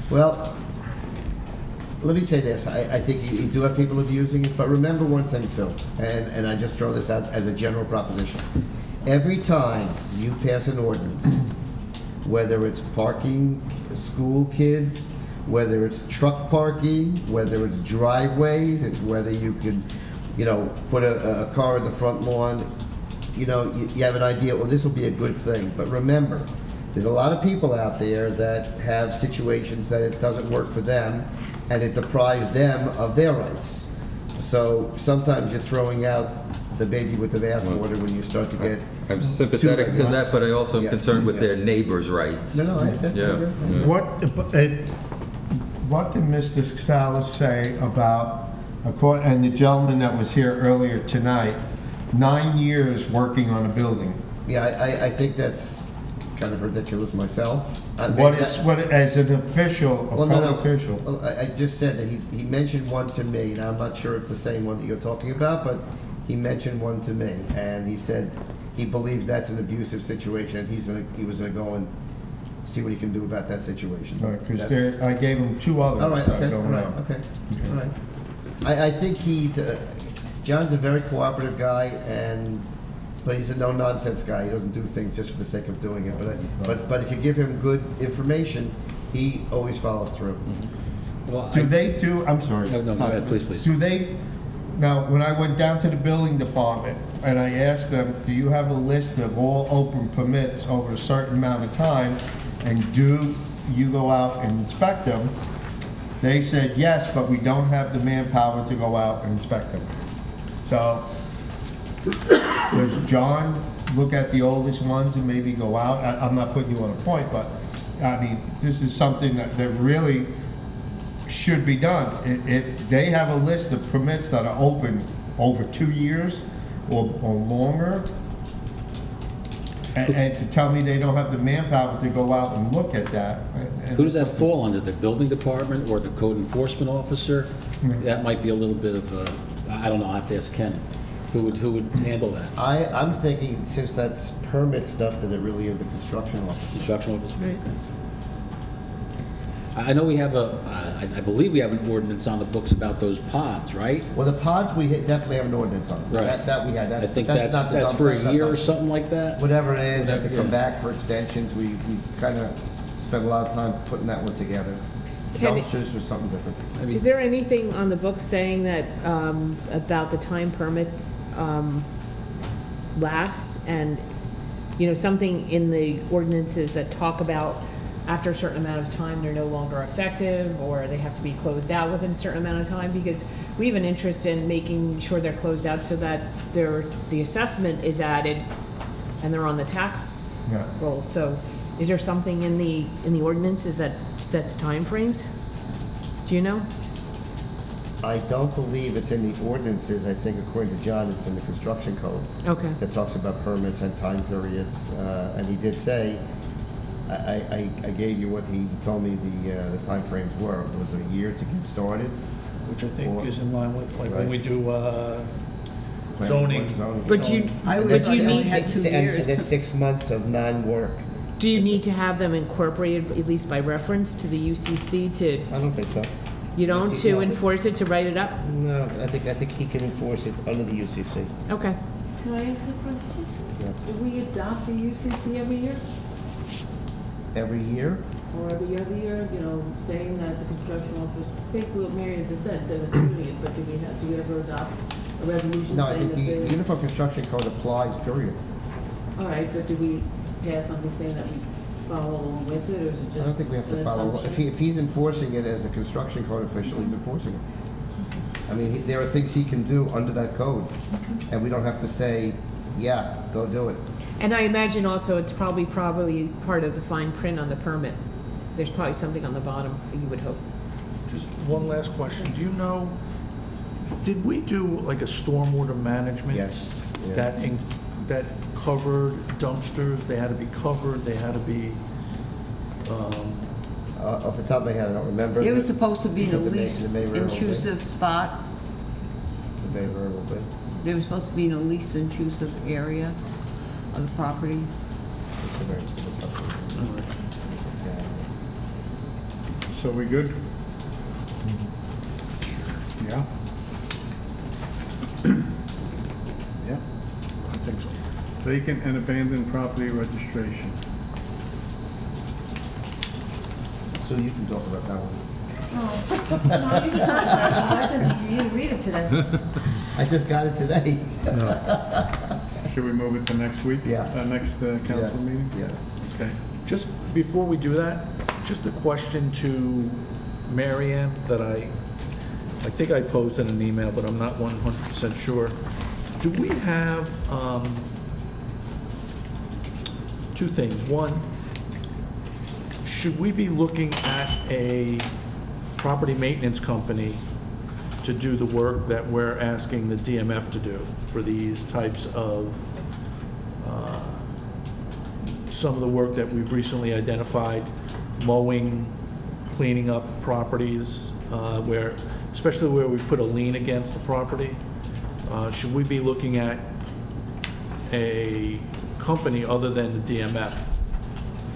well, let me say this, I think you do have people abusing it, but remember one thing too, and I just throw this out as a general proposition. Every time you pass an ordinance, whether it's parking school kids, whether it's truck parking, whether it's driveways, it's whether you could, you know, put a car in the front lawn, you know, you have an idea, well, this will be a good thing. But remember, there's a lot of people out there that have situations that it doesn't work for them, and it deprives them of their rights. So sometimes you're throwing out the baby with the bathwater when you start to get... I'm sympathetic to that, but I also am Yeah. concerned with their neighbors' rights. No, I understand. Yeah. yeah. what did Mr. Salas say about, and the gentleman that was here earlier tonight, 9 years working on a building? Yeah, I think that's kind of ridiculous myself. What as an official, a public official? Well, I just said that he mentioned one to me, and I'm not sure it's the same one that you're talking about, but he mentioned one to me, and he said he believes that's an abusive situation, and he was gonna go and see what he can do about that situation. Because I gave him 2 others. All right, that are okay, going all right, out. okay, all right. I think John's a very cooperative guy, but he's a no-nonsense guy. He doesn't do things just for the sake of doing it. But if you give him good information, he always follows through. Do they do, I'm sorry. No, go ahead, please, please. Do they, now, when I went down to the building department and I asked them, do you have a list of all open permits over a certain amount of time? And do you go out and inspect them? They said, yes, but we don't have the manpower to go out and inspect them. So, does John look at the oldest ones and maybe go out? I'm not putting you on a point, but, I mean, this is something that really should be done. If they have a list of permits that are open over 2 years or longer, and to tell me they don't have the manpower to go out and look at that. Who does that fall under, the building department or the code enforcement officer? That might be a little bit of a, I don't know, I have to ask Ken. Who would handle that? I'm thinking, since that's permit stuff, that it really is the construction office. Construction officer? Okay. I know we have I believe we have an ordinance on the books about those pods, right? Well, the pods, we definitely have an ordinance on. Right. That we had. I think not the that's dump- for that's a not year dump- or something like that? Whatever it is, have to come Yeah. back for extensions. We kind of spent a lot of time putting that one together. Can it- Dumpsters was something different. Is there anything on the book saying that, about the time permits last? And, something in the ordinances that talk about after a certain amount of time, they're no longer effective, or they have to be closed out within a certain amount of time? Because we have an interest in making sure they're closed out so that the assessment is added and they're on the tax Yeah. rolls. So is there something in the ordinances that sets timeframes? Do you know? I don't believe it's in the ordinances. I think according to John, it's in the construction code. Okay. That talks about permits and time periods. And he did say, I gave you what he told me the timeframes were. It was a year to get started. Which I think Or- is in line with, like, when Right. we do Zoning. zoning. But you, I but would you say need, had 2 And years. then 6 months of non-work. do you need to have them incorporated, at least by reference, to the UCC to, I don't think so. you don't, UCC, to no. enforce it, to write it up? No, I think he can enforce it under the UCC. Okay. Can I ask a question? Yeah. Do we adopt the UCC every year? Every year? Or every other year, saying that the construction office, basically what Marion just said, instead of assuming it, but do we ever adopt a resolution No, I saying think that the they... Uniform Construction Code applies, period. All right, but do we pass something saying that we follow along with it, or is it just I don't think we have to an follow, assumption? if he's enforcing it as a construction code official, he's enforcing it. I mean, there are things he can do under that code, and we don't have to say, yeah, go do it. And I imagine also it's probably part of the fine print on the permit. There's probably something on the bottom, you would hope. Just one last question. Do you know, did we do like a stormwater management? Yes. Yeah. That covered dumpsters? They had to be covered, they had to be, Off the top of my head, I don't remember. It was supposed to be the The May- least the May Railroad bid. intrusive spot. The May Railroad bid. They were supposed to be in the least intrusive area of the property. It's a very- it's something. Yeah. So we good? Yeah? Yeah, I think so. Vacant and abandoned property registration. So you can talk about that one. Oh. No, you can talk about it, 'cause I said you didn't read it today. I just got it today. Should we move it to next week? Yeah. Next council Yes, meeting? yes. Okay. just before we do that, just a question to Marianne that I think I posed in an email, but I'm not 100% sure. Do we have, two things. One, should we be looking at a property maintenance company to do the work that we're asking the DMF to do for these types of, some of the work that we've recently identified, mowing, cleaning up properties, where, especially where we've put a lien against the property? Should we be looking at a company other than the DMF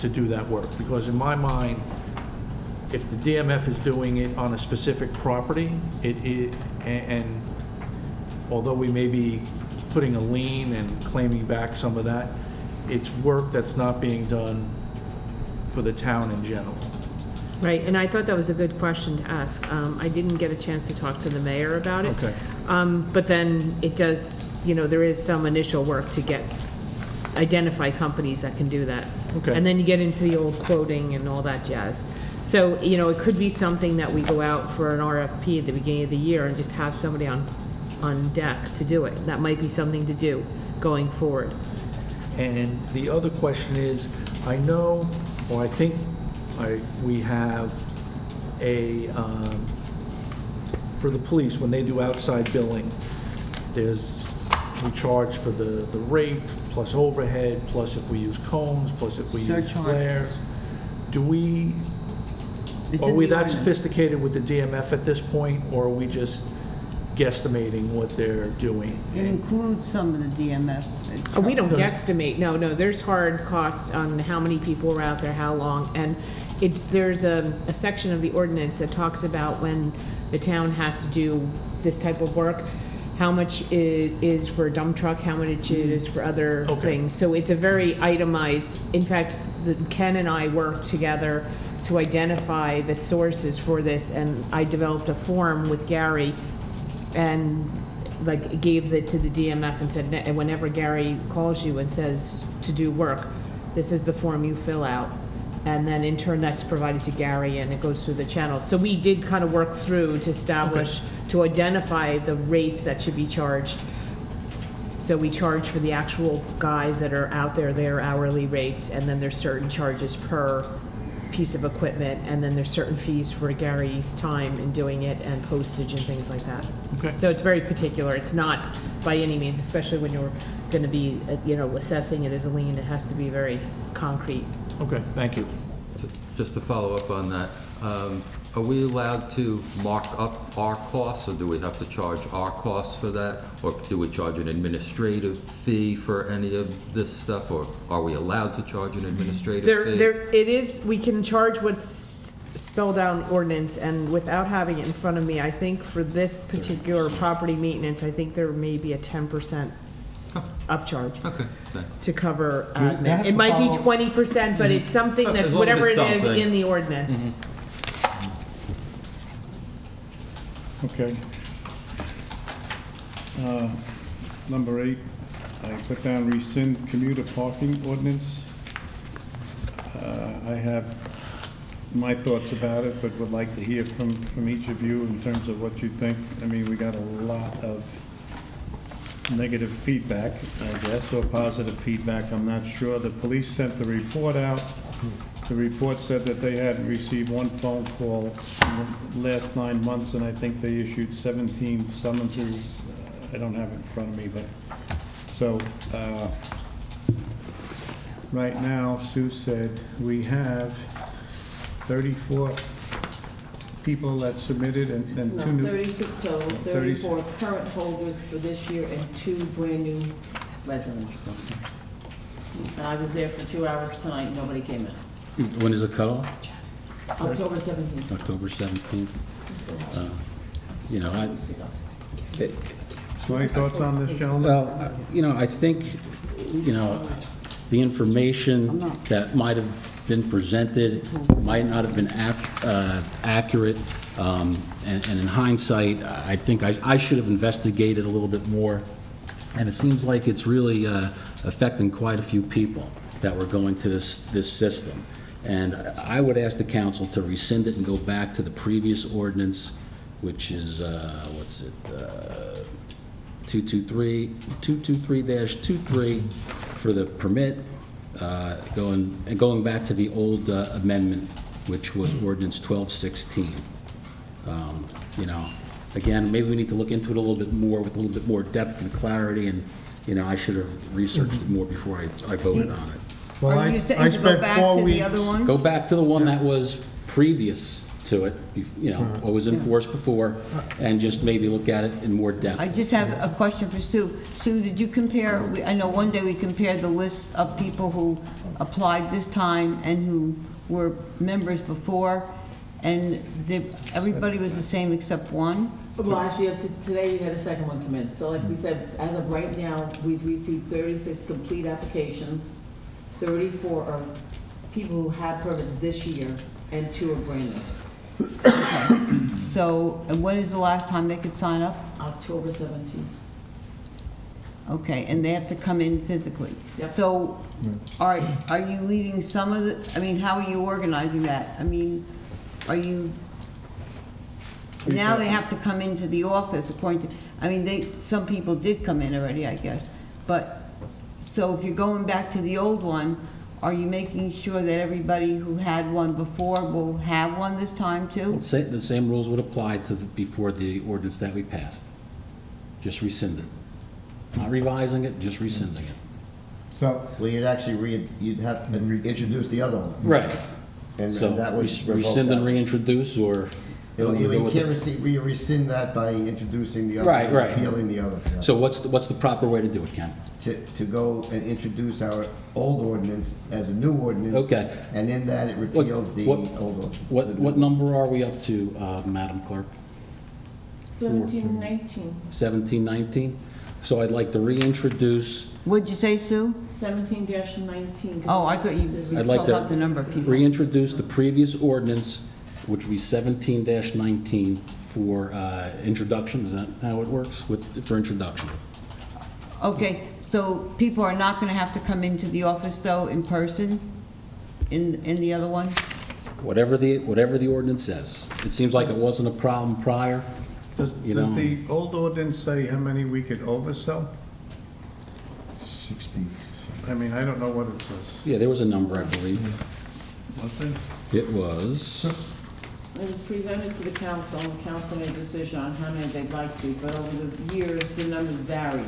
to do that work? Because in my mind, if the DMF is doing it on a specific property, and although we may be putting a lien and claiming back some of that, it's work that's not being done for the town in general. Right, and I thought that was a good question to ask. I didn't get a chance to talk to the mayor about it. Okay. But then it does, there is some initial work to identify companies that can do that. Okay. And then you get into the old quoting and all that jazz. So, it could be something that we go out for an RFP at the beginning of the year and just have somebody on deck to do it. That might be something to do going forward. And the other question is, I know, or I think we have for the police, when they do outside billing, we charge for the rate, plus overhead, plus if we use combs, plus if we use Surcharge. flares. It's Are in we the that ordinance. sophisticated with the DMF at this point, or are we just guesstimating what they're doing? It includes some of the DMF. We don't guesstimate, no, there's hard costs on how many people are out there, how long, and there's a section of the ordinance that talks about when the town has to do this type of work, how much it is for a dump truck, how much it is for other things. So it's a very itemized, in fact, Ken and I worked together to identify the sources for this, and I developed a form with Gary and gave it to the DMF and said, whenever Gary calls you and says to do work, this is the form you fill out. And then in turn, that's provided to Gary and it goes through the channels. So we did kind of work through to establish, to identify the rates that should be charged. So we charge for the actual guys that are out there, their hourly rates, and then there's certain charges per piece of equipment, and then there's certain fees for Gary's time in doing it and postage and things like that. Okay. So it's very particular. It's not by any means, especially when you're going to be, assessing it as a lien, it has to be very concrete. Okay, thank you. Just to follow up on that, are we allowed to mark up our costs, or do we have to charge our costs for that? Or do we charge an administrative fee for any of this stuff, or are we allowed to charge an administrative fee? It is, we can charge what's spelled out in ordinance, and without having it in front of me, I think for this particular property maintenance, I think there may be a 10% upcharge Okay, thanks. to cover they have admin. It to might be follow- 20%, but it's something As that's long as whatever it's it is something. in the ordinance. Okay. Number 8, I put down rescind commuter parking ordinance. I have my thoughts about it, but would like to hear from each of you in terms of what you think. I mean, we got a lot of negative feedback, I guess, or positive feedback, I'm not sure. The police sent the report out. The report said that they hadn't received one phone call in the last 9 months, and I think they issued 17 summonses. I don't have it in front of me, but, so, right now, Sue said, we have 34 people that submitted and 2 new. 36 total, 30. 34 current holders for this year and 2 brand-new residents. And I was there for 2 hours tonight, nobody came in. When is the cutoff? October 17th. October 17th? So any thoughts on this, gentlemen? Well, I think, the information that might have been presented might not have been accurate, and in hindsight, I think I should have investigated a little bit more, and it seems like it's really affecting quite a few people that were going to this system. And I would ask the council to rescind it and go back to the previous ordinance, which is, 223-23 for the permit, going back to the old amendment, which was ordinance 1216. Again, maybe we need to look into it a little bit more with a little bit more depth and clarity, and, I should have researched it more before I voted on it. Well, Are you I saying to go spent back 4 to the weeks. other one? Go back to the one that was previous to it, what was enforced before, and just maybe look at it in more depth. I just have a question for Sue. Sue, did you compare, I know one day we compared the list of people who applied this time and who were members before, and everybody was the same except one? Well, actually, today we had a second one come in. So like we said, as of right now, we've received 36 complete applications. 34 are people who had permits this year, and 2 are brand new. So, and when is the last time they could sign up? October 17th. Okay, and they have to come in physically? Yep. So, are you leaving some of the, I mean, how are you organizing that? I mean, are you, now they have to come into the office according to, I mean, some people did come in already, I guess. But, so if you're going back to the old one, are you making sure that everybody who had one before will have one this time too? The same rules would apply to before the ordinance that we passed. Just rescind it. Not revising it, just rescinding it. So, Well, you'd actually you'd have to introduce the other one. Right. And So that would revoke rescind and that. reintroduce, or? You can't rescind that by introducing the other. Right, right. Repealing the other. Yeah. So what's the proper way to do it, Ken? To go and introduce our old ordinance as a new ordinance. Okay. And in that, it repeals the old ordinance. What number are we up to, Madam Clerk? 1719. 1719? So I'd like to reintroduce, What'd you say, Sue? 17-19. Oh, I thought you I'd like told out the number of to people. reintroduce the previous ordinance, which would be 17-19 for introduction. Is that how it works, for introduction? Okay, so people are not gonna have to come into the office though, in person, in the other one? Whatever the ordinance says. It seems like it wasn't a problem prior. Does You know. the old ordinance say how many we could oversell? 60. I mean, I don't know what it says. Yeah, there was a number, I believe. Was there? It was, It was presented to the council, and the council made a decision on how many they'd like to, but over the years, the numbers varied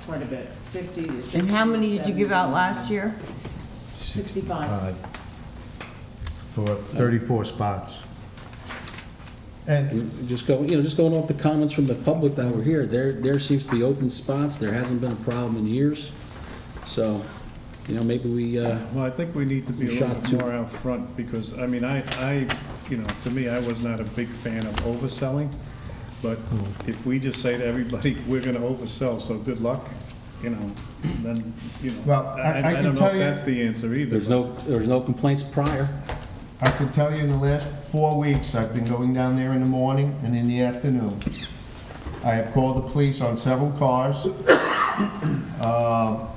quite a bit, 50 to 60. And how many did you give out last year? 65. For 34 spots. And just going off the comments from the public that were here, there seems to be open spots. There hasn't been a problem in years. So, maybe we, Well, I think we need to be a little Shot bit to- more out front, because, I mean, to me, I was not a big fan of overselling, but if we just say to everybody, we're gonna oversell, so good luck, then, Well, I I can don't know tell if you- that's the answer either. there was no complaints prior. I can tell you in the last 4 weeks, I've been going down there in the morning and in the afternoon. I have called the police on several cars.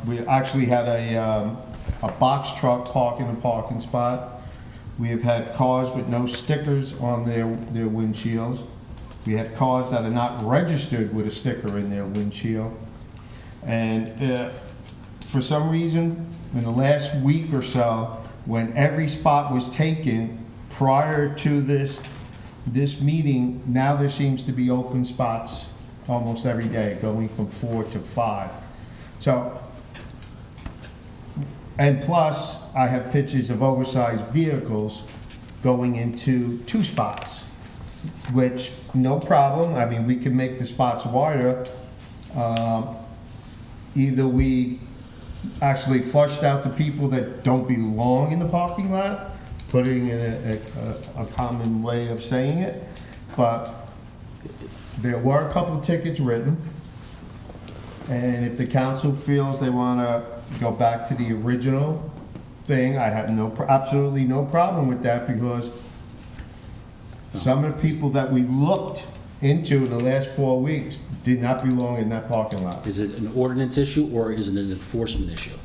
We actually had a box truck park in a parking spot. We have had cars with no stickers on their windshields. We have cars that are not registered with a sticker in their windshield. And for some reason, in the last week or so, when every spot was taken prior to this meeting, now there seems to be open spots almost every day, going from 4 to 5. So, and plus, I have pictures of oversized vehicles going into 2 spots, which, no problem. I mean, we can make the spots wider. Either we actually flushed out the people that don't belong in the parking lot, putting in a common way of saying it, but there were a couple of tickets written, and if the council feels they want to go back to the original thing, I have absolutely no problem with that, because some of the people that we looked into in the last 4 weeks did not belong in that parking lot. Is it an ordinance issue or is it an enforcement issue?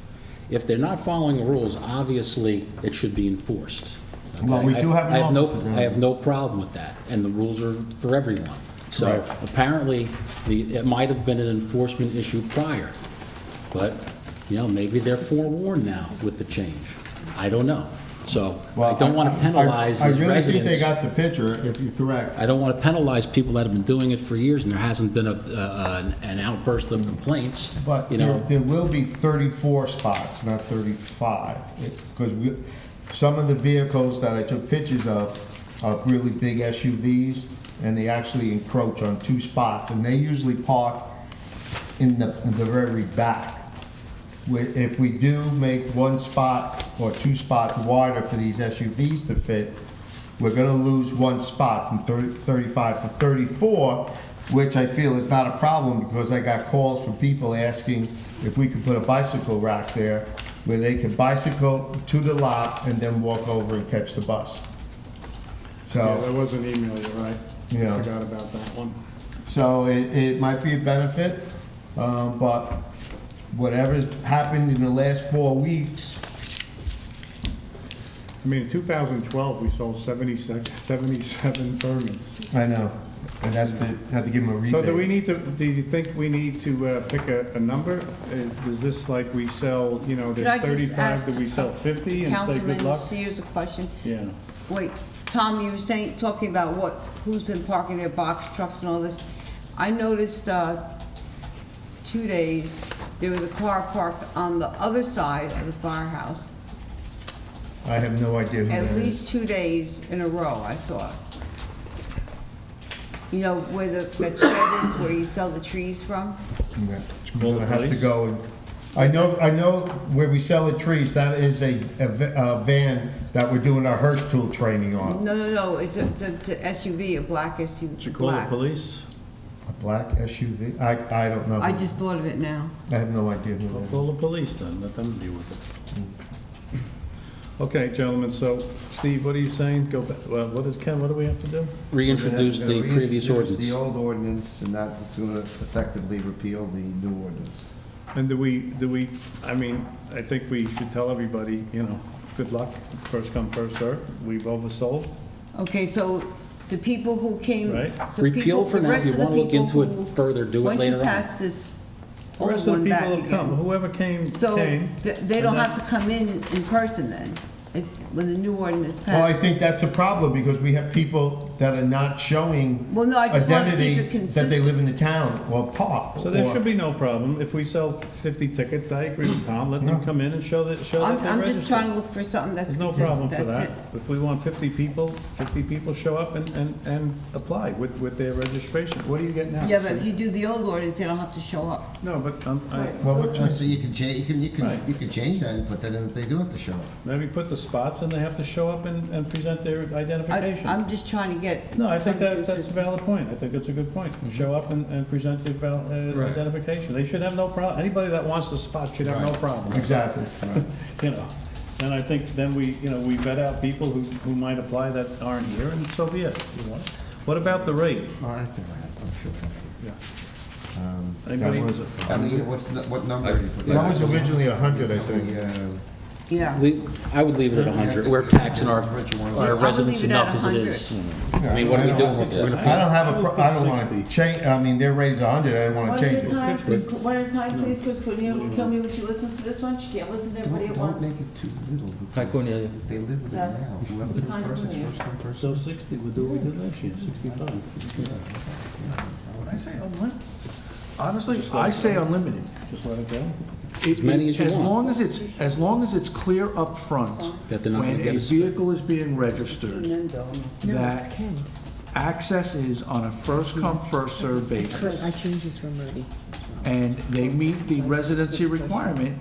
If they're not following the rules, obviously, it should be enforced. Okay? Well, we do have an I officer there. I have no problem with that, and the rules are for everyone. So Right. apparently, it might have been an enforcement issue prior, but, maybe they're forewarned now with the change. I don't know. So I don't want to penalize I these really think they residents. got the picture, if you're correct. I don't want to penalize people that have been doing it for years, and there hasn't been an outburst of complaints. But there will be 34 spots, not 35, because some of the vehicles that I took pictures of are really big SUVs, and they actually encroach on 2 spots, and they usually park in the very back. If we do make 1 spot or 2 spots wider for these SUVs to fit, we're gonna lose 1 spot from 35 to 34, which I feel is not a problem, because I got calls from people asking if we could put a bicycle rack there where they can bicycle to the lot and then walk over and catch the bus. Yeah, there So, was an email, you're right. Yeah. I forgot about that one. so it might be a benefit, but whatever's happened in the last 4 weeks, I mean, in 2012, we sold 77 permits. I know, and that's the, had to give them a rebate. So do you think we need to pick a number? Is this like we sell, you know, Could I there's just 35, ask do we sell 50 and say good luck? Councilman, here's a question. Yeah. Wait, Tom, you were talking about who's been parking their box trucks and all this. I noticed 2 days, there was a car parked on the other side of the firehouse. I have no idea who that At is. least 2 days in a row, I saw it. You know, where that shed is, where you sell the trees from? Yeah. We're gonna have to go and, I know where we sell the trees, that is a van that we're doing our Hirsch tool training on. No, it's a SUV, a black SUV. Did you call the black. police? A black SUV? I don't know. I just thought of it now. I have no idea who Well, that is. call the police then, let them deal with it. Okay, gentlemen, so Steve, what are you saying? Go back, well, what is, Ken, what do we have to do? Reintroduce the previous ordinance. The old ordinance, and that's going to effectively repeal the new ordinance. And do we, I mean, I think we should tell everybody, you know, good luck, first come, first served. We've oversold. Okay, so the people who came. Right. so Repeal people- for the now. rest If you of the want to look people into who it further, do it Once later you on. pass this The old rest of one the back people will come, again. whoever came, So came. they don't and have to come in person then, when the new ordinance Well, I passes? think that's a problem, because we have people that are not showing Well, no, I just want to identity keep it that they consistent. live in the town, or park. So there or- should be no problem. If we sell 50 tickets, I agree with Tom, let them Yeah. come in and show that they're I'm just trying registered. to look for something that's There's no consistent, problem for that's that. it. If we want 50 people show up and apply with their registration. What do you get now? Yeah, but if you do the old ordinance, they don't have to show up. No, but Well, what So you can change, Right. you can change that and put that in if they do have to show up. maybe put the spots and they have to show up and present their identification. I'm just trying to get. No, I think something that's a consistent. valid point. I think that's a good point. Show up and present their identification. They should have no problem. Anybody that wants the spot should have no problem. Exactly. You know, and I think then we vet out people who might apply that aren't here, and so be it. If you want. What about the rate? Oh, that's all right, I'm sure. Anybody? That was, I mean, what number do you put? that was originally 100, I think. Yeah. I would leave it at 100. We're taxing our residents leave it at enough as it is. 100. I mean, what are we doing? I don't have I don't want to change, I mean, their rate is 100, I don't want One to at change a it. time, one at a time, please, because Cornelia will kill me when she listens to this one. She can't listen to everybody at Don't once. make it too little. Hi, Cornelia. They live with it Yes. now. Whoever Be did kind to first, it's Cornelia. first come, first So 60, we'll do what we did last year, 65. I say unlimited. Honestly, I say unlimited. Just let it go? As many as you want. As long as it's clear up front, That they're not gonna when get a a vehicle is being registered, that access is on a first come, first served basis, I changed this from Rudy. and they meet the residency requirement,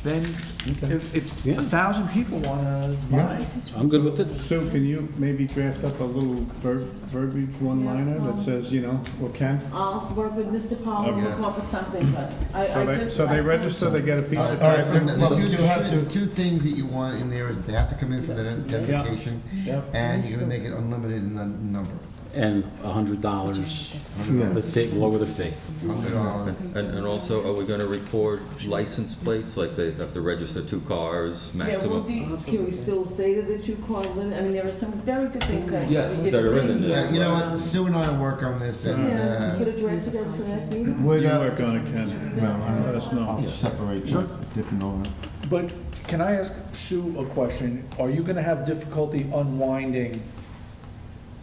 then if 1,000 people want to buy it, I'm good with it. Sue, can you maybe draft up a little verbiage one-liner that says, or Ken? I'll work with Mr. Paul, and we'll come up with something, but So they register, they get a piece of All right, paper. well, you have to- The two things that you want in there is they have to come in for that identification, Yep. and you're gonna make it unlimited in the number. And $100, the fee, lower the fee. $100. And also, are we going to record license plates, like they have to register 2 cars yeah, well, maximum? can we still say that the 2-car limit? I mean, there are some very good things that. Yes, we did that are in bring. there. Yeah, you know what, Sue and I will work on this, and, Yeah, you could have drafted that for next meeting. You work on it, Ken. Let us know. I'll separate the different owner. But can I ask Sue a question? Are you going to have difficulty unwinding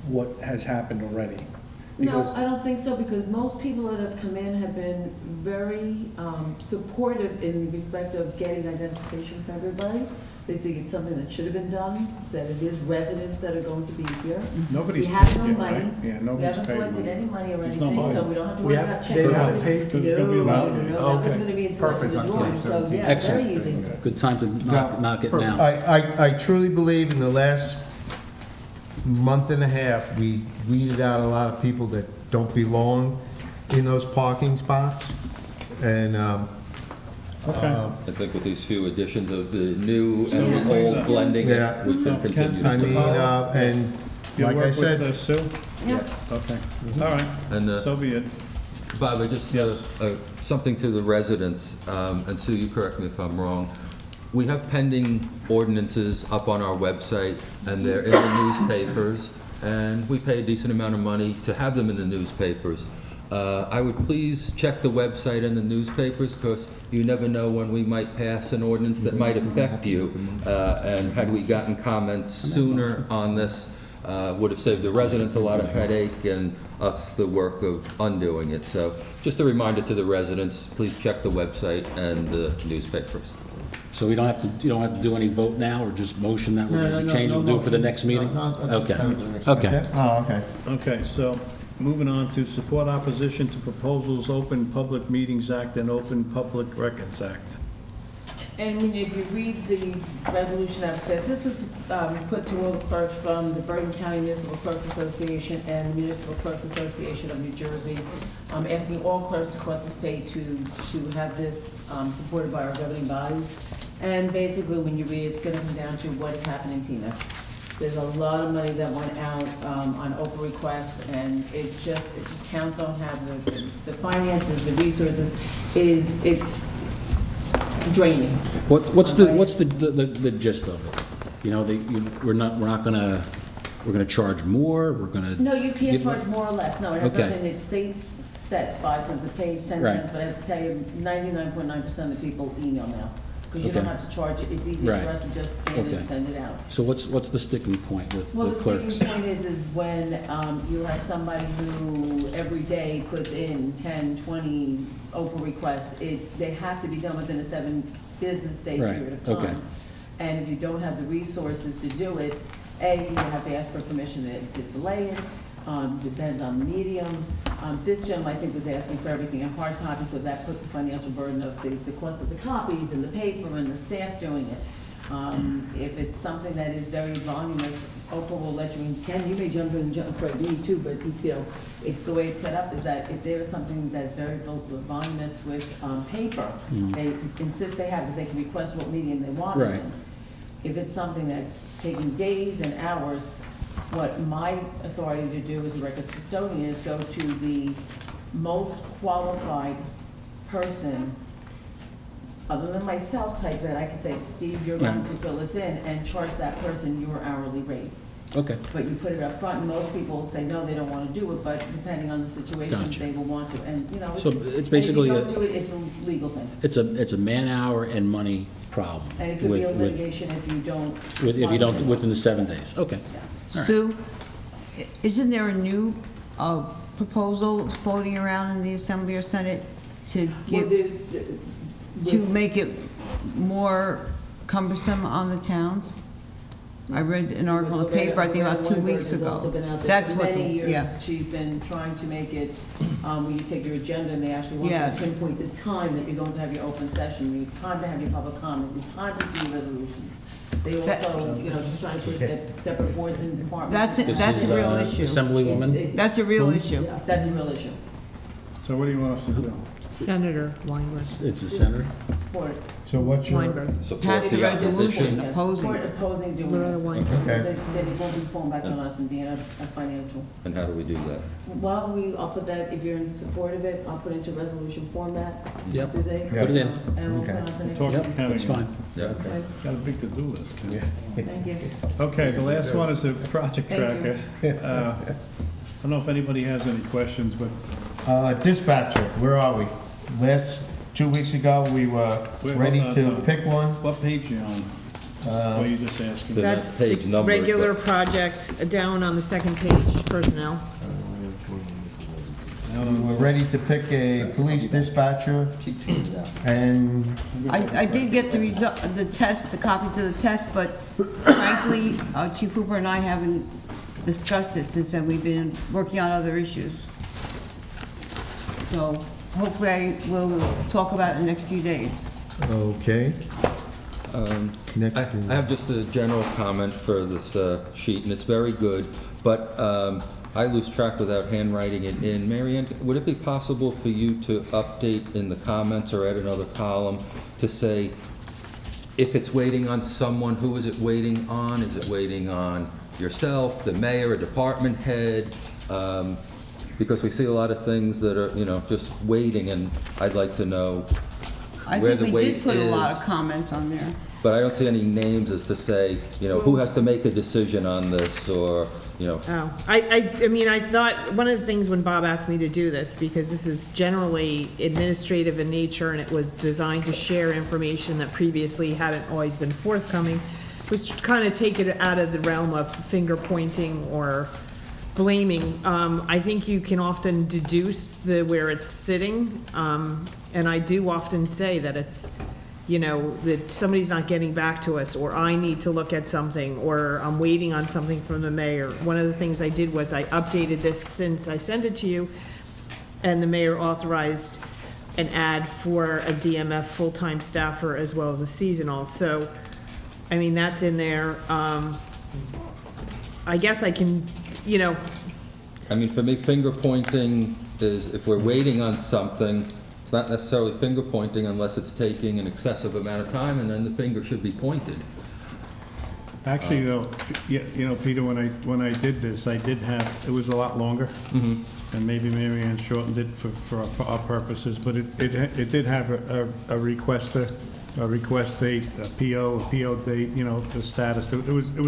what has happened already? No, Because I don't think so, because most people that have come in have been very supportive in respect of getting identification for everybody. They think it's something that should have been done, that it is residents that are going to be here. Nobody's We have paid no yet, money. right? Yeah, We nobody's haven't paid collected money. any money or There's no anything, money. so we don't have to We worry have- about they checking. haven't paid? Because it's gonna be a lot. No, that was Okay. gonna be until after Perfect, the on drawing, so, 2017. yeah, very Excellent. easy. Good time to knock it down. I truly believe in the last month and a half, we weeded out a lot of people that don't belong in those parking spots. And, I think with these few additions of the new and the old blending, Yeah. we can continue I this. mean, and You'll Like I work said- with Sue? Yes. Okay, all right, And, so be it. Bob, I just, something to the residents, and Sue, you correct me if I'm wrong. We have pending ordinances up on our website, and they're in the newspapers, and we pay a decent amount of money to have them in the newspapers. I would please check the website and the newspapers, because you never know when we might pass an ordinance that might affect you. And had we gotten comments sooner on this, would have saved the residents a lot of headache and us the work of undoing it. So just a reminder to the residents, please check the website and the newspapers. So we don't have to, you don't have to do any vote now, or just motion that we're going to change, we'll do it for the next meeting? Okay, okay. Oh, okay. Okay, so moving on to support opposition to proposals, Open Public Meetings Act and Open Public Records Act. And when if you read the resolution that says, this was put to all the clerks from the Bergen County Municipal Clerks Association and the Municipal Clerks Association of New Jersey, asking all clerks across the state to have this supported by our governing bodies. And basically, when you read, it's going to come down to what is happening, Tina. There's a lot of money that went out on Oprah requests, and it just, towns don't have the finances, the resources. It's draining. What's the gist of it? You know, we're gonna charge more, we're gonna... No, you can't charge more or less. No, it has Okay. nothing. It states set 5 cents a page, 10 Right. cents, but I have to tell you, 99.9% of people email now. Because you don't Okay. have to charge it. It's easier Right. for us to just scan it Okay. and send it out. So what's the sticking point with Well, the the clerks? sticking point is when you have somebody who every day puts in 10, 20 Oprah requests, they have to be done within a 7 business day Right, period of time. okay. And if you don't have the resources to do it, you have to ask for permission to delay it. Depends on the medium. This gentleman, I think, was asking for everything in hard copy, so that put the financial burden of the cost of the copies and the paper and the staff doing it. If it's something that is very voluminous, Oprah will let you in. Ken, you may jump in and jump for me too, but you know, it's the way it's set up is that if there is something that's very voluminous with paper, they insist they have it. They can request what medium they want it Right. in. If it's something that's taking days and hours, what my authority to do as a records custodian is go to the most qualified person, other than myself, type that I can say, Steve, you're going Right. to fill this in and charge that person your hourly rate. Okay, But you put it up front, and most people say, no, they don't want to do it, but depending on the situation, Gotcha. they will want to. And, you know, So it's it's basically and if a- you don't do it, it's a legal thing. it's a man-hour and money problem. And it could be a with- litigation if you don't. If you don't, within the 7 days, okay. Sue, isn't there a new proposal floating around in the Assembly or Senate to Well, to make it more cumbersome on the towns? I read an article in the paper, I think about 2 weeks ago. That's what, Many years, yeah. she's been trying to make it, when you take your agenda and they actually want you Yeah. to pinpoint the time that you're going to have your open session, the time to have your public comment, the time to do resolutions. They also, you know, she's trying to put that separate boards and departments. That's a real issue. Assemblywoman? That's a real issue. Yeah, that's a real issue. So what do you want us to do? Senator Weinberg. It's the senator? Support, So what's your, Weinberg. Support Pass the the resolution opposition. yes, opposing. support opposing doing Loretta this. Weinberg. Okay. That it won't be falling back on us and being a financial. And how do we do that? Well, I'll put that, if you're in support of it, I'll put it into resolution format. Yep. Is it? Put it in. And we'll Okay. put it on the next Talk one. to Yep, Ken that's again. fine. Yeah. Okay, Got a big to-do list. thank you. Okay, the last one is the project Thank you. tracker. I don't know if anybody has any questions, but dispatcher, where are we? Last, 2 weeks ago, we were Wait, ready hold on, to Tom. pick one. what page are you on? What are you just asking? The That's page the number, regular but- project, down on the second page, personnel. We were ready to pick a police dispatcher, and I did get the test, the copy to the test, but frankly, Chief Hooper and I haven't discussed it since then. We've been working on other issues. So hopefully I will talk about it in the next few days. okay. Next, I have just a general comment for this sheet, and it's very good, but I lose track without handwriting it in. Mary Ann, would it be possible for you to update in the comments or add another column to say, if it's waiting on someone, who is it waiting on? Is it waiting on yourself, the mayor, a department head, because we see a lot of things that are, just waiting, and I'd like to know I where think the we wait did put a lot is. of comments on there. But I don't see any names as to say, who has to make a decision on this, or, Oh, I mean, I thought, one of the things when Bob asked me to do this, because this is generally administrative in nature, and it was designed to share information that previously hadn't always been forthcoming, was to kind of take it out of the realm of finger pointing or blaming. I think you can often deduce where it's sitting, and I do often say that it's, that somebody's not getting back to us, or I need to look at something, or I'm waiting on something from the mayor. One of the things I did was I updated this since I sent it to you, and the mayor authorized an ad for a DMF full-time staffer as well as a seasonal. So, I mean, that's in there. I guess I can, I mean, for me, finger pointing is, if we're waiting on something, it's not necessarily finger pointing unless it's taking an excessive amount of time, and then the finger should be pointed. Actually, though, Peter, when I did this, I did have, it was a lot longer. And maybe Mary Ann shortened it for our purposes, but it did have a request date, a PO date, the status. It was it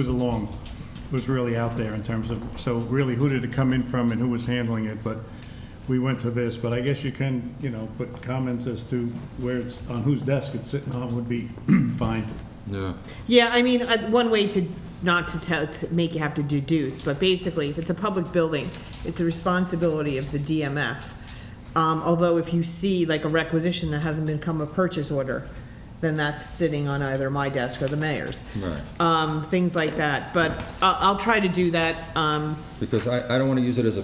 was really out there in terms of, so really, who did it come in from and who was handling it? But we went to this, but I guess you can, put comments as to where it's, on whose desk it's sitting on would be fine. Yeah. Yeah, I mean, one way to, not to make you have to deduce, but basically, if it's a public building, it's the responsibility of the DMF. Although if you see like a requisition that hasn't become a purchase order, then that's sitting on either my desk or the mayor's. Right. Things like that, but I'll try to do that. Because I don't want to use it as a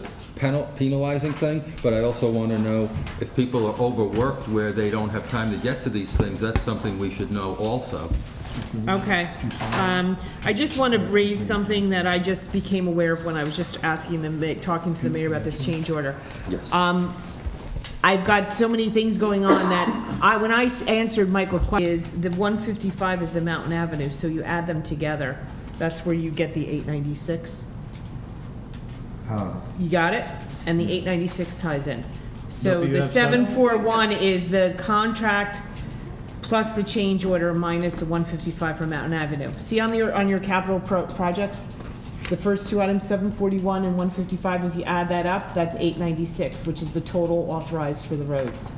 penalizing thing, but I also want to know if people are overworked where they don't have time to get to these things. That's something we should know also. Okay. I just want to raise something that I just became aware of when I was just talking to the mayor about this change order. Yes. I've got so many things going on that when I answered Michael's question, is the 155 is the Mountain Avenue, so you add them together. That's where you get the 896. You got it? And the 896 ties in. So No, you the have 741 is the contract plus the change order minus the 155 for Mountain Avenue. See on your capital projects, the first two items, 741 and 155, if you add that up, that's 896, which is the total authorized for the roads.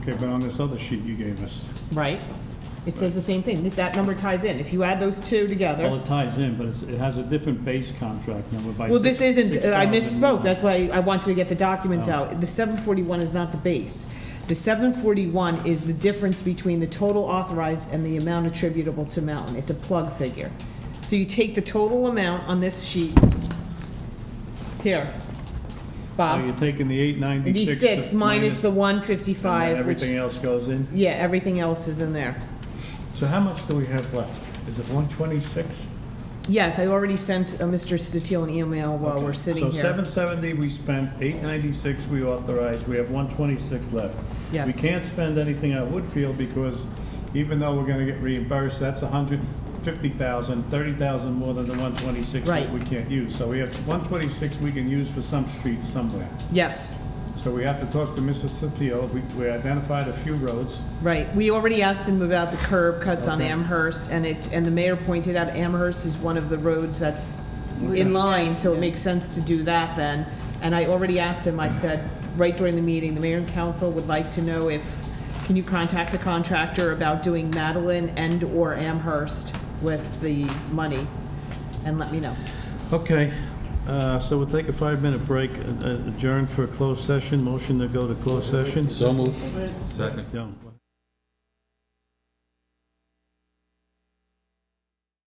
Okay, but on this other sheet you gave us, Right? It says the same thing. That number ties in. If you add those two together. well, it ties in, but it has a different base contract number by Well, this isn't, I 6,000. misspoke. That's why I wanted to get the documents out. The 741 is not the base. The 741 is the difference between the total authorized and the amount attributable to Mountain. It's a plug figure. So you take the total amount on this sheet. Here, Oh, Bob. you're taking the 896. 86 minus the and 155, then everything else goes in? yeah, everything else is in there. So how much do we have left? Is it 126? Yes, I already sent Mr. Steel an email while we're sitting So here. 770 we spent, 896 we authorized, we have 126 left. Yes. We can't spend anything at Woodfield because even though we're gonna get reimbursed, that's 150,000, 30,000 more than the 126 that Right. we can't use. So we have 126 we can use for some streets somewhere. Yes, So we have to talk to Mr. Steel. We identified a few roads. right. We already asked him about the curb cuts on Okay. Amherst, and the mayor pointed out Amherst is one of the roads that's in line, so it makes sense to do that then. And I already asked him, I said, right during the meeting, the mayor and council would like to know can you contact the contractor about doing Madeline and/or Amherst with the money, and let me know. Okay, so we'll take a 5-minute break, adjourn for a closed session. Motion to go to closed session. So moved. Second. No.